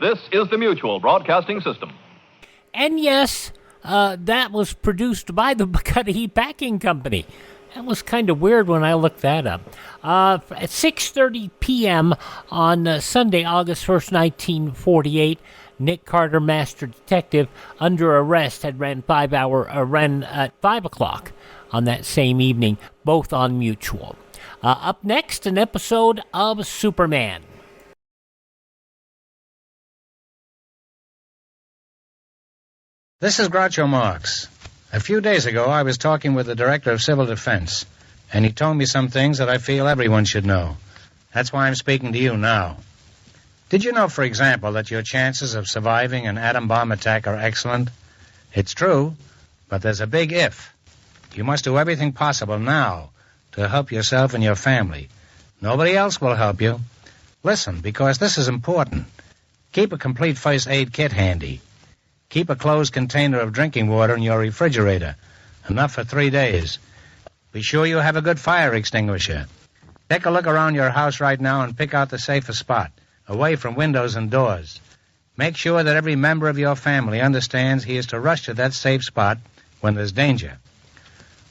This is the Mutual Broadcasting System. And yes, that was produced by the Cudahy Packing Company. That was kind of weird when I looked that up. At 6:30 p.m. on Sunday, August 1st, 1948, Nick Carter, Master Detective, under arrest, ran at 5 o'clock on that same evening, both on Mutual. Up next, an episode of Superman. This is Groucho Marx. A few days ago, I was talking with the Director of Civil Defense, and he told me some things that I feel everyone should know. That's why I'm speaking to you now. Did you know, for example, that your chances of surviving an atom bomb attack are excellent? It's true, but there's a big if. You must do everything possible now to help yourself and your family. Nobody else will help you. Listen, because this is important. Keep a complete first aid kit handy. Keep a closed container of drinking water in your refrigerator, enough for 3 days. Be sure you have a good fire extinguisher. Take a look around your house right now and pick out the safest spot, away from windows and doors. Make sure that every member of your family understands he is to rush to that safe spot when there's danger.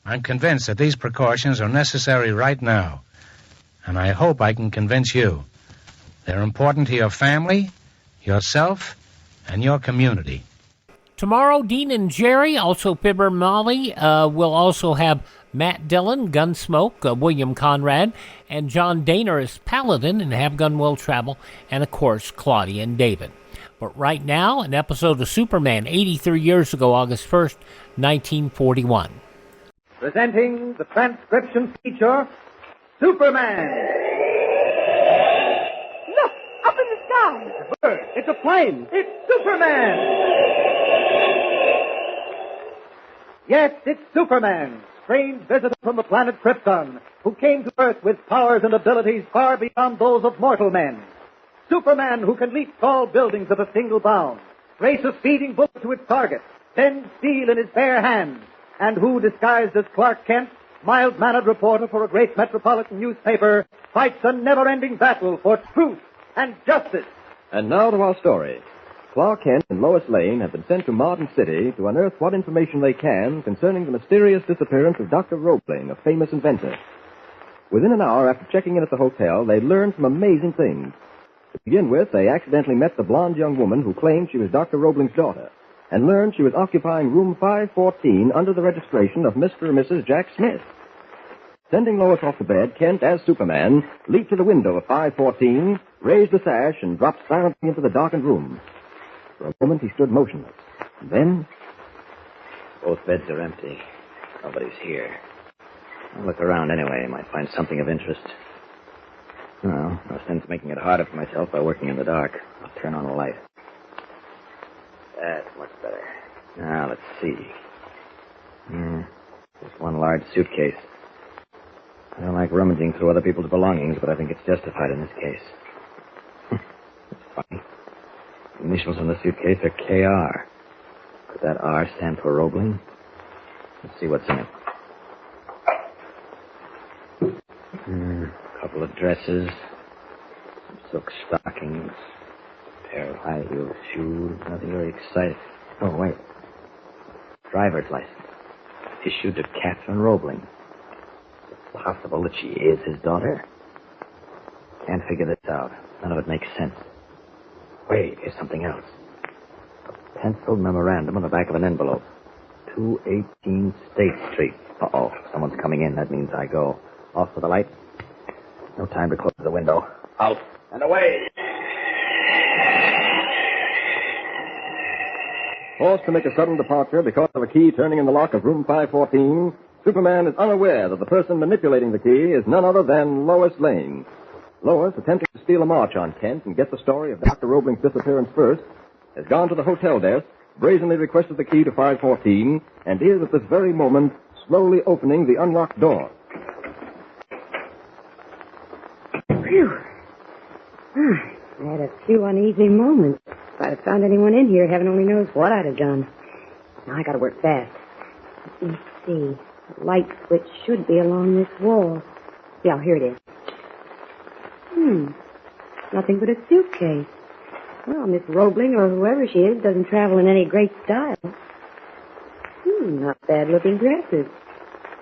I'm convinced that these precautions are necessary right now, and I hope I can convince you. They're important to your family, yourself, and your community. Tomorrow, Dean and Jerry, also Fibber Molly, will also have Matt Dillon, Gunsmoke, William Conrad, and John Daner as Paladin in Have Gun Will Travel, and, of course, Claudia and David. But right now, an episode of Superman, 83 years ago, August 1st, 1941. Presenting the transcription feature, Superman. Look, up in the sky. It's a bird. It's a plane. It's Superman. Yes, it's Superman, strange visitor from the planet Krypton, who came to Earth with powers and abilities far beyond those of mortal men. Superman, who can leap tall buildings at a single bound, race a speeding bullet to its target, bend steel in his bare hands, and who, disguised as Clark Kent, mild-mannered reporter for a great metropolitan newspaper, fights a never-ending battle for truth and justice. And now to our story. Clark Kent and Lois Lane have been sent to Martin City to unearth what information they can concerning the mysterious disappearance of Dr. Roebling, a famous inventor. Within an hour after checking in at the hotel, they learned some amazing things. To begin with, they accidentally met the blonde young woman who claimed she was Dr. Roebling's daughter, and learned she was occupying room 514 under the registration of Mr. and Mrs. Jack Smith. Sending Lois off to bed, Kent, as Superman, leaped to the window of 514, raised the sash, and dropped silently into the darkened room. For a moment, he stood motionless. And then... Both beds are empty. Nobody's here. I'll look around anyway. Might find something of interest. Well, no sense making it harder for myself by working in the dark. I'll turn on a light. That's much better. Now, let's see. There's one large suitcase. I don't like rummaging through other people's belongings, but I think it's justified in this case. It's funny. The initials on the suitcase are KR. Could that R stand for Roebling? Let's see what's in it. A couple of dresses, some silk stockings, a pair of high-heeled shoes, nothing very exciting. Oh, wait. Driver's license. Issued to Catherine Roebling. Is it possible that she is his daughter? Can't figure this out. None of it makes sense. Wait, here's something else. A penciled memorandum on the back of an envelope. 218 State Street. Uh-oh, someone's coming in. That means I go. Off with the light. No time to close the window. Out and away. Forced to make a sudden departure because of a key turning in the lock of room 514, Superman is unaware that the person manipulating the key is none other than Lois Lane. Lois, attempting to steal a march on Kent and get the story of Dr. Roebling's disappearance first, has gone to the hotel desk, brazenly requested the key to 514, and is at this very moment slowly opening the unlocked door. Phew. I had a few uneasy moments. If I'd have found anyone in here, heaven only knows what I'd have done. Now I gotta work fast. Let me see. The light switch should be along this wall. Yeah, here it is. Nothing but a suitcase. Well, Miss Roebling, or whoever she is, doesn't travel in any great style. Not bad-looking dresses.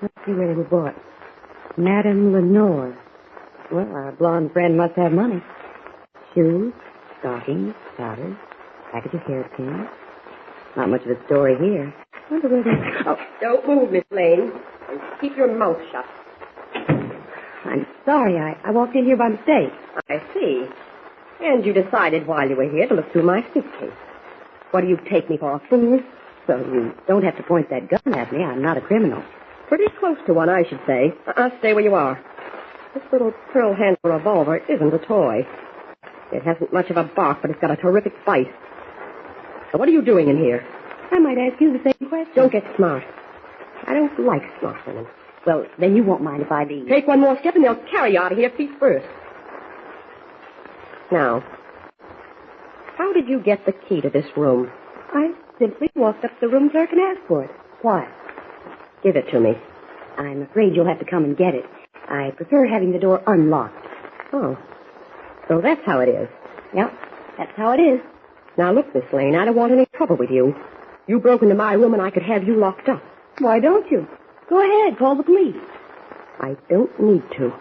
Let's see where they were bought. Madame Lenore. Well, our blonde friend must have money. Shoes, stockings, powders, package of hairpins. Not much of a story here. Wonder where they... Oh, don't move, Miss Lane. And keep your mouth shut. I'm sorry. I walked in here by mistake. I see. And you decided while you were here to look through my suitcase. What do you take me for, a fool? So you don't have to point that gun at me. I'm not a criminal. Pretty close to one, I should say. Stay where you are. This little pearl-handled revolver isn't a toy. It hasn't much of a bark, but it's got a terrific bite. Now, what are you doing in here? I might ask you the same question. Don't get smart. I don't like smart women. Well, then you won't mind if I leave. Take one more step and they'll carry you out of here feet first. Now, how did you get the key to this room? I simply walked up to the room clerk and asked for it. Why? Give it to me. I'm afraid you'll have to come and get it. I prefer having the door unlocked. Oh. So that's how it is. Yep, that's how it is. Now, look, Miss Lane, I don't want any trouble with you. You broke into my room and I could have you locked up. Why don't you? Go ahead, call the police. I don't need to.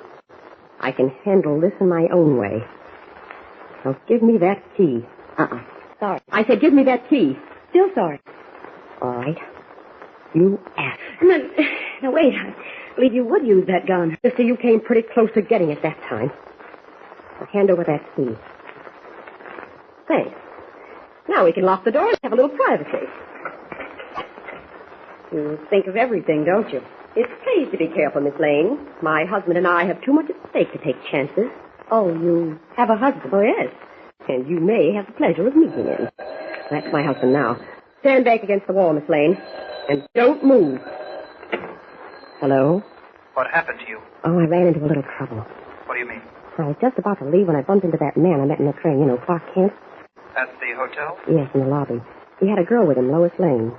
I can handle this in my own way. Now, give me that key. Sorry. I said give me that key. Still sorry. All right. You ask. Now, wait. I believe you would use that gun. Sister, you came pretty close to getting it that time. Now, hand over that key. Thanks. Now we can lock the door and have a little privacy. You think of everything, don't you? It pays to be careful, Miss Lane. My husband and I have too much at stake to take chances. Oh, you have a husband? Oh, yes. And you may have the pleasure of meeting him. That's my husband now. Stand back against the wall, Miss Lane. And don't move. Hello? What happened to you? Oh, I ran into a little trouble. What do you mean? I was just about to leave when I bumped into that man I met in the train. You know, Clark Kent. At the hotel? Yes, in the lobby. He had a girl with him, Lois Lane.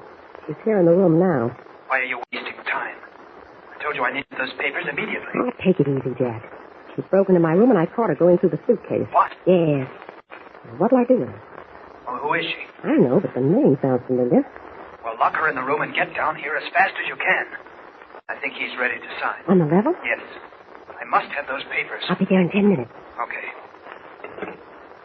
She's here in the room now. Why are you wasting time? I told you I needed those papers immediately. Oh, take it easy, Jack. She's broken into my room and I caught her going through the suitcase. What? Yes. What'll I do with her? Well, who is she? I don't know, but the name sounds familiar. Well, lock her in the room and get down here as fast as you can. I think he's ready to sign. On the level? Yes. I must have those papers. I'll be there in 10 minutes. Okay.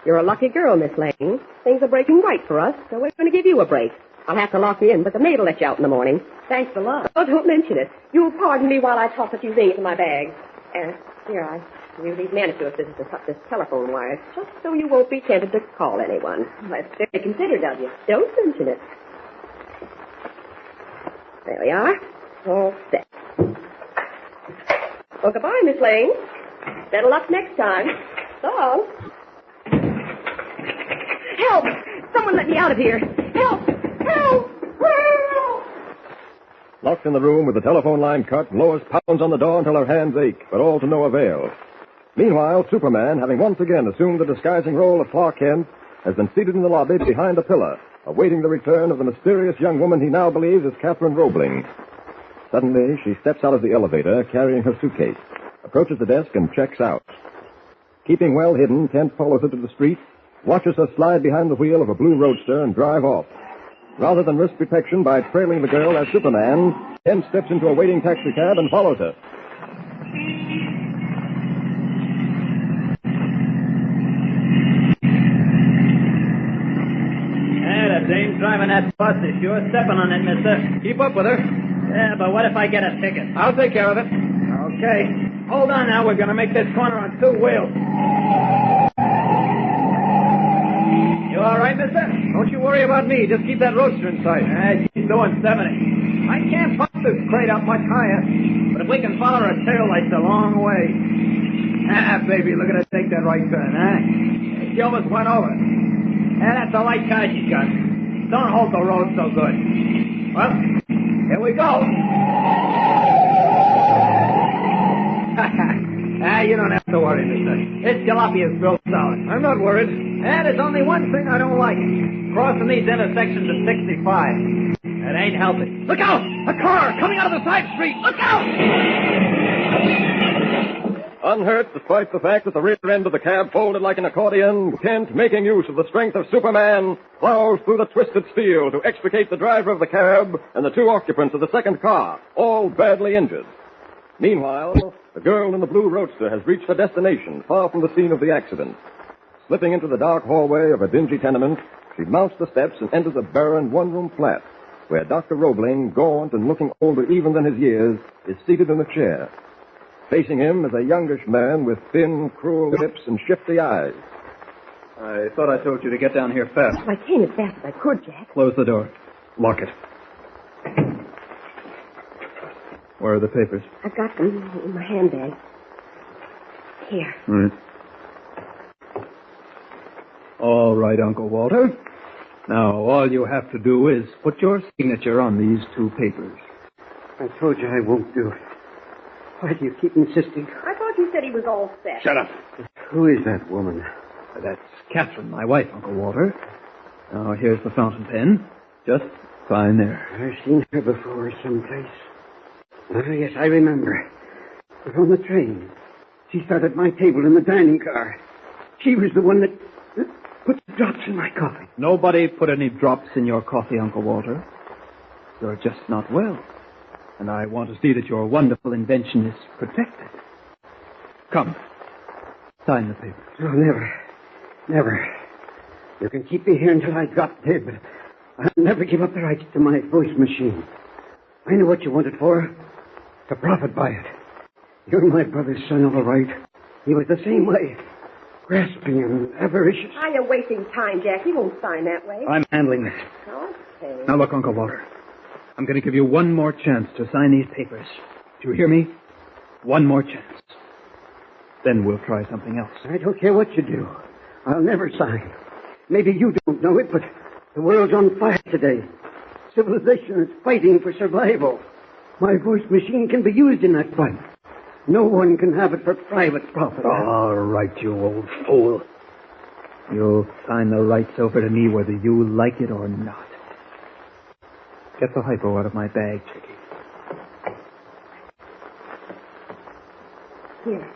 You're a lucky girl, Miss Lane. Things are breaking right for us, so we're going to give you a break. I'll have to lock you in, but the maid will let you out in the morning. Thanks a lot. Oh, don't mention it. You'll pardon me while I toss a few things in my bag. Here, I use these manicure scissors to cut this telephone wire, just so you won't be tempted to call anyone. That's very considerate of you. Don't mention it. There we are. All set. Well, goodbye, Miss Lane. Better luck next time. So long. Help! Someone let me out of here. Help! Help! Help! Locked in the room with the telephone line cut, Lois pounds on the door until her hands ache, but all to no avail. Meanwhile, Superman, having once again assumed the disguising role of Clark Kent, has been seated in the lobby behind a pillar, awaiting the return of the mysterious young woman he now believes is Catherine Roebling. Suddenly, she steps out of the elevator, carrying her suitcase, approaches the desk, and checks out. Keeping well hidden, Kent follows her to the street, watches her slide behind the wheel of a blue roadster and drive off. Rather than risk detection by trailing the girl as Superman, Kent steps into a waiting taxicab and follows her. That dame's driving that bus is sure stepping on it, mister. Keep up with her. Yeah, but what if I get a ticket? I'll take care of it. Okay. Hold on now. We're going to make this corner on two wheels. You all right, mister? Don't you worry about me. Just keep that roadster in sight. She's doing 70. I can't pump this crate up much higher. But if we can follow her tail lights a long way. Baby, look at her take that right turn, She almost went over. That's a light car she's got. Don't hold the road so good. Well, here we go. You don't have to worry, mister. This jalopy is built solid. I'm not worried. There's only one thing I don't like. Crossing these intersections at 65. It ain't healthy. Look out! A car coming out of the side street! Look out! Unhurt, despite the fact that the rear end of the cab folded like an accordion, Kent, making use of the strength of Superman, plows through the twisted steel to extricate the driver of the cab and the two occupants of the second car, all badly injured. Meanwhile, the girl in the blue roadster has reached her destination, far from the scene of the accident. Slipping into the dark hallway of a dingy tenement, she mounts the steps and enters a barren one-room flat, where Dr. Roebling, gaunt and looking older even than his years, is seated in a chair. Facing him is a youngish man with thin, cruel lips and shifty eyes. I thought I told you to get down here fast. I came as fast as I could, Jack. Close the door. Lock it. Where are the papers? I've got them in my handbag. Here. Right. All right, Uncle Walter. Now, all you have to do is put your signature on these two papers. I told you I won't do it. Why do you keep insisting? I thought you said he was all set. Shut up. Who is that woman? That's Catherine, my wife, Uncle Walter. Now, here's the fountain pen. Just sign there. I've seen her before someplace. Yes, I remember. But on the train. She sat at my table in the dining car. She was the one that put the drops in my coffee. Nobody put any drops in your coffee, Uncle Walter. You're just not well. And I want to see that your wonderful invention is protected. Come. Sign the paper. Oh, never. Never. You can keep me here until I drop dead, but I'll never give up the rights to my voice machine. I know what you want it for. To profit by it. You're my brother's son, all right. He was the same way. Grasping and avaricious. Ah, you're wasting time, Jack. He won't sign that way. I'm handling this. Okay. Now, look, Uncle Walter. I'm going to give you one more chance to sign these papers. Do you hear me? One more chance. Then we'll try something else. I don't care what you do. I'll never sign. Maybe you don't know it, but the world's on fire today. Civilization is fighting for survival. My voice machine can be used in that fight. No one can have it for private profit. All right, you old fool. You'll sign the rights over to me whether you like it or not. Get the hypo out of my bag, Chickie. Here.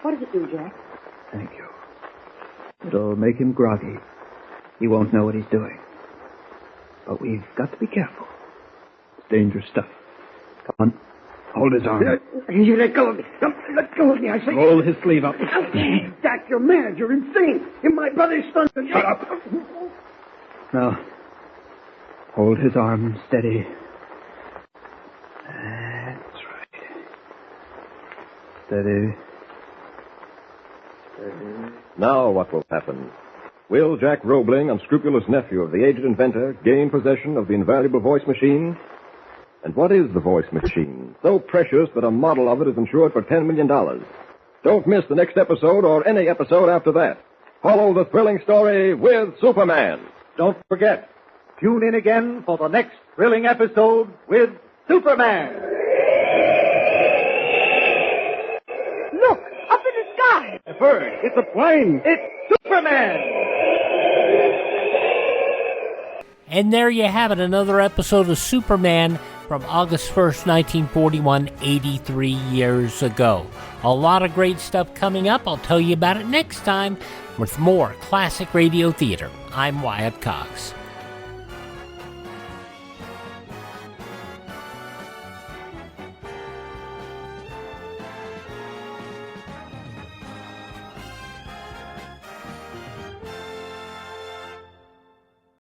What does it do, Jack? Thank you. It'll make him groggy. He won't know what he's doing. But we've got to be careful. It's dangerous stuff. Come on. Hold his arm. You let go of me. Let go of me, I say. Roll his sleeve up. Jack, you're mad. You're insane. You're my brother's son. Shut up. Now, hold his arm steady. That's right. Steady. Now what will happen? Will Jack Roebling, unscrupulous nephew of the aged inventor, gain possession of the invaluable voice machine? And what is the voice machine? So precious that a model of it is insured for $10 million. Don't miss the next episode or any episode after that. Follow the thrilling story with Superman. Don't forget, tune in again for the next thrilling episode with Superman. Look, up in the sky. A bird. It's a plane. It's Superman. And there you have it, another episode of Superman from August 1st, 1941, 83 years ago. A lot of great stuff coming up. I'll tell you about it next time with more classic radio theater. I'm Wyatt Cox.